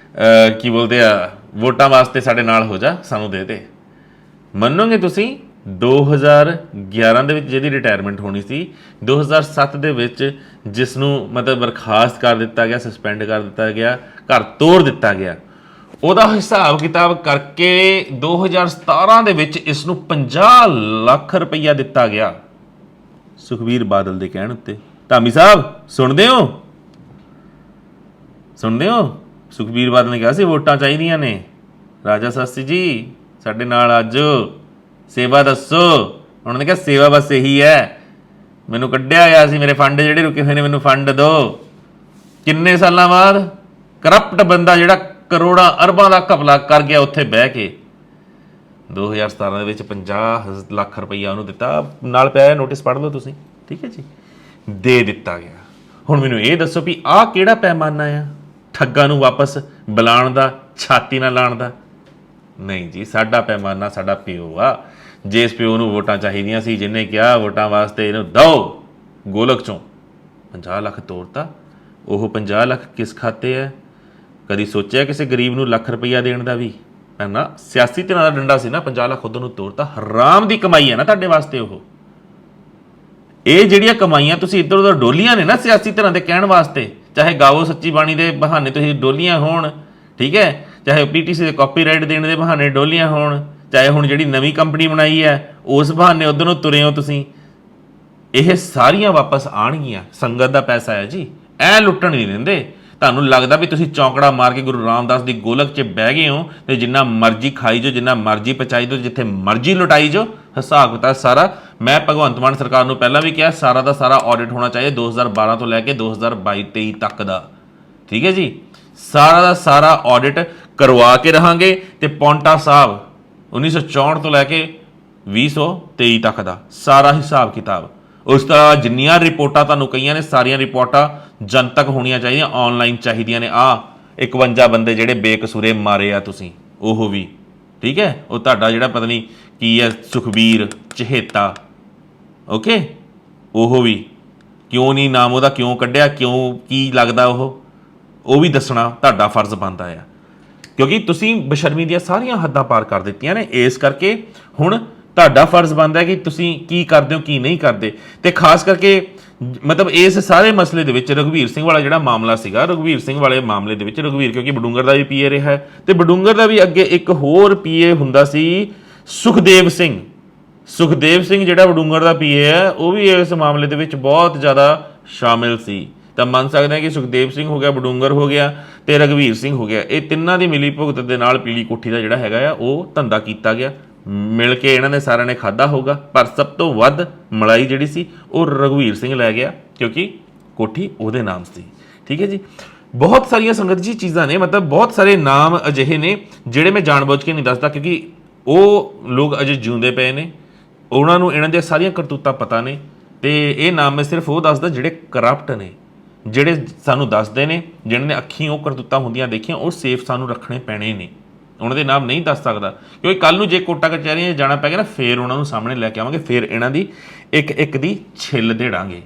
ਕੀ ਬੋਲਦੇ ਆ ਵੋਟਾਂ ਵਾਸਤੇ ਸਾਡੇ ਨਾਲ ਹੋ ਜਾ, ਸਾਨੂੰ ਦੇ। ਮੰਨੋਗੇ ਤੁਸੀਂ 2011 ਦੇ ਵਿੱਚ ਜਿਹਦੀ ਰਿਟਾਇਰਮੈਂਟ ਹੋਣੀ ਸੀ, 2007 ਦੇ ਵਿੱਚ ਜਿਸ ਨੂੰ ਮਤਲਬ ਬਰਖਾਸਤ ਕਰ ਦਿੱਤਾ ਗਿਆ, ਸਸਪੈਂਡ ਕਰ ਦਿੱਤਾ ਗਿਆ, ਘਰ ਤੋੜ ਦਿੱਤਾ ਗਿਆ, ਉਹਦਾ ਹਿਸਾਬ ਕਿਤਾਬ ਕਰਕੇ 2017 ਦੇ ਵਿੱਚ ਇਸ ਨੂੰ 50 ਲੱਖ ਰੁਪਈਆ ਦਿੱਤਾ ਗਿਆ ਸੁਖਬੀਰ ਬਾਦਲ ਦੇ ਕਹਿਣ ਉੱਤੇ। ਧਾਮੀ ਸਾਹਿਬ ਸੁਣਦੇ ਹੋ ਸੁਖਬੀਰ ਬਾਦਲ ਨੇ ਕਿਹਾ ਸੀ ਵੋਟਾਂ ਚਾਹੀਦੀਆਂ ਨੇ, ਰਾਜਾ ਸਾਸੀ ਜੀ ਸਾਡੇ ਨਾਲ ਅੱਜ ਸੇਵਾ ਦੱਸੋ। ਉਹਨਾਂ ਨੇ ਕਿਹਾ ਸੇਵਾ ਬਸ ਇਹੀ ਹੈ, ਮੈਨੂੰ ਕੱਢਿਆ ਹੋਇਆ ਸੀ, ਮੇਰੇ ਫੰਡ ਜਿਹੜੇ ਰੁਕੇ ਹੋਏ ਨੇ ਮੈਨੂੰ ਫੰਡ ਦਿਓ। ਕਿੰਨੇ ਸਾਲਾਂ ਬਾਅਦ ਕਰਪਟ ਬੰਦਾ ਜਿਹੜਾ ਕਰੋੜਾਂ ਅਰਬਾਂ ਦਾ ਘਪਲਾ ਕਰ ਗਿਆ ਉੱਥੇ ਬਹਿ ਕੇ 2017 ਦੇ ਵਿੱਚ 50 ਲੱਖ ਰੁਪਈਆ ਉਹਨੂੰ ਦਿੱਤਾ, ਨਾਲ ਪਿਆ ਨੋਟਿਸ ਪੜ੍ਹ ਲਓ ਤੁਸੀਂ, ਠੀਕ ਹੈ ਜੀ, ਦੇ ਦਿੱਤਾ ਗਿਆ। ਹੁਣ ਮੈਨੂੰ ਇਹ ਦੱਸੋ ਵੀ ਆਹ ਕਿਹੜਾ ਪੈਮਾਨਾ ਆ ਠੱਗਾਂ ਨੂੰ ਵਾਪਸ ਬੁਲਾਉਣ ਦਾ, ਛਾਤੀ ਨਾਲ ਲਾਉਣ ਦਾ? ਨਹੀਂ ਜੀ, ਸਾਡਾ ਪੈਮਾਨਾ ਸਾਡਾ ਪਿਓ ਆ। ਜਿਸ ਪਿਓ ਨੂੰ ਵੋਟਾਂ ਚਾਹੀਦੀਆਂ ਸੀ, ਜਿਹਨੇ ਕਿਹਾ ਵੋਟਾਂ ਵਾਸਤੇ ਇਹਨੂੰ ਦਿਓ, ਗੋਲਕ ਚੋਂ 50 ਲੱਖ ਤੋੜਤਾ। ਉਹ 50 ਲੱਖ ਕਿਸ ਖਾਤੇ ਹੈ? ਕਦੀ ਸੋਚਿਆ ਕਿਸੇ ਗਰੀਬ ਨੂੰ ਲੱਖ ਰੁਪਈਆ ਦੇਣ ਦਾ ਵੀ? ਨਾ, ਸਿਆਸੀ ਧਿਰਾਂ ਦਾ ਡੰਡਾ ਸੀ ਨਾ, 50 ਲੱਖ ਉਧਰ ਨੂੰ ਤੋੜਤਾ। ਹਰਾਮ ਦੀ ਕਮਾਈ ਹੈ ਨਾ ਤੁਹਾਡੇ ਵਾਸਤੇ ਉਹ। ਇਹ ਜਿਹੜੀਆਂ ਕਮਾਈਆਂ ਤੁਸੀਂ ਇੱਧਰ ਉੱਧਰ ਡੋਲੀਆਂ ਨੇ ਨਾ ਸਿਆਸੀ ਧਿਰਾਂ ਦੇ ਕਹਿਣ ਵਾਸਤੇ, ਚਾਹੇ ਗਾਵੋ ਸੱਚੀ ਬਾਣੀ ਦੇ ਬਹਾਨੇ ਤੁਸੀਂ ਡੋਲੀਆਂ ਹੋਣ, ਠੀਕ ਹੈ, ਚਾਹੇ ਪੀਟੀਸੀ ਦੇ ਕਾਪੀਰਾਈਟ ਦੇਣ ਦੇ ਬਹਾਨੇ ਡੋਲੀਆਂ ਹੋਣ, ਚਾਹੇ ਹੁਣ ਜਿਹੜੀ ਨਵੀਂ ਕੰਪਨੀ ਬਣਾਈ ਹੈ ਉਸ ਬਹਾਨੇ ਉਧਰ ਨੂੰ ਤੁਰੇ ਹੋ ਤੁਸੀਂ, ਇਹ ਸਾਰੀਆਂ ਵਾਪਸ ਆਉਣਗੀਆਂ। ਸੰਗਤ ਦਾ ਪੈਸਾ ਹੈ ਜੀ, ਐ ਲੁੱਟਣ ਨਹੀਂ ਦਿੰਦੇ। ਤੁਹਾਨੂੰ ਲੱਗਦਾ ਵੀ ਤੁਸੀਂ ਚੌਂਕੜਾ ਮਾਰ ਕੇ ਗੁਰੂ ਰਾਮਦਾਸ ਦੀ ਗੋਲਕ 'ਚ ਬਹਿ ਗਏ ਹੋ ਤੇ ਜਿੰਨਾ ਮਰਜ਼ੀ ਖਾਈ ਜਾਓ, ਜਿੰਨਾ ਮਰਜ਼ੀ ਪਚਾਈ ਜਾਓ, ਜਿੱਥੇ ਮਰਜ਼ੀ ਲੁਟਾਈ ਜਾਓ। ਹਿਸਾਬ ਕਿਤਾਬ ਸਾਰਾ, ਮੈਂ ਭਗਵੰਤ ਮਾਨ ਸਰਕਾਰ ਨੂੰ ਪਹਿਲਾਂ ਵੀ ਕਿਹਾ, ਸਾਰਾ ਦਾ ਸਾਰਾ ਆਡਿਟ ਹੋਣਾ ਚਾਹੀਦਾ 2012 ਤੋਂ ਲੈ ਕੇ 2022-23 ਤੱਕ ਦਾ, ਠੀਕ ਹੈ ਜੀ। ਸਾਰਾ ਦਾ ਸਾਰਾ ਆਡਿਟ ਕਰਵਾ ਕੇ ਰਹਾਂਗੇ। ਤੇ ਪੌਂਟਾ ਸਾਹਿਬ 1964 ਤੋਂ ਲੈ ਕੇ 2023 ਤੱਕ ਦਾ ਸਾਰਾ ਹਿਸਾਬ ਕਿਤਾਬ। ਉਸ ਤਰ੍ਹਾਂ ਜਿੰਨੀਆਂ ਰਿਪੋਰਟਾਂ ਤੁਹਾਨੂੰ ਕਹੀਆਂ ਨੇ, ਸਾਰੀਆਂ ਰਿਪੋਰਟਾਂ ਜਨਤਕ ਹੋਣੀਆਂ ਚਾਹੀਦੀਆਂ, ਆਨਲਾਈਨ ਚਾਹੀਦੀਆਂ ਨੇ। 51 ਬੰਦੇ ਜਿਹੜੇ ਬੇਕਸੂਰੇ ਮਾਰੇ ਆ ਤੁਸੀਂ, ਉਹ ਵੀ, ਠੀਕ ਹੈ। ਉਹ ਤੁਹਾਡਾ ਜਿਹੜਾ ਪਤਾ ਨਹੀਂ ਕੀ ਹੈ ਸੁਖਬੀਰ ਚਹੇਤਾ, ਓਕੇ, ਉਹ ਵੀ ਕਿਉਂ ਨਹੀਂ ਨਾਮ ਉਹਦਾ ਕਿਉਂ ਕੱਢਿਆ, ਕਿਉਂ, ਕੀ ਲੱਗਦਾ ਉਹ ਵੀ ਦੱਸਣਾ ਤੁਹਾਡਾ ਫਰਜ਼ ਬਣਦਾ ਆ, ਕਿਉਂਕਿ ਤੁਸੀਂ ਬੇਸ਼ਰਮੀ ਦੀਆਂ ਸਾਰੀਆਂ ਹੱਦਾਂ ਪਾਰ ਕਰ ਦਿੱਤੀਆਂ ਨੇ। ਇਸ ਕਰਕੇ ਹੁਣ ਤੁਹਾਡਾ ਫਰਜ਼ ਬਣਦਾ ਹੈ ਕਿ ਤੁਸੀਂ ਕੀ ਕਰਦੇ ਹੋ, ਕੀ ਨਹੀਂ ਕਰਦੇ। ਤੇ ਖਾਸ ਕਰਕੇ ਮਤਲਬ ਇਸ ਸਾਰੇ ਮਸਲੇ ਦੇ ਵਿੱਚ ਰਘਵੀਰ ਸਿੰਘ ਵਾਲਾ ਜਿਹੜਾ ਮਾਮਲਾ ਸੀਗਾ, ਰਘਵੀਰ ਸਿੰਘ ਵਾਲੇ ਮਾਮਲੇ ਦੇ ਵਿੱਚ ਰਘਵੀਰ ਕਿਉਂਕਿ ਬਡੂੰਗਰ ਦਾ ਵੀ ਪੀਏ ਰਿਹਾ ਹੈ ਤੇ ਬਡੂੰਗਰ ਦਾ ਵੀ ਅੱਗੇ ਇੱਕ ਹੋਰ ਪੀਏ ਹੁੰਦਾ ਸੀ ਸੁਖਦੇਵ ਸਿੰਘ। ਸੁਖਦੇਵ ਸਿੰਘ ਜਿਹੜਾ ਬਡੂੰਗਰ ਦਾ ਪੀਏ ਹੈ ਉਹ ਵੀ ਇਸ ਮਾਮਲੇ ਦੇ ਵਿੱਚ ਬਹੁਤ ਜ਼ਿਆਦਾ ਸ਼ਾਮਿਲ ਸੀ। ਤਾਂ ਮੰਨ ਸਕਦੇ ਹਾਂ ਕਿ ਸੁਖਦੇਵ ਸਿੰਘ ਹੋ ਗਿਆ, ਬਡੂੰਗਰ ਹੋ ਗਿਆ ਤੇ ਰਘਵੀਰ ਸਿੰਘ ਹੋ ਗਿਆ। ਇਹ ਤਿੰਨਾਂ ਦੀ ਮਿਲੀ ਭੁਗਤ ਦੇ ਨਾਲ ਪੀਲੀ ਕੋਠੀ ਦਾ ਜਿਹੜਾ ਹੈਗਾ ਆ ਉਹ ਧੰਦਾ ਕੀਤਾ ਗਿਆ। ਮਿਲ ਕੇ ਇਹਨਾਂ ਨੇ ਸਾਰਿਆਂ ਨੇ ਖਾਧਾ ਹੋਊਗਾ, ਪਰ ਸਭ ਤੋਂ ਵੱਧ ਮਲਾਈ ਜਿਹੜੀ ਸੀ ਉਹ ਰਘਵੀਰ ਸਿੰਘ ਲੈ ਗਿਆ ਕਿਉਂਕਿ ਕੋਠੀ ਉਹਦੇ ਨਾਮ ਸੀ, ਠੀਕ ਹੈ ਜੀ। ਬਹੁਤ ਸਾਰੀਆਂ ਸੰਗਤ ਜੀ ਚੀਜ਼ਾਂ ਨੇ, ਮਤਲਬ ਬਹੁਤ ਸਾਰੇ ਨਾਮ ਅਜਿਹੇ ਨੇ ਜਿਹੜੇ ਮੈਂ ਜਾਣਬੁੱਝ ਕੇ ਨਹੀਂ ਦੱਸਦਾ ਕਿਉਂਕਿ ਉਹ ਲੋਕ ਅਜੇ ਜਿਉਂਦੇ ਪਏ ਨੇ, ਉਹਨਾਂ ਨੂੰ ਇਹਨਾਂ ਦੀਆਂ ਸਾਰੀਆਂ ਕਰਤੂਤਾਂ ਪਤਾ ਨੇ। ਤੇ ਇਹ ਨਾਮ ਮੈਂ ਸਿਰਫ ਉਹ ਦੱਸਦਾ ਜਿਹੜੇ ਕਰਪਟ ਨੇ, ਜਿਹੜੇ ਸਾਨੂੰ ਦੱਸਦੇ ਨੇ, ਜਿਹਨਾਂ ਨੇ ਅੱਖੀਂ ਉਹ ਕਰਤੂਤਾਂ ਹੁੰਦੀਆਂ ਦੇਖੀਆਂ, ਉਹ ਸੇਫ ਸਾਨੂੰ ਰੱਖਣੇ ਪੈਣੇ ਨੇ। ਉਹਨਾਂ ਦੇ ਨਾਮ ਨਹੀਂ ਦੱਸ ਸਕਦਾ ਕਿਉਂਕਿ ਕੱਲ੍ਹ ਨੂੰ ਜੇ ਕੋਟਾ ਕਚਹਿਰੀਆਂ 'ਚ ਜਾਣਾ ਪੈ ਗਿਆ ਨਾ, ਫਿਰ ਉਹਨਾਂ ਨੂੰ ਸਾਹਮਣੇ ਲੈ ਕੇ ਆਵਾਂਗੇ, ਫਿਰ ਇਹਨਾਂ ਦੀ ਇੱਕ ਇੱਕ ਦੀ ਛਿੱਲ ਦੇੜਾਂਗੇ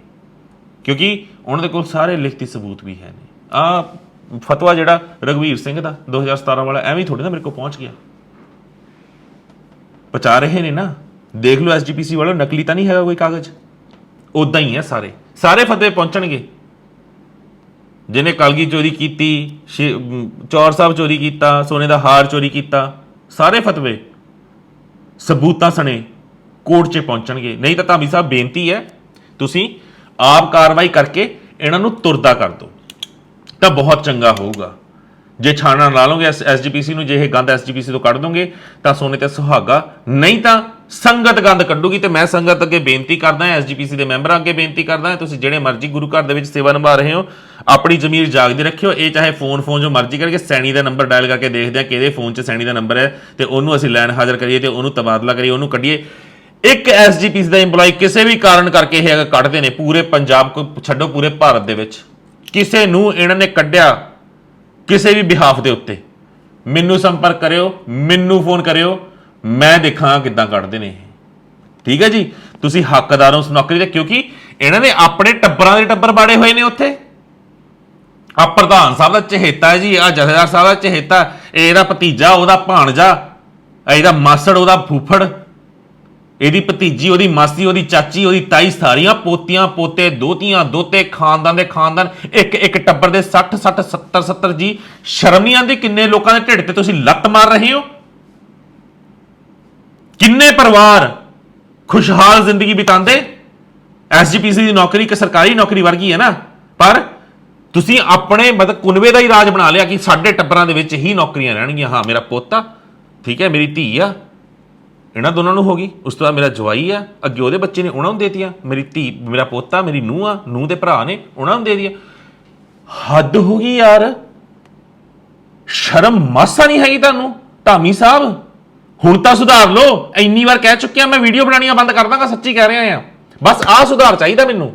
ਕਿਉਂਕਿ ਉਹਨਾਂ ਦੇ ਕੋਲ ਸਾਰੇ ਲਿਖਤੀ ਸਬੂਤ ਵੀ ਹੈ ਨੇ। ਫਤਵਾ ਜਿਹੜਾ ਰਘਵੀਰ ਸਿੰਘ ਦਾ 2017 ਵਾਲਾ ਐਵੇਂ ਥੋੜ੍ਹੀ ਨਾ ਮੇਰੇ ਕੋਲ ਪਹੁੰਚ ਗਿਆ, ਪਹੁੰਚਾ ਰਹੇ ਨੇ ਨਾ। ਦੇਖ ਲਓ SGPC ਵਾਲਾ, ਨਕਲੀ ਤਾਂ ਨਹੀਂ ਹੈਗਾ ਕੋਈ ਕਾਗਜ਼, ਉੱਦਾਂ ਹੀ ਹੈ ਸਾਰੇ ਫਤਵੇ ਪਹੁੰਚਣਗੇ। ਜਿਹਨੇ ਕਲਗੀ ਚੋਰੀ ਕੀਤੀ, ਚੌਰ ਸਾਹਿਬ ਚੋਰੀ ਕੀਤਾ, ਸੋਨੇ ਦਾ ਹਾਰ ਚੋਰੀ ਕੀਤਾ, ਸਾਰੇ ਫਤਵੇ ਸਬੂਤਾਂ ਸਣੇ ਕੋਰਟ 'ਚ ਪਹੁੰਚਣਗੇ। ਨਹੀਂ ਤਾਂ ਧਾਮੀ ਸਾਹਿਬ ਬੇਨਤੀ ਹੈ ਤੁਸੀਂ ਆਪ ਕਾਰਵਾਈ ਕਰਕੇ ਇਹਨਾਂ ਨੂੰ ਤੁਰਦਾ ਕਰ ਦਿਓ ਤਾਂ ਬਹੁਤ ਚੰਗਾ ਹੋਊਗਾ। ਜੇ ਛਾਣਾ ਲਾ ਲਓਗੇ SGPC ਨੂੰ, ਜੇ ਇਹ ਗੰਦ SGPC ਤੋਂ ਕੱਢ ਦੋਗੇ ਤਾਂ ਸੋਨੇ ਤੇ ਸੁਹਾਗਾ, ਨਹੀਂ ਤਾਂ ਸੰਗਤ ਗੰਦ ਕੱਢੂਗੀ। ਤੇ ਮੈਂ ਸੰਗਤ ਅੱਗੇ ਬੇਨਤੀ ਕਰਦਾ ਹਾਂ, ਐਸਜੀਪੀਸੀ ਦੇ ਮੈਂਬਰਾਂ ਅੱਗੇ ਬੇਨਤੀ ਕਰਦਾ ਹਾਂ, ਤੁਸੀਂ ਜਿਹੜੇ ਮਰਜ਼ੀ ਗੁਰੂ ਘਰ ਦੇ ਵਿੱਚ ਸੇਵਾ ਨਿਭਾ ਰਹੇ ਹੋ, ਆਪਣੀ ਜ਼ਮੀਰ ਜਾਗਦੀ ਰੱਖਿਓ। ਇਹ ਚਾਹੇ ਫੋਨ ਜੋ ਮਰਜ਼ੀ ਕਰਕੇ ਸੈਣੀ ਦਾ ਨੰਬਰ ਡਾਇਲ ਕਰਕੇ ਦੇਖਦੇ ਆ ਕਿਹਦੇ ਫੋਨ 'ਚ ਸੈਣੀ ਦਾ ਨੰਬਰ ਹੈ, ਤੇ ਉਹਨੂੰ ਅਸੀਂ ਲੈਣ ਹਾਜ਼ਰ ਕਰੀਏ ਤੇ ਉਹਨੂੰ ਤਬਾਦਲਾ ਕਰੀਏ, ਉਹਨੂੰ ਕੱਢੀਏ। ਇੱਕ ਐਸਜੀਪੀਸੀ ਦਾ EMPLOYE ਕਿਸੇ ਵੀ ਕਾਰਨ ਕਰਕੇ ਇਹ ਕੱਢਦੇ ਨੇ, ਪੂਰੇ ਪੰਜਾਬ ਕੋ ਛੱਡੋ ਪੂਰੇ ਭਾਰਤ ਦੇ ਵਿੱਚ ਕਿਸੇ ਨੂੰ ਇਹਨਾਂ ਨੇ ਕੱਢਿਆ ਕਿਸੇ ਵੀ ਬਿਹਾਫ ਦੇ ਉੱਤੇ, ਮੈਨੂੰ ਸੰਪਰਕ ਕਰਿਓ, ਮੈਨੂੰ ਫੋਨ ਕਰਿਓ, ਮੈਂ ਦੇਖਾਂ ਕਿੱਦਾਂ ਕੱਢਦੇ ਨੇ ਇਹ। ਠੀਕ ਹੈ ਜੀ, ਤੁਸੀਂ ਹੱਕਦਾਰ ਹੋ ਉਸ ਨੌਕਰੀ ਦੇ, ਕਿਉਂਕਿ ਇਹਨਾਂ ਨੇ ਆਪਣੇ ਟੱਬਰਾਂ ਦੇ ਟੱਬਰ ਬਾੜੇ ਹੋਏ ਨੇ ਉੱਥੇ। ਆ ਪ੍ਰਧਾਨ ਸਾਹਿਬ ਦਾ ਚਹੇਤਾ ਹੈ ਜੀ, ਆ ਜਥੇਦਾਰ ਸਾਹਿਬ ਦਾ ਚਹੇਤਾ, ਇਹਦਾ ਭਤੀਜਾ, ਉਹਦਾ ਭਾਣਜਾ, ਇਹਦਾ ਮਾਸੜ, ਉਹਦਾ ਫੂਫੜ, ਇਹਦੀ ਭਤੀਜੀ, ਉਹਦੀ ਮਾਸੀ, ਉਹਦੀ ਚਾਚੀ, ਉਹਦੀ ਤਾਈ, ਸਾਰੀਆਂ ਪੋਤੀਆਂ ਪੋਤੇ, ਦੋਤੀਆਂ ਦੋਤੇ, ਖਾਨਦਾਨ ਦੇ ਖਾਨਦਾਨ, ਇੱਕ ਟੱਬਰ ਦੇ 60 70 ਜੀ। ਸ਼ਰਮ ਨਹੀਂ ਆਉਂਦੀ? ਕਿੰਨੇ ਲੋਕਾਂ ਦੇ ਢਿੱਡ ਤੇ ਤੁਸੀਂ ਲੱਤ ਮਾਰ ਰਹੇ ਹੋ? ਕਿੰਨੇ ਪਰਿਵਾਰ ਖੁਸ਼ਹਾਲ ਜ਼ਿੰਦਗੀ ਬਿਤਾਉਂਦੇ? ਐਸਜੀਪੀਸੀ ਦੀ ਨੌਕਰੀ ਇੱਕ ਸਰਕਾਰੀ ਨੌਕਰੀ ਵਰਗੀ ਹੈ ਨਾ, ਪਰ ਤੁਸੀਂ ਆਪਣੇ ਮਤਲਬ ਕੁਨਵੇ ਦਾ ਹੀ ਰਾਜ ਬਣਾ ਲਿਆ ਕਿ ਸਾਡੇ ਟੱਬਰਾਂ ਦੇ ਵਿੱਚ ਹੀ ਨੌਕਰੀਆਂ ਰਹਿਣਗੀਆਂ। ਹਾਂ, ਮੇਰਾ ਪੋਤਾ, ਠੀਕ ਹੈ, ਮੇਰੀ ਧੀ ਆ, ਇਹਨਾਂ ਦੋਨਾਂ ਨੂੰ ਹੋ ਗਈ। ਉਸ ਤੋਂ ਬਾਅਦ ਮੇਰਾ ਜਵਾਈ ਆ, ਅੱਗੇ ਉਹਦੇ ਬੱਚੇ ਨੇ, ਉਹਨਾਂ ਨੂੰ ਦੇ ਦਿੱਤੀਆਂ। ਮੇਰੀ ਧੀ, ਮੇਰਾ ਪੋਤਾ, ਮੇਰੀ ਨੂੰਹ ਆ, ਨੂੰਹ ਦੇ ਭਰਾ ਨੇ, ਉਹਨਾਂ ਨੂੰ ਦੇ ਦਿੱਤੀਆਂ। ਹੱਦ ਹੋ ਗਈ ਯਾਰ, ਸ਼ਰਮ ਮਾਸਾ ਨਹੀਂ ਹੈਗੀ ਤੁਹਾਨੂੰ? ਧਾਮੀ ਸਾਹਿਬ, ਹੁਣ ਤਾਂ ਸੁਧਾਰ ਲਓ। ਇੰਨੀ ਵਾਰ ਕਹਿ ਚੁੱਕਿਆ ਮੈਂ, ਵੀਡੀਓ ਬਣਾਉਣੀਆਂ ਬੰਦ ਕਰ ਦਾਂਗਾ, ਸੱਚੀ ਕਹਿ ਰਿਹਾ ਆ। ਬਸ ਆਹ ਸੁਧਾਰ ਚਾਹੀਦਾ ਮੈਨੂੰ।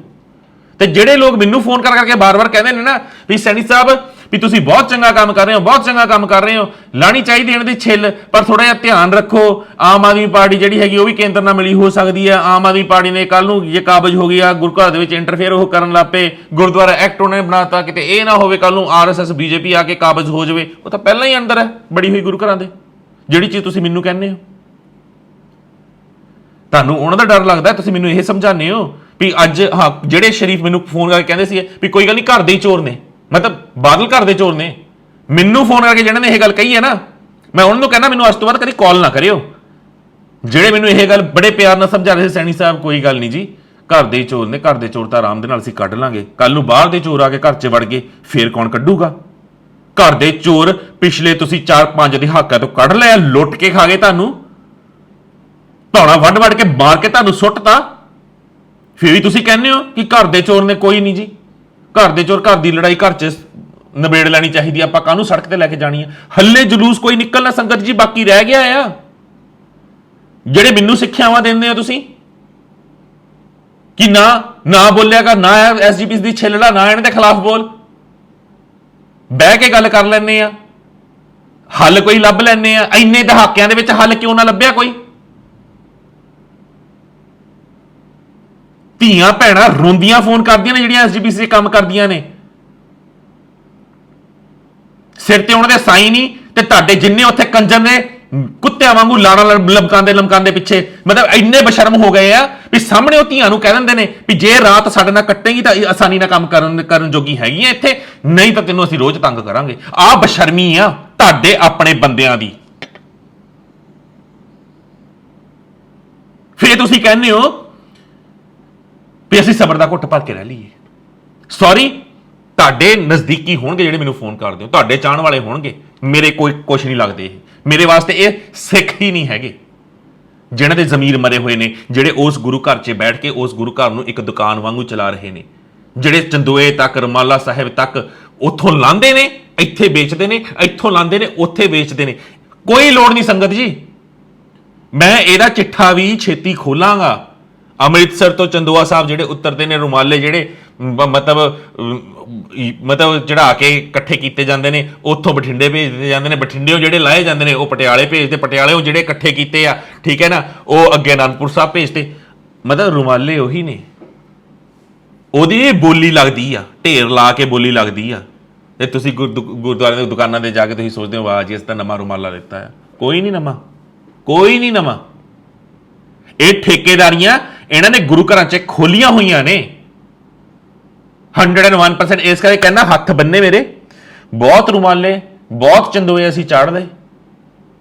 ਤੇ ਜਿਹੜੇ ਲੋਕ ਮੈਨੂੰ ਫੋਨ ਕਰਕੇ ਬਾਰ-ਬਾਰ ਕਹਿੰਦੇ ਨੇ ਨਾ ਵੀ ਸੈਣੀ ਸਾਹਿਬ ਵੀ ਤੁਸੀਂ ਬਹੁਤ ਚੰਗਾ ਕੰਮ ਕਰ ਰਹੇ ਹੋ, ਬਹੁਤ ਚੰਗਾ ਕੰਮ ਕਰ ਰਹੇ ਹੋ, ਲਾਣੀ ਚਾਹੀਦੀ ਇਹਨਾਂ ਦੀ ਛਿੱਲ, ਪਰ ਥੋੜਾ ਜਿਹਾ ਧਿਆਨ ਰੱਖੋ। ਆਮ ਆਦਮੀ ਪਾਰਟੀ ਜਿਹੜੀ ਹੈਗੀ ਉਹ ਵੀ ਕੇਂਦਰ ਨਾਲ ਮਿਲੀ ਹੋ ਸਕਦੀ ਹੈ। ਆਮ ਆਦਮੀ ਪਾਰਟੀ ਨੇ ਕੱਲ ਨੂੰ ਜੇ ਕਾਬਜ਼ ਹੋ ਗਿਆ ਗੁਰੂ ਘਰ ਦੇ ਵਿੱਚ ਇੰਟਰਫੇਅਰ ਉਹ ਕਰਨ ਲੱਗ ਪਏ, ਗੁਰਦੁਆਰਾ ਐਕਟ ਉਹਨੇ ਬਣਾਤਾ, ਕਿਤੇ ਇਹ ਨਾ ਹੋਵੇ ਕੱਲ ਨੂੰ RSS BJP ਆ ਕੇ ਕਾਬਜ਼ ਹੋ ਜਾਵੇ। ਉਹ ਤਾਂ ਪਹਿਲਾਂ ਹੀ ਅੰਦਰ ਹੈ ਬੜੀ ਹੋਈ ਗੁਰੂ ਘਰਾਂ ਦੇ। ਜਿਹੜੀ ਚੀਜ਼ ਤੁਸੀਂ ਮੈਨੂੰ ਕਹਿੰਦੇ ਹੋ, ਤੁਹਾਨੂੰ ਉਹਨਾਂ ਦਾ ਡਰ ਲੱਗਦਾ, ਤੁਸੀਂ ਮੈਨੂੰ ਇਹ ਸਮਝਾਉਂਦੇ ਹੋ ਵੀ ਅੱਜ ਹਾਂ ਜਿਹੜੇ ਸ਼ਰੀਫ ਮੈਨੂੰ ਫੋਨ ਕਰਕੇ ਕਹਿੰਦੇ ਸੀ ਵੀ ਕੋਈ ਗੱਲ ਨਹੀਂ ਘਰ ਦੇ ਹੀ ਚੋਰ ਨੇ, ਮਤਲਬ ਬਾਦਲ ਘਰ ਦੇ ਚੋਰ ਨੇ। ਮੈਨੂੰ ਫੋਨ ਕਰਕੇ ਜਿਹਨਾਂ ਨੇ ਇਹ ਗੱਲ ਕਹੀ ਹੈ ਨਾ, ਮੈਂ ਉਹਨਾਂ ਨੂੰ ਕਹਿੰਦਾ ਮੈਨੂੰ ਅੱਜ ਤੋਂ ਬਾਅਦ ਕਦੀ ਕਾਲ ਨਾ ਕਰਿਓ। ਜਿਹੜੇ ਮੈਨੂੰ ਇਹ ਗੱਲ ਬੜੇ ਪਿਆਰ ਨਾਲ ਸਮਝਾ ਰਹੇ ਸੀ, ਸੈਣੀ ਸਾਹਿਬ ਕੋਈ ਗੱਲ ਨਹੀਂ ਜੀ, ਘਰ ਦੇ ਹੀ ਚੋਰ ਨੇ, ਘਰ ਦੇ ਚੋਰ ਤਾਂ ਆਰਾਮ ਦੇ ਨਾਲ ਅਸੀਂ ਕੱਢ ਲਾਂਗੇ। ਕੱਲ ਨੂੰ ਬਾਹਰ ਦੇ ਚੋਰ ਆ ਕੇ ਘਰ 'ਚ ਵੜ ਗਏ, ਫੇਰ ਕੌਣ ਕੱਢੂਗਾ? ਘਰ ਦੇ ਚੋਰ ਪਿਛਲੇ ਤੁਸੀਂ 4-5 ਦਹਾਕਿਆਂ ਤੋਂ ਕੱਢ ਲਿਆ, ਲੁੱਟ ਕੇ ਖਾ ਗਏ, ਤੁਹਾਨੂੰ ਧੌਣਾ ਵੱਢ ਕੇ ਮਾਰ ਕੇ ਤੁਹਾਨੂੰ ਸੁੱਟਤਾ, ਫਿਰ ਵੀ ਤੁਸੀਂ ਕਹਿੰਦੇ ਹੋ ਕਿ ਘਰ ਦੇ ਚੋਰ ਨੇ। ਕੋਈ ਨਹੀਂ ਜੀ, ਘਰ ਦੇ ਚੋਰ, ਘਰ ਦੀ ਲੜਾਈ ਘਰ 'ਚ ਨਿਬੇੜ ਲੈਣੀ ਚਾਹੀਦੀ, ਆਪਾਂ ਕਾਹਨੂੰ ਸੜਕ ਤੇ ਲੈ ਕੇ ਜਾਣੀ ਹੈ? ਹੱਲੇ ਜਲੂਸ ਕੋਈ ਨਿਕਲਣਾ ਸੰਗਤ ਜੀ ਬਾਕੀ ਰਹਿ ਗਿਆ ਆ। ਜਿਹੜੇ ਮੈਨੂੰ ਸਿੱਖਿਆਵਾਂ ਦਿੰਦੇ ਹੋ ਤੁਸੀਂ ਕਿ ਨਾ ਬੋਲਿਆ ਕਰ, ਨਾ ਐਸਜੀਪੀਸੀ ਦੀ ਛਿੱਲੜਾ, ਨਾ ਇਹਨਾਂ ਦੇ ਖਿਲਾਫ ਬੋਲ, ਬਹਿ ਕੇ ਗੱਲ ਕਰ ਲੈਂਦੇ ਆ, ਹੱਲ ਕੋਈ ਲੱਭ ਲੈਂਦੇ ਆ। ਇੰਨੇ ਦਹਾਕਿਆਂ ਦੇ ਵਿੱਚ ਹੱਲ ਕਿਉਂ ਨਾ ਲੱਭਿਆ ਕੋਈ? ਧੀਆਂ ਭੈਣਾਂ ਰੋਂਦੀਆਂ ਫੋਨ ਕਰਦੀਆਂ ਨੇ ਜਿਹੜੀਆਂ ਐਸਜੀਪੀਸੀ ਦੇ ਕੰਮ ਕਰਦੀਆਂ ਨੇ, ਸਿਰ ਤੇ ਉਹਨਾਂ ਦੇ ਸਾਈ ਨਹੀਂ, ਤੇ ਤੁਹਾਡੇ ਜਿੰਨੇ ਉੱਥੇ ਕੰਜਰ ਨੇ ਕੁੱਤਿਆਂ ਵਾਂਗੂ ਲਾਣਾ ਲਮਕਾਉਂਦੇ ਪਿੱਛੇ, ਮਤਲਬ ਇੰਨੇ ਬਸ਼ਰਮ ਹੋ ਗਏ ਆ ਵੀ ਸਾਹਮਣੇ ਉਹ ਧੀਆਂ ਨੂੰ ਕਹਿ ਦਿੰਦੇ ਨੇ ਵੀ ਜੇ ਰਾਤ ਸਾਡੇ ਨਾਲ ਕੱਟੇਗੀ ਤਾਂ ਆਸਾਨੀ ਨਾਲ ਕੰਮ ਕਰਨ ਜੋਗੀ ਹੈਗੀ ਆ ਇੱਥੇ, ਨਹੀਂ ਤਾਂ ਤੈਨੂੰ ਅਸੀਂ ਰੋਜ਼ ਤੰਗ ਕਰਾਂਗੇ। ਆਹ ਬਸ਼ਰਮੀ ਆ ਤੁਹਾਡੇ ਆਪਣੇ ਬੰਦਿਆਂ ਦੀ। ਫਿਰ ਤੁਸੀਂ ਕਹਿੰਦੇ ਹੋ ਵੀ ਅਸੀਂ ਸਬਰ ਦਾ ਘੁੱਟ ਭਰ ਕੇ ਰਹਿ ਲਈਏ। ਸੌਰੀ, ਤੁਹਾਡੇ ਨਜ਼ਦੀਕੀ ਹੋਣਗੇ ਜਿਹੜੇ ਮੈਨੂੰ ਫੋਨ ਕਰਦੇ ਹੋ, ਤੁਹਾਡੇ ਚਾਹਣ ਵਾਲੇ ਹੋਣਗੇ, ਮੇਰੇ ਕੋਈ ਕੁਛ ਨਹੀਂ ਲੱਗਦੇ। ਇਹ ਮੇਰੇ ਵਾਸਤੇ ਇਹ ਸਿੱਖ ਹੀ ਨਹੀਂ ਹੈਗੇ, ਜਿਹਨਾਂ ਦੇ ਜ਼ਮੀਰ ਮਰੇ ਹੋਏ ਨੇ, ਜਿਹੜੇ ਉਸ ਗੁਰੂ ਘਰ 'ਚ ਬੈਠ ਕੇ ਉਸ ਗੁਰੂ ਘਰ ਨੂੰ ਇੱਕ ਦੁਕਾਨ ਵਾਂਗੂ ਚਲਾ ਰਹੇ ਨੇ, ਜਿਹੜੇ ਚੰਦੋਏ ਤੱਕ, ਰਮਾਲਾ ਸਾਹਿਬ ਤੱਕ ਉੱਥੋਂ ਲਾਂਦੇ ਨੇ ਇੱਥੇ ਵੇਚਦੇ ਨੇ, ਇੱਥੋਂ ਲਾਂਦੇ ਨੇ ਉੱਥੇ ਵੇਚਦੇ ਨੇ। ਕੋਈ ਲੋੜ ਨਹੀਂ ਸੰਗਤ ਜੀ, ਮੈਂ ਇਹਦਾ ਚਿੱਠਾ ਵੀ ਛੇਤੀ ਖੋਲਾਂਗਾ। ਅੰਮ੍ਰਿਤਸਰ ਤੋਂ ਚੰਦੋਆ ਸਾਹਿਬ ਜਿਹੜੇ ਉਤਰਦੇ ਨੇ, ਰੁਮਾਲੇ ਜਿਹੜੇ ਮਤਲਬ ਚੜਾ ਕੇ ਇਕੱਠੇ ਕੀਤੇ ਜਾਂਦੇ ਨੇ, ਉੱਥੋਂ ਬਠਿੰਡੇ ਭੇਜਦੇ ਜਾਂਦੇ ਨੇ, ਬਠਿੰਡੇੋਂ ਜਿਹੜੇ ਲਾਏ ਜਾਂਦੇ ਨੇ ਉਹ ਪਟਿਆਲੇ ਭੇਜਦੇ, ਪਟਿਆਲੇੋਂ ਜਿਹੜੇ ਇਕੱਠੇ ਕੀਤੇ ਆ, ਠੀਕ ਹੈ ਨਾ, ਉਹ ਅੱਗੇ ਅਨੰਦਪੁਰ ਸਾਹਿਬ ਭੇਜਦੇ। ਮਤਲਬ ਰੁਮਾਲੇ ਉਹੀ ਨੇ, ਉਹਦੀ ਬੋਲੀ ਲੱਗਦੀ ਆ, ਢੇਰ ਲਾ ਕੇ ਬੋਲੀ ਲੱਗਦੀ ਆ। ਤੇ ਤੁਸੀਂ ਗੁਰਦੁਆਰੇ ਦੀ ਦੁਕਾਨਾਂ ਤੇ ਜਾ ਕੇ ਤੁਸੀਂ ਸੋਚਦੇ ਹੋ ਵਾਹ ਜੀ ਇਸ ਤਾਂ ਨਵਾਂ ਰੁਮਾਲਾ ਦਿੱਤਾ ਆ। ਕੋਈ ਨਹੀਂ ਨਵਾਂ, ਕੋਈ ਨਹੀਂ ਨਵਾਂ। ਇਹ ਠੇਕੇਦਾਰੀਆਂ ਇਹਨਾਂ ਨੇ ਗੁਰੂ ਘਰਾਂ 'ਚ ਖੋਲੀਆਂ ਹੋਈਆਂ ਨੇ 101%। ਇਸ ਕਰਕੇ ਕਹਿੰਦਾ ਹੱਥ ਬੰਨੇ ਮੇਰੇ, ਬਹੁਤ ਰੁਮਾਲੇ, ਬਹੁਤ ਚੰਦੋਏ ਅਸੀਂ ਚਾੜਦੇ।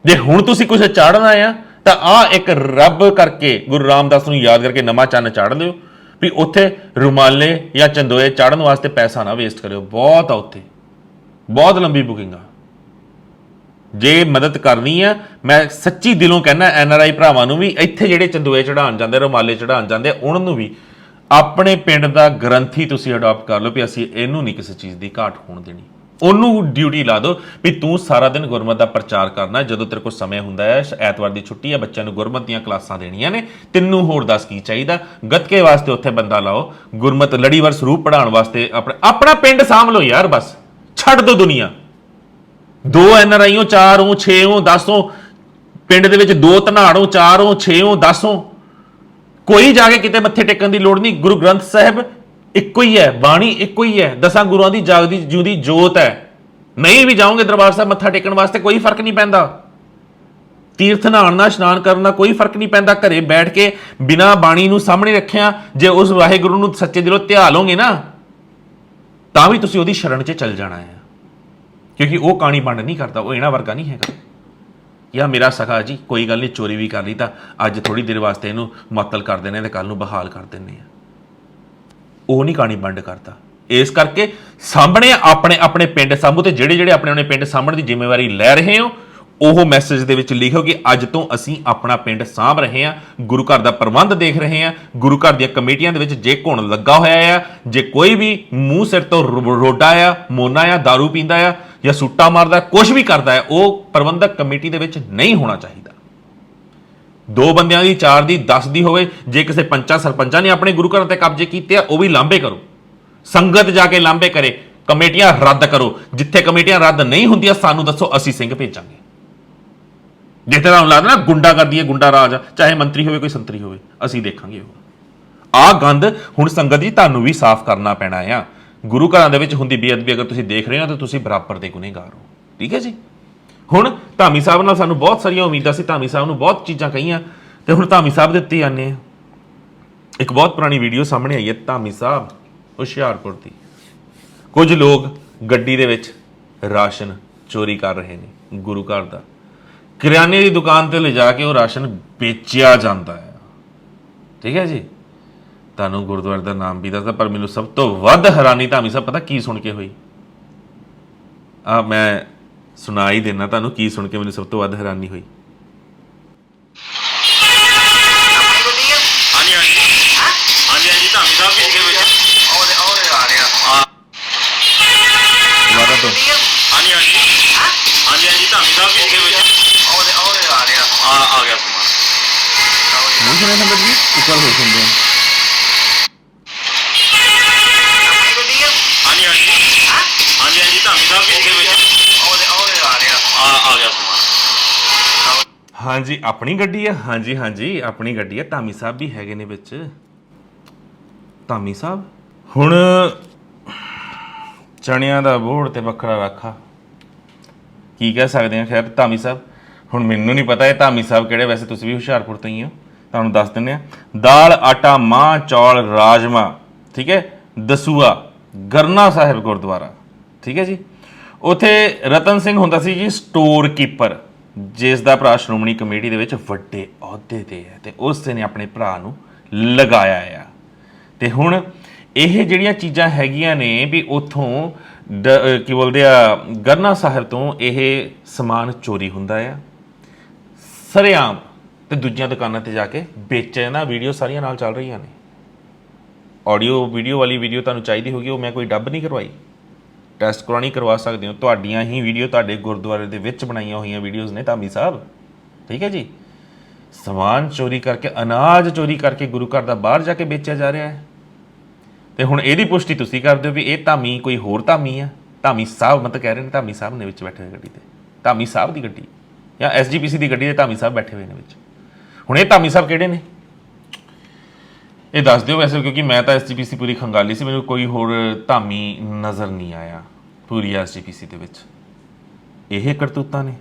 ਜੇ ਹੁਣ ਤੁਸੀਂ ਕੁਝ ਚਾੜਨਾ ਆ ਤਾਂ ਆਹ ਇੱਕ ਰੱਬ ਕਰਕੇ, ਗੁਰੂ ਰਾਮਦਾਸ ਨੂੰ ਯਾਦ ਕਰਕੇ ਨਵਾਂ ਚੰਨ ਚਾੜ ਲਿਓ ਵੀ ਉੱਥੇ ਰੁਮਾਲੇ ਜਾਂ ਚੰਦੋਏ ਚਾੜਨ ਵਾਸਤੇ ਪੈਸਾ ਨਾ ਵੇਸਟ ਕਰਿਓ। ਬਹੁਤ ਆ ਉੱਥੇ, ਬਹੁਤ ਲੰਬੀ ਬੁਕਿੰਗ ਆ। ਜੇ ਮਦਦ ਕਰਨੀ ਆ, ਮੈਂ ਸੱਚੀ ਦਿਲੋਂ ਕਹਿੰਦਾ NRI ਭਰਾਵਾਂ ਨੂੰ ਵੀ, ਇੱਥੇ ਜਿਹੜੇ ਚੰਦੋਏ ਚੜਾਉਣ ਜਾਂਦੇ, ਰੁਮਾਲੇ ਚੜਾਉਣ ਜਾਂਦੇ, ਉਹਨਾਂ ਨੂੰ ਵੀ ਆਪਣੇ ਪਿੰਡ ਦਾ ਗ੍ਰੰਥੀ ਤੁਸੀਂ ਅਡਾਪਟ ਕਰ ਲਓ ਵੀ ਅਸੀਂ ਇਹਨੂੰ ਨਹੀਂ ਕਿਸੇ ਚੀਜ਼ ਦੀ ਘਾਟ ਹੋਣ ਦੇਣੀ। ਉਹਨੂੰ ਡਿਊਟੀ ਲਾ ਦਿਓ ਵੀ ਤੂੰ ਸਾਰਾ ਦਿਨ ਗੁਰਮਤ ਦਾ ਪ੍ਰਚਾਰ ਕਰਨਾ, ਜਦੋਂ ਤੇਰੇ ਕੋਲ ਸਮੇਂ ਹੁੰਦਾ ਹੈ, ਐਤਵਾਰ ਦੀ ਛੁੱਟੀ ਹੈ, ਬੱਚਿਆਂ ਨੂੰ ਗੁਰਮਤ ਦੀਆਂ ਕਲਾਸਾਂ ਦੇਣੀਆਂ ਨੇ, ਤੈਨੂੰ ਹੋਰ ਦੱਸ ਕੀ ਚਾਹੀਦਾ। ਗੱਤਕੇ ਵਾਸਤੇ ਉੱਥੇ ਬੰਦਾ ਲਾਓ, ਗੁਰਮਤ ਲੜੀਵਾਰ ਸਰੂਪ ਪੜਾਉਣ ਵਾਸਤੇ ਆਪਣਾ ਪਿੰਡ ਸਾਂਭ ਲਓ ਯਾਰ, ਬਸ ਛੱਡ ਦਿਓ ਦੁਨੀਆ। 2 NRI ਹੋ, 4 ਹੋ, 6 ਹੋ, 10 ਹੋ, ਪਿੰਡ ਦੇ ਵਿੱਚ 2 ਧਨਾੜ ਹੋ, 4 ਹੋ, 6 ਹੋ, 10 ਹੋ, ਕੋਈ ਜਾ ਕੇ ਕਿਤੇ ਮੱਥੇ ਟੇਕਣ ਦੀ ਲੋੜ ਨਹੀਂ। ਗੁਰੂ ਗ੍ਰੰਥ ਸਾਹਿਬ ਇੱਕੋ ਹੀ ਹੈ, ਬਾਣੀ ਇੱਕੋ ਹੀ ਹੈ, 10 ਗੁਰੂਆਂ ਦੀ ਜਾਗਦੀ ਜਿਉਂਦੀ ਜੋਤ ਹੈ। ਨਹੀਂ ਵੀ ਜਾਓਗੇ ਦਰਬਾਰ ਸਾਹਿਬ ਮੱਥਾ ਟੇਕਣ ਵਾਸਤੇ, ਕੋਈ ਫਰਕ ਨਹੀਂ ਪੈਂਦਾ। ਤੀਰਥ ਨਹਾਉਣ ਨਾਲ, ਇਸ਼ਨਾਨ ਕਰਨ ਨਾਲ ਕੋਈ ਫਰਕ ਨਹੀਂ ਪੈਂਦਾ। ਘਰੇ ਬੈਠ ਕੇ ਬਿਨਾਂ ਬਾਣੀ ਨੂੰ ਸਾਹਮਣੇ ਰੱਖਿਆ ਜੇ ਉਸ ਵਾਹਿਗੁਰੂ ਨੂੰ ਸੱਚੇ ਦਿਲੋਂ ਧਿਆ ਲਓਗੇ ਨਾ, ਤਾਂ ਵੀ ਤੁਸੀਂ ਉਹਦੀ ਸ਼ਰਨ 'ਚ ਚੱਲ ਜਾਣਾ ਹੈ, ਕਿਉਂਕਿ ਉਹ ਕਾਣੀ ਵੰਡ ਨਹੀਂ ਕਰਦਾ, ਉਹ ਇਹਨਾਂ ਵਰਗਾ ਨਹੀਂ ਹੈਗਾ। ਜਾਂ ਮੇਰਾ ਸਖਾ ਜੀ ਕੋਈ ਗੱਲ ਨਹੀਂ, ਚੋਰੀ ਵੀ ਕਰ ਲਈ ਤਾਂ ਅੱਜ ਥੋੜੀ ਦੇਰ ਵਾਸਤੇ ਇਹਨੂੰ ਮੁਅੱਤਲ ਕਰ ਦਿੰਦੇ ਤੇ ਕੱਲ ਨੂੰ ਬਹਾਲ ਕਰ ਦਿੰਦੇ ਆ, ਉਹ ਨਹੀਂ ਕਾਣੀ ਵੰਡ ਕਰਦਾ। ਇਸ ਕਰਕੇ ਸਾਹਮਣੇ ਆਪਣੇ ਆਪਣੇ ਪਿੰਡ ਸਾਂਭੋ, ਤੇ ਜਿਹੜੇ ਜਿਹੜੇ ਆਪਣੇ ਆਪਣੇ ਪਿੰਡ ਸਾਂਭਣ ਦੀ ਜ਼ਿੰਮੇਵਾਰੀ ਲੈ ਰਹੇ ਹੋ ਉਹ ਮੈਸੇਜ ਦੇ ਵਿੱਚ ਲਿਖੋ ਕਿ ਅੱਜ ਤੋਂ ਅਸੀਂ ਆਪਣਾ ਪਿੰਡ ਸਾਂਭ ਰਹੇ ਹਾਂ, ਗੁਰੂ ਘਰ ਦਾ ਪ੍ਰਬੰਧ ਦੇਖ ਰਹੇ ਹਾਂ, ਗੁਰੂ ਘਰ ਦੀਆਂ ਕਮੇਟੀਆਂ ਦੇ ਵਿੱਚ ਜੇ ਘੁਣ ਲੱਗਾ ਹੋਇਆ ਆ, ਜੇ ਕੋਈ ਵੀ ਮੂੰਹ ਸਿਰ ਤੋਂ ਰੋਡਾ ਆ, ਮੋਨਾ ਆ, ਦਾਰੂ ਪੀਂਦਾ ਆ ਜਾਂ ਸੂਟਾ ਮਾਰਦਾ, ਕੁਝ ਵੀ ਕਰਦਾ ਹੈ, ਉਹ ਪ੍ਰਬੰਧਕ ਕਮੇਟੀ ਦੇ ਵਿੱਚ ਨਹੀਂ ਹੋਣਾ ਚਾਹੀਦਾ। 2 ਬੰਦਿਆਂ ਦੀ, 4 ਦੀ, 10 ਦੀ ਹੋਵੇ। ਜੇ ਕਿਸੇ ਪੰਚਾਂ ਸਰਪੰਚਾਂ ਨੇ ਆਪਣੇ ਗੁਰੂ ਘਰਾਂ ਤੇ ਕਬਜ਼ੇ ਕੀਤੇ ਆ, ਉਹ ਵੀ ਲਾਂਭੇ ਕਰੋ, ਸੰਗਤ ਜਾ ਕੇ ਲਾਂਭੇ ਕਰੇ, ਕਮੇਟੀਆਂ ਰੱਦ ਕਰੋ। ਜਿੱਥੇ ਕਮੇਟੀਆਂ ਰੱਦ ਨਹੀਂ ਹੁੰਦੀਆਂ ਸਾਨੂੰ ਦੱਸੋ, ਅਸੀਂ ਸਿੰਘ ਭੇਜਾਂਗੇ। ਜਿੱਥੇ ਤੁਹਾਨੂੰ ਲੱਗਦਾ ਨਾ ਗੁੰਡਾ ਕਰਦੀ ਹੈ, ਗੁੰਡਾ ਰਾਜ, ਚਾਹੇ ਮੰਤਰੀ ਹੋਵੇ ਕੋਈ ਸੰਤਰੀ ਹੋਵੇ, ਅਸੀਂ ਦੇਖਾਂਗੇ ਉਹ। ਆਹ ਗੰਦ ਹੁਣ ਸੰਗਤ ਜੀ ਤੁਹਾਨੂੰ ਵੀ ਸਾਫ਼ ਕਰਨਾ ਪੈਣਾ ਆ। ਗੁਰੂ ਘਰਾਂ ਦੇ ਵਿੱਚ ਹੁੰਦੀ ਬੇਅਦਬੀ ਅਗਰ ਤੁਸੀਂ ਦੇਖ ਰਹੇ ਹੋ ਤਾਂ ਤੁਸੀਂ ਬਰਾਬਰ ਦੇ ਗੁਨੇਗਾਰ ਹੋ, ਠੀਕ ਹੈ ਜੀ। ਹੁਣ ਧਾਮੀ ਸਾਹਿਬ ਨਾਲ ਸਾਨੂੰ ਬਹੁਤ ਸਾਰੀਆਂ ਉਮੀਦਾਂ ਸੀ, ਧਾਮੀ ਸਾਹਿਬ ਨੂੰ ਬਹੁਤ ਚੀਜ਼ਾਂ ਕਹੀਆਂ, ਤੇ ਹੁਣ ਧਾਮੀ ਸਾਹਿਬ ਦੇ ਉੱਤੇ ਆਨੇ ਆ। ਇੱਕ ਬਹੁਤ ਪੁਰਾਣੀ ਵੀਡੀਓ ਸਾਹਮਣੇ ਆਈ ਹੈ ਧਾਮੀ ਸਾਹਿਬ ਹੁਸ਼ਿਆਰਪੁਰ ਦੀ। ਕੁਝ ਲੋਕ ਗੱਡੀ ਦੇ ਵਿੱਚ ਰਾਸ਼ਨ ਚੋਰੀ ਕਰ ਰਹੇ ਨੇ, ਗੁਰੂ ਘਰ ਦਾ ਕਰਿਆਨੇ ਦੀ ਦੁਕਾਨ ਤੇ ਲਿਜਾ ਕੇ ਉਹ ਰਾਸ਼ਨ ਵੇਚਿਆ ਜਾਂਦਾ ਹੈ, ਠੀਕ ਹੈ ਜੀ। ਤੁਹਾਨੂੰ ਗੁਰਦੁਆਰੇ ਦਾ ਨਾਮ ਵੀ ਦੱਸਦਾ, ਪਰ ਮੈਨੂੰ ਸਭ ਤੋਂ ਵੱਧ ਹੈਰਾਨੀ ਧਾਮੀ ਸਾਹਿਬ ਪਤਾ ਕੀ ਸੁਣ ਕੇ ਹੋਈ? ਆ ਮੈਂ ਸੁਣਾ ਹੀ ਦੇਣਾ ਤੁਹਾਨੂੰ ਕੀ ਸੁਣ ਕੇ ਮੈਨੂੰ ਸਭ ਤੋਂ ਵੱਧ ਹੈਰਾਨੀ ਹੋਈ। ਹਾਂਜੀ ਆਪਣੀ ਗੱਡੀ ਹੈ, ਹਾਂਜੀ ਹਾਂਜੀ ਆਪਣੀ ਗੱਡੀ ਹੈ। ਧਾਮੀ ਸਾਹਿਬ ਵੀ ਹੈਗੇ ਨੇ ਵਿੱਚ। ਧਾਮੀ ਸਾਹਿਬ ਹੁਣ ਚਣਿਆਂ ਦਾ ਬੋੜ ਤੇ ਵੱਖਰਾ ਰਾਖਾ, ਕੀ ਕਹਿ ਸਕਦੇ ਹਾਂ। ਖੈਰ ਧਾਮੀ ਸਾਹਿਬ ਹੁਣ ਮੈਨੂੰ ਨਹੀਂ ਪਤਾ ਇਹ ਧਾਮੀ ਸਾਹਿਬ ਕਿਹੜੇ, ਵੈਸੇ ਤੁਸੀਂ ਵੀ ਹੁਸ਼ਿਆਰਪੁਰ ਤੋਂ ਹੀ ਹੋ, ਤੁਹਾਨੂੰ ਦੱਸ ਦਿੰਦੇ ਆ। ਦਾਲ, ਆਟਾ, ਮਾਂ, ਚੌਲ, ਰਾਜਮਾ, ਠੀਕ ਹੈ, ਦਸੂਆ, ਗਰਨਾ ਸਾਹਿਬ ਗੁਰਦੁਆਰਾ, ਠੀਕ ਹੈ ਜੀ। ਉੱਥੇ ਰਤਨ ਸਿੰਘ ਹੁੰਦਾ ਸੀ ਜੀ ਸਟੋਰ ਕੀਪਰ, ਜਿਸ ਦਾ ਭਰਾ ਸ਼੍ਰੋਮਣੀ ਕਮੇਟੀ ਦੇ ਵਿੱਚ ਵੱਡੇ ਅਹੁਦੇ ਤੇ ਹੈ, ਤੇ ਉਸ ਨੇ ਆਪਣੇ ਭਰਾ ਨੂੰ ਲਗਾਇਆ ਆ। ਤੇ ਹੁਣ ਇਹ ਜਿਹੜੀਆਂ ਚੀਜ਼ਾਂ ਹੈਗੀਆਂ ਨੇ ਵੀ ਉੱਥੋਂ ਕੀ ਬੋਲਦੇ ਆ, ਗਰਨਾ ਸਾਹਿਬ ਤੋਂ ਇਹ ਸਮਾਨ ਚੋਰੀ ਹੁੰਦਾ ਆ ਸਰੇਆਮ, ਤੇ ਦੂਜੀਆਂ ਦੁਕਾਨਾਂ ਤੇ ਜਾ ਕੇ ਵੇਚਿਆ ਜਾਂਦਾ। ਵੀਡੀਓ ਸਾਰੀਆਂ ਨਾਲ ਚੱਲ ਰਹੀਆਂ ਨੇ, ਆਡੀਓ ਵੀਡੀਓ ਵਾਲੀ ਵੀਡੀਓ ਤੁਹਾਨੂੰ ਚਾਹੀਦੀ ਹੋਗੀ, ਉਹ ਮੈਂ ਕੋਈ ਡੱਬ ਨਹੀਂ ਕਰਵਾਈ, ਟੈਸਟ ਕਰਾਉਣੀ ਕਰਵਾ ਸਕਦੇ ਹੋ। ਤੁਹਾਡੀਆਂ ਹੀ ਵੀਡੀਓ ਤੁਹਾਡੇ ਗੁਰਦੁਆਰੇ ਦੇ ਵਿੱਚ ਬਣਾਈਆਂ ਹੋਈਆਂ ਵੀਡੀਓਜ਼ ਨੇ ਧਾਮੀ ਸਾਹਿਬ, ਠੀਕ ਹੈ ਜੀ। ਸਮਾਨ ਚੋਰੀ ਕਰਕੇ, ਅਨਾਜ ਚੋਰੀ ਕਰਕੇ ਗੁਰੂ ਘਰ ਦਾ ਬਾਹਰ ਜਾ ਕੇ ਵੇਚਿਆ ਜਾ ਰਿਹਾ ਹੈ। ਤੇ ਹੁਣ ਇਹਦੀ ਪੁਸ਼ਟੀ ਤੁਸੀਂ ਕਰਦੇ ਹੋ ਵੀ ਇਹ ਧਾਮੀ ਕੋਈ ਹੋਰ ਧਾਮੀ ਆ। ਧਾਮੀ ਸਾਹਿਬ ਮਤਲਬ ਕਹਿ ਰਹੇ ਨੇ ਧਾਮੀ ਸਾਹਿਬ ਨੇ ਵਿੱਚ ਬੈਠੇ ਹੋਏ ਗੱਡੀ ਤੇ, ਧਾਮੀ ਸਾਹਿਬ ਦੀ ਗੱਡੀ ਜਾਂ SGPC ਦੀ ਗੱਡੀ ਦੇ ਧਾਮੀ ਸਾਹਿਬ ਬੈਠੇ ਹੋਏ ਨੇ ਵਿੱਚ। ਹੁਣ ਇਹ ਧਾਮੀ ਸਾਹਿਬ ਕਿਹੜੇ ਨੇ ਇਹ ਦੱਸ ਦਿਓ ਵੈਸੇ, ਕਿਉਂਕਿ ਮੈਂ ਤਾਂ SGPC ਪੂਰੀ ਖੰਗਾਲੀ ਸੀ, ਮੈਨੂੰ ਕੋਈ ਹੋਰ ਧਾਮੀ ਨਜ਼ਰ ਨਹੀਂ ਆਇਆ ਪੂਰੀ SGPC ਦੇ ਵਿੱਚ। ਇਹ ਕਰਤੂਤਾਂ ਨੇ,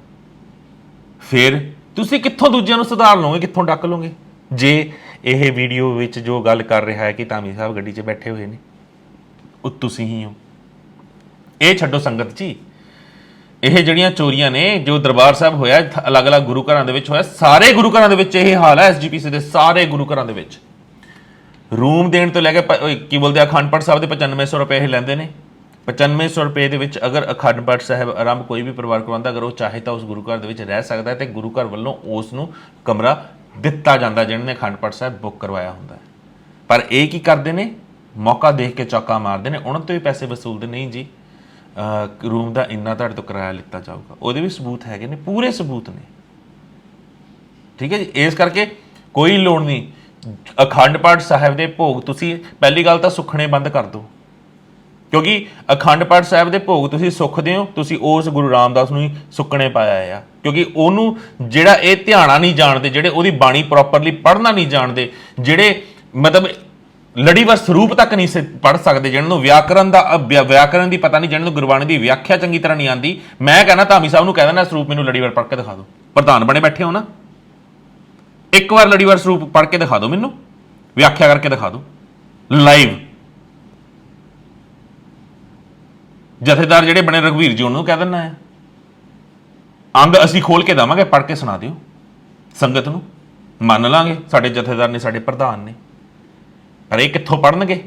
ਫਿਰ ਤੁਸੀਂ ਕਿੱਥੋਂ ਦੂਜਿਆਂ ਨੂੰ ਸੁਧਾਰ ਲਓਗੇ, ਕਿੱਥੋਂ ਡੱਕ ਲਓਗੇ? ਜੇ ਇਹ ਵੀਡੀਓ ਵਿੱਚ ਜੋ ਗੱਲ ਕਰ ਰਿਹਾ ਹੈ ਕਿ ਧਾਮੀ ਸਾਹਿਬ ਗੱਡੀ 'ਚ ਬੈਠੇ ਹੋਏ ਨੇ, ਉਹ ਤੁਸੀਂ ਹੀ ਹੋ। ਇਹ ਛੱਡੋ ਸੰਗਤ ਜੀ, ਇਹ ਜਿਹੜੀਆਂ ਚੋਰੀਆਂ ਨੇ ਜੋ ਦਰਬਾਰ ਸਾਹਿਬ ਹੋਇਆ, ਅਲੱਗ-ਅਲੱਗ ਗੁਰੂ ਘਰਾਂ ਦੇ ਵਿੱਚ ਹੋਇਆ, ਸਾਰੇ ਗੁਰੂ ਘਰਾਂ ਦੇ ਵਿੱਚ ਇਹ ਹਾਲ ਹੈ। SGPC ਦੇ ਸਾਰੇ ਗੁਰੂ ਘਰਾਂ ਦੇ ਵਿੱਚ ਰੂਮ ਦੇਣ ਤੋਂ ਲੈ ਕੇ ਕੀ ਬੋਲਦੇ ਆ, ਅਖੰਡ ਪਾਠ ਸਾਹਿਬ ਦੇ 9500 ਰੁਪਏ ਇਹ ਲੈਂਦੇ ਨੇ, 9500 ਰੁਪਏ ਦੇ ਵਿੱਚ ਅਗਰ ਅਖੰਡ ਪਾਠ ਸਾਹਿਬ ਆਰੰਭ ਕੋਈ ਵੀ ਪਰਿਵਾਰ ਕਰਵਾਉਂਦਾ, ਅਗਰ ਉਹ ਚਾਹੇ ਤਾਂ ਉਸ ਗੁਰੂ ਘਰ ਦੇ ਵਿੱਚ ਰਹਿ ਸਕਦਾ ਹੈ ਤੇ ਗੁਰੂ ਘਰ ਵੱਲੋਂ ਉਸ ਨੂੰ ਕਮਰਾ ਦਿੱਤਾ ਜਾਂਦਾ ਜਿਹਨਾਂ ਨੇ ਅਖੰਡ ਪਾਠ ਸਾਹਿਬ ਬੁੱਕ ਕਰਵਾਇਆ ਹੁੰਦਾ ਹੈ। ਪਰ ਇਹ ਕੀ ਕਰਦੇ ਨੇ, ਮੌਕਾ ਦੇਖ ਕੇ ਚੌਕਾ ਮਾਰਦੇ ਨੇ, ਉਹਨਾਂ ਤੋਂ ਵੀ ਪੈਸੇ ਵਸੂਲਦੇ। ਨਹੀਂ ਜੀ, ਰੂਮ ਦਾ ਇੰਨਾ ਤੁਹਾਡੇ ਤੋਂ ਕਿਰਾਇਆ ਲਿੱਤਾ ਜਾਊਗਾ, ਉਹਦੇ ਵੀ ਸਬੂਤ ਹੈਗੇ ਨੇ, ਪੂਰੇ ਸਬੂਤ ਨੇ। ਠੀਕ ਹੈ ਜੀ, ਇਸ ਕਰਕੇ ਕੋਈ ਲੋੜ ਨਹੀਂ। ਅਖੰਡ ਪਾਠ ਸਾਹਿਬ ਦੇ ਭੋਗ ਤੁਸੀਂ ਪਹਿਲੀ ਗੱਲ ਤਾਂ ਸੁੱਖਣੇ ਬੰਦ ਕਰ ਦਿਓ, ਕਿਉਂਕਿ ਅਖੰਡ ਪਾਠ ਸਾਹਿਬ ਦੇ ਭੋਗ ਤੁਸੀਂ ਸੁੱਖਦੇ ਹੋ, ਤੁਸੀਂ ਉਸ ਗੁਰੂ ਰਾਮਦਾਸ ਨੂੰ ਹੀ ਸੁੱਕਣੇ ਪਾਇਆ ਆ। ਕਿਉਂਕਿ ਉਹਨੂੰ ਜਿਹੜਾ ਇਹ ਧਿਆਣਾ ਨਹੀਂ ਜਾਣਦੇ, ਜਿਹੜੇ ਉਹਦੀ ਬਾਣੀ ਪ੍ਰੋਪਰਲੀ ਪੜ੍ਹਨਾ ਨਹੀਂ ਜਾਣਦੇ, ਜਿਹੜੇ ਮਤਲਬ ਲੜੀਵਾਰ ਸਰੂਪ ਤੱਕ ਨਹੀਂ ਪੜ੍ਹ ਸਕਦੇ, ਜਿਹਨਾਂ ਨੂੰ ਵਿਆਕਰਨ ਦੀ ਪਤਾ ਨਹੀਂ, ਜਿਹਨਾਂ ਨੂੰ ਗੁਰਬਾਣੀ ਦੀ ਵਿਆਖਿਆ ਚੰਗੀ ਤਰ੍ਹਾਂ ਨਹੀਂ ਆਉਂਦੀ, ਮੈਂ ਕਹਿੰਦਾ ਧਾਮੀ ਸਾਹਿਬ ਨੂੰ ਕਹਿ ਦੇਣਾ ਸਰੂਪ ਮੈਨੂੰ ਲੜੀਵਾਰ ਪੜ੍ਹ ਕੇ ਦਿਖਾ ਦਿਓ। ਪ੍ਰਧਾਨ ਬਣੇ ਬੈਠੇ ਹੋ ਨਾ, ਇੱਕ ਵਾਰ ਲੜੀਵਾਰ ਸਰੂਪ ਪੜ੍ਹ ਕੇ ਦਿਖਾ ਦਿਓ, ਮੈਨੂੰ ਵਿਆਖਿਆ ਕਰਕੇ ਦਿਖਾ ਦਿਓ ਲਾਈਵ। ਜਥੇਦਾਰ ਜਿਹੜੇ ਬਣੇ ਰਘਵੀਰ ਜੀ, ਉਹਨੂੰ ਕਹਿ ਦਿੰਦਾ ਹੈ ਅੰਗ ਅਸੀਂ ਖੋਲ ਕੇ ਦੇਵਾਂਗੇ, ਪੜ੍ਹ ਕੇ ਸੁਣਾ ਦਿਓ ਸੰਗਤ ਨੂੰ, ਮੰਨ ਲਾਂਗੇ ਸਾਡੇ ਜਥੇਦਾਰ ਨੇ, ਸਾਡੇ ਪ੍ਰਧਾਨ ਨੇ। ਪਰ ਇਹ ਕਿੱਥੋਂ ਪੜ੍ਹਨਗੇ?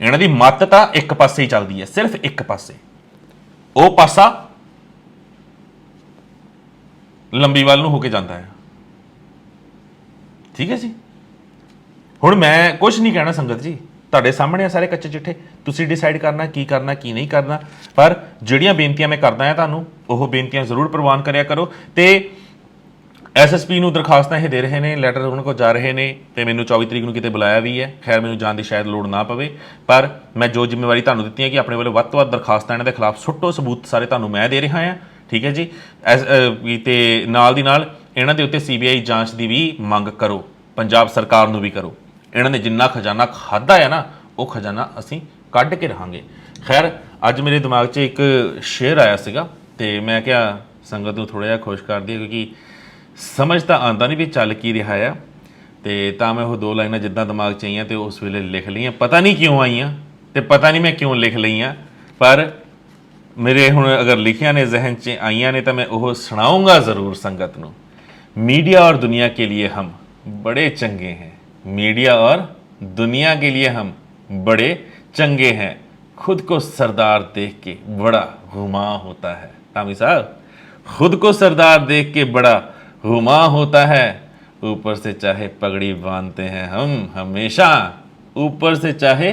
ਇਹਨਾਂ ਦੀ ਮੱਤ ਤਾਂ ਇੱਕ ਪਾਸੇ ਹੀ ਚੱਲਦੀ ਹੈ, ਸਿਰਫ ਇੱਕ ਪਾਸੇ। ਉਹ ਪਾਸਾ ਲੰਬੀਵਾਲ ਨੂੰ ਹੋ ਕੇ ਜਾਂਦਾ ਹੈ। ਠੀਕ ਹੈ ਜੀ, ਹੁਣ ਮੈਂ ਕੁਝ ਨਹੀਂ ਕਹਿਣਾ ਸੰਗਤ ਜੀ, ਤੁਹਾਡੇ ਸਾਹਮਣੇ ਆ ਸਾਰੇ ਕੱਚੇ ਚਿੱਠੇ, ਤੁਸੀਂ ਡਿਸਾਈਡ ਕਰਨਾ ਕੀ ਕਰਨਾ ਕੀ ਨਹੀਂ ਕਰਨਾ। ਪਰ ਜਿਹੜੀਆਂ ਬੇਨਤੀਆਂ ਮੈਂ ਕਰਦਾ ਹਾਂ ਤੁਹਾਨੂੰ, ਉਹ ਬੇਨਤੀਆਂ ਜ਼ਰੂਰ ਪ੍ਰਵਾਨ ਕਰਿਆ ਕਰੋ। ਤੇ ਐਸਐਸਪੀ ਨੂੰ ਦਰਖਾਸਤਾਂ ਇਹ ਦੇ ਰਹੇ ਨੇ, ਲੈਟਰ ਉਹਨਾਂ ਕੋਲ ਜਾ ਰਹੇ ਨੇ, ਤੇ ਮੈਨੂੰ 24 ਤਰੀਕ ਨੂੰ ਕਿਤੇ ਬੁਲਾਇਆ ਵੀ ਹੈ। ਖੈਰ ਮੈਨੂੰ ਜਾਣ ਦੀ ਸ਼ਾਇਦ ਲੋੜ ਨਾ ਪਵੇ, ਪਰ ਮੈਂ ਜੋ ਜ਼ਿੰਮੇਵਾਰੀ ਤੁਹਾਨੂੰ ਦਿੱਤੀ ਹੈ ਕਿ ਆਪਣੇ ਵੱਲੋਂ ਵੱਧ ਤੋਂ ਵੱਧ ਦਰਖਾਸਤਾਂ ਇਹਨਾਂ ਦੇ ਖਿਲਾਫ ਸੁੱਟੋ, ਸਬੂਤ ਸਾਰੇ ਤੁਹਾਨੂੰ ਮੈਂ ਦੇ ਰਿਹਾ ਹਾਂ। ਠੀਕ ਹੈ ਜੀ, ਤੇ ਨਾਲ ਦੀ ਨਾਲ ਇਹਨਾਂ ਦੇ ਉੱਤੇ ਸੀਬੀਆਈ ਜਾਂਚ ਦੀ ਵੀ ਮੰਗ ਕਰੋ, ਪੰਜਾਬ ਸਰਕਾਰ ਨੂੰ ਵੀ ਕਰੋ। ਇਹਨਾਂ ਨੇ ਜਿੰਨਾ ਖਜ਼ਾਨਾ ਖਾਧਾ ਹੈ ਨਾ, ਉਹ ਖਜ਼ਾਨਾ ਅਸੀਂ ਕੱਢ ਕੇ ਰਹਾਂਗੇ। ਖੈਰ ਅੱਜ ਮੇਰੇ ਦਿਮਾਗ 'ਚ ਇੱਕ ਸ਼ੇਅਰ ਆਇਆ ਸੀਗਾ, ਤੇ ਮੈਂ ਕਿਹਾ ਸੰਗਤ ਨੂੰ ਥੋੜ੍ਹਾ ਜਿਹਾ ਖੁਸ਼ ਕਰ ਦਈਏ, ਕਿਉਂਕਿ ਸਮਝ ਤਾਂ ਆਉਂਦਾ ਨਹੀਂ ਵੀ ਚੱਲ ਕੀ ਰਿਹਾ ਆ। ਤੇ ਤਾਂ ਮੈਂ ਉਹ 2 ਲਾਈਨਾਂ ਜਿੱਦਾਂ ਦਿਮਾਗ 'ਚ ਆਈਆਂ ਤੇ ਉਸ ਵੇਲੇ ਲਿਖ ਲਈਆਂ। ਪਤਾ ਨਹੀਂ ਕਿਉਂ ਆਈਆਂ ਤੇ ਪਤਾ ਨਹੀਂ ਮੈਂ ਕਿਉਂ ਲਿਖ ਲਈਆਂ, ਪਰ ਮੇਰੇ ਹੁਣ ਅਗਰ ਲਿਖੀਆਂ ਨੇ, ਜ਼ਹਿਨ 'ਚ ਆਈਆਂ ਨੇ, ਤਾਂ ਮੈਂ ਉਹ ਸੁਣਾऊंगा ਜ਼ਰੂਰ ਸੰਗਤ ਨੂੰ। मीडिया और दुनिया के लिए हम बड़े चंगे हैं, मीडिया और दुनिया के लिए हम बड़े चंगे हैं, खुद को सरदार देख के बड़ा गुमा होता है। तामी साहब, खुद को सरदार देख के बड़ा गुमा होता है, ऊपर से चाहे पगड़ी बांधते हैं हम हमेशा, ऊपर से चाहे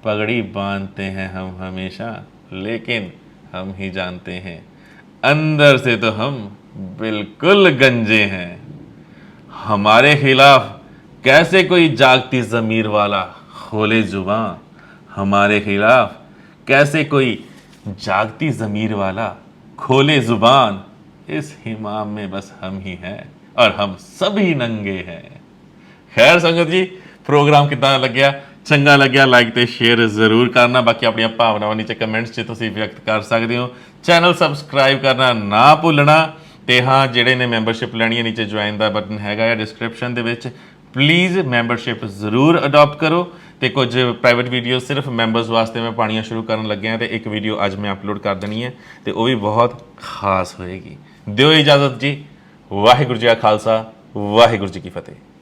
पगड़ी बांधते हैं हम हमेशा, लेकिन हम ही जानते हैं अंदर से तो हम बिल्कुल गंजे हैं। हमारे खिलाफ कैसे कोई जागती ज़मीर वाला खोले जुबान, हमारे खिलाफ कैसे कोई जागती ज़मीर वाला खोले जुबान, इस हिमाम में बस हम ही हैं और हम सभी नंगे हैं। खैर संगत जी, प्रोग्राम कितना लग्या? चंगा लग्या लाइक ते शेयर जरूर करना। बाकी अपनी भावनावां नीचे कमेंट्स 'ਚ ਤੁਸੀਂ व्यक्त कर सकते हो। चैनल सबसक्राइब करना ना भुलना। ਤੇ ਹਾਂ, ਜਿਹੜੇ ਨੇ ਮੈਂਬਰਸ਼ਿਪ ਲੈਣੀ ਹੈ, ਨੀਚੇ ਜੁਆਇਨ ਦਾ ਬਟਨ ਹੈਗਾ ਆ ਡਿਸਕ੍ਰਿਪਸ਼ਨ ਦੇ ਵਿੱਚ। ਪਲੀਜ਼ ਮੈਂਬਰਸ਼ਿਪ ਜ਼ਰੂਰ ਅਡਾਪਟ ਕਰੋ। ਤੇ ਕੁਝ ਪ੍ਰਾਈਵੇਟ ਵੀਡੀਓ ਸਿਰਫ ਮੈਂਬਰਸ ਵਾਸਤੇ ਮੈਂ ਪਾਉਣੀਆਂ ਸ਼ੁਰੂ ਕਰਨ ਲੱਗਿਆ, ਤੇ ਇੱਕ ਵੀਡੀਓ ਅੱਜ ਮੈਂ ਅਪਲੋਡ ਕਰ ਦੇਣੀ ਹੈ, ਤੇ ਉਹ ਵੀ ਬਹੁਤ ਖਾਸ ਹੋਏਗੀ। ਦਿਓ ਇਜਾਜ਼ਤ ਜੀ। ਵਾਹਿਗੁਰੂ ਜੀ ਕਾ ਖਾਲਸਾ, ਵਾਹਿਗੁਰੂ ਜੀ ਕੀ ਫਤਿਹ।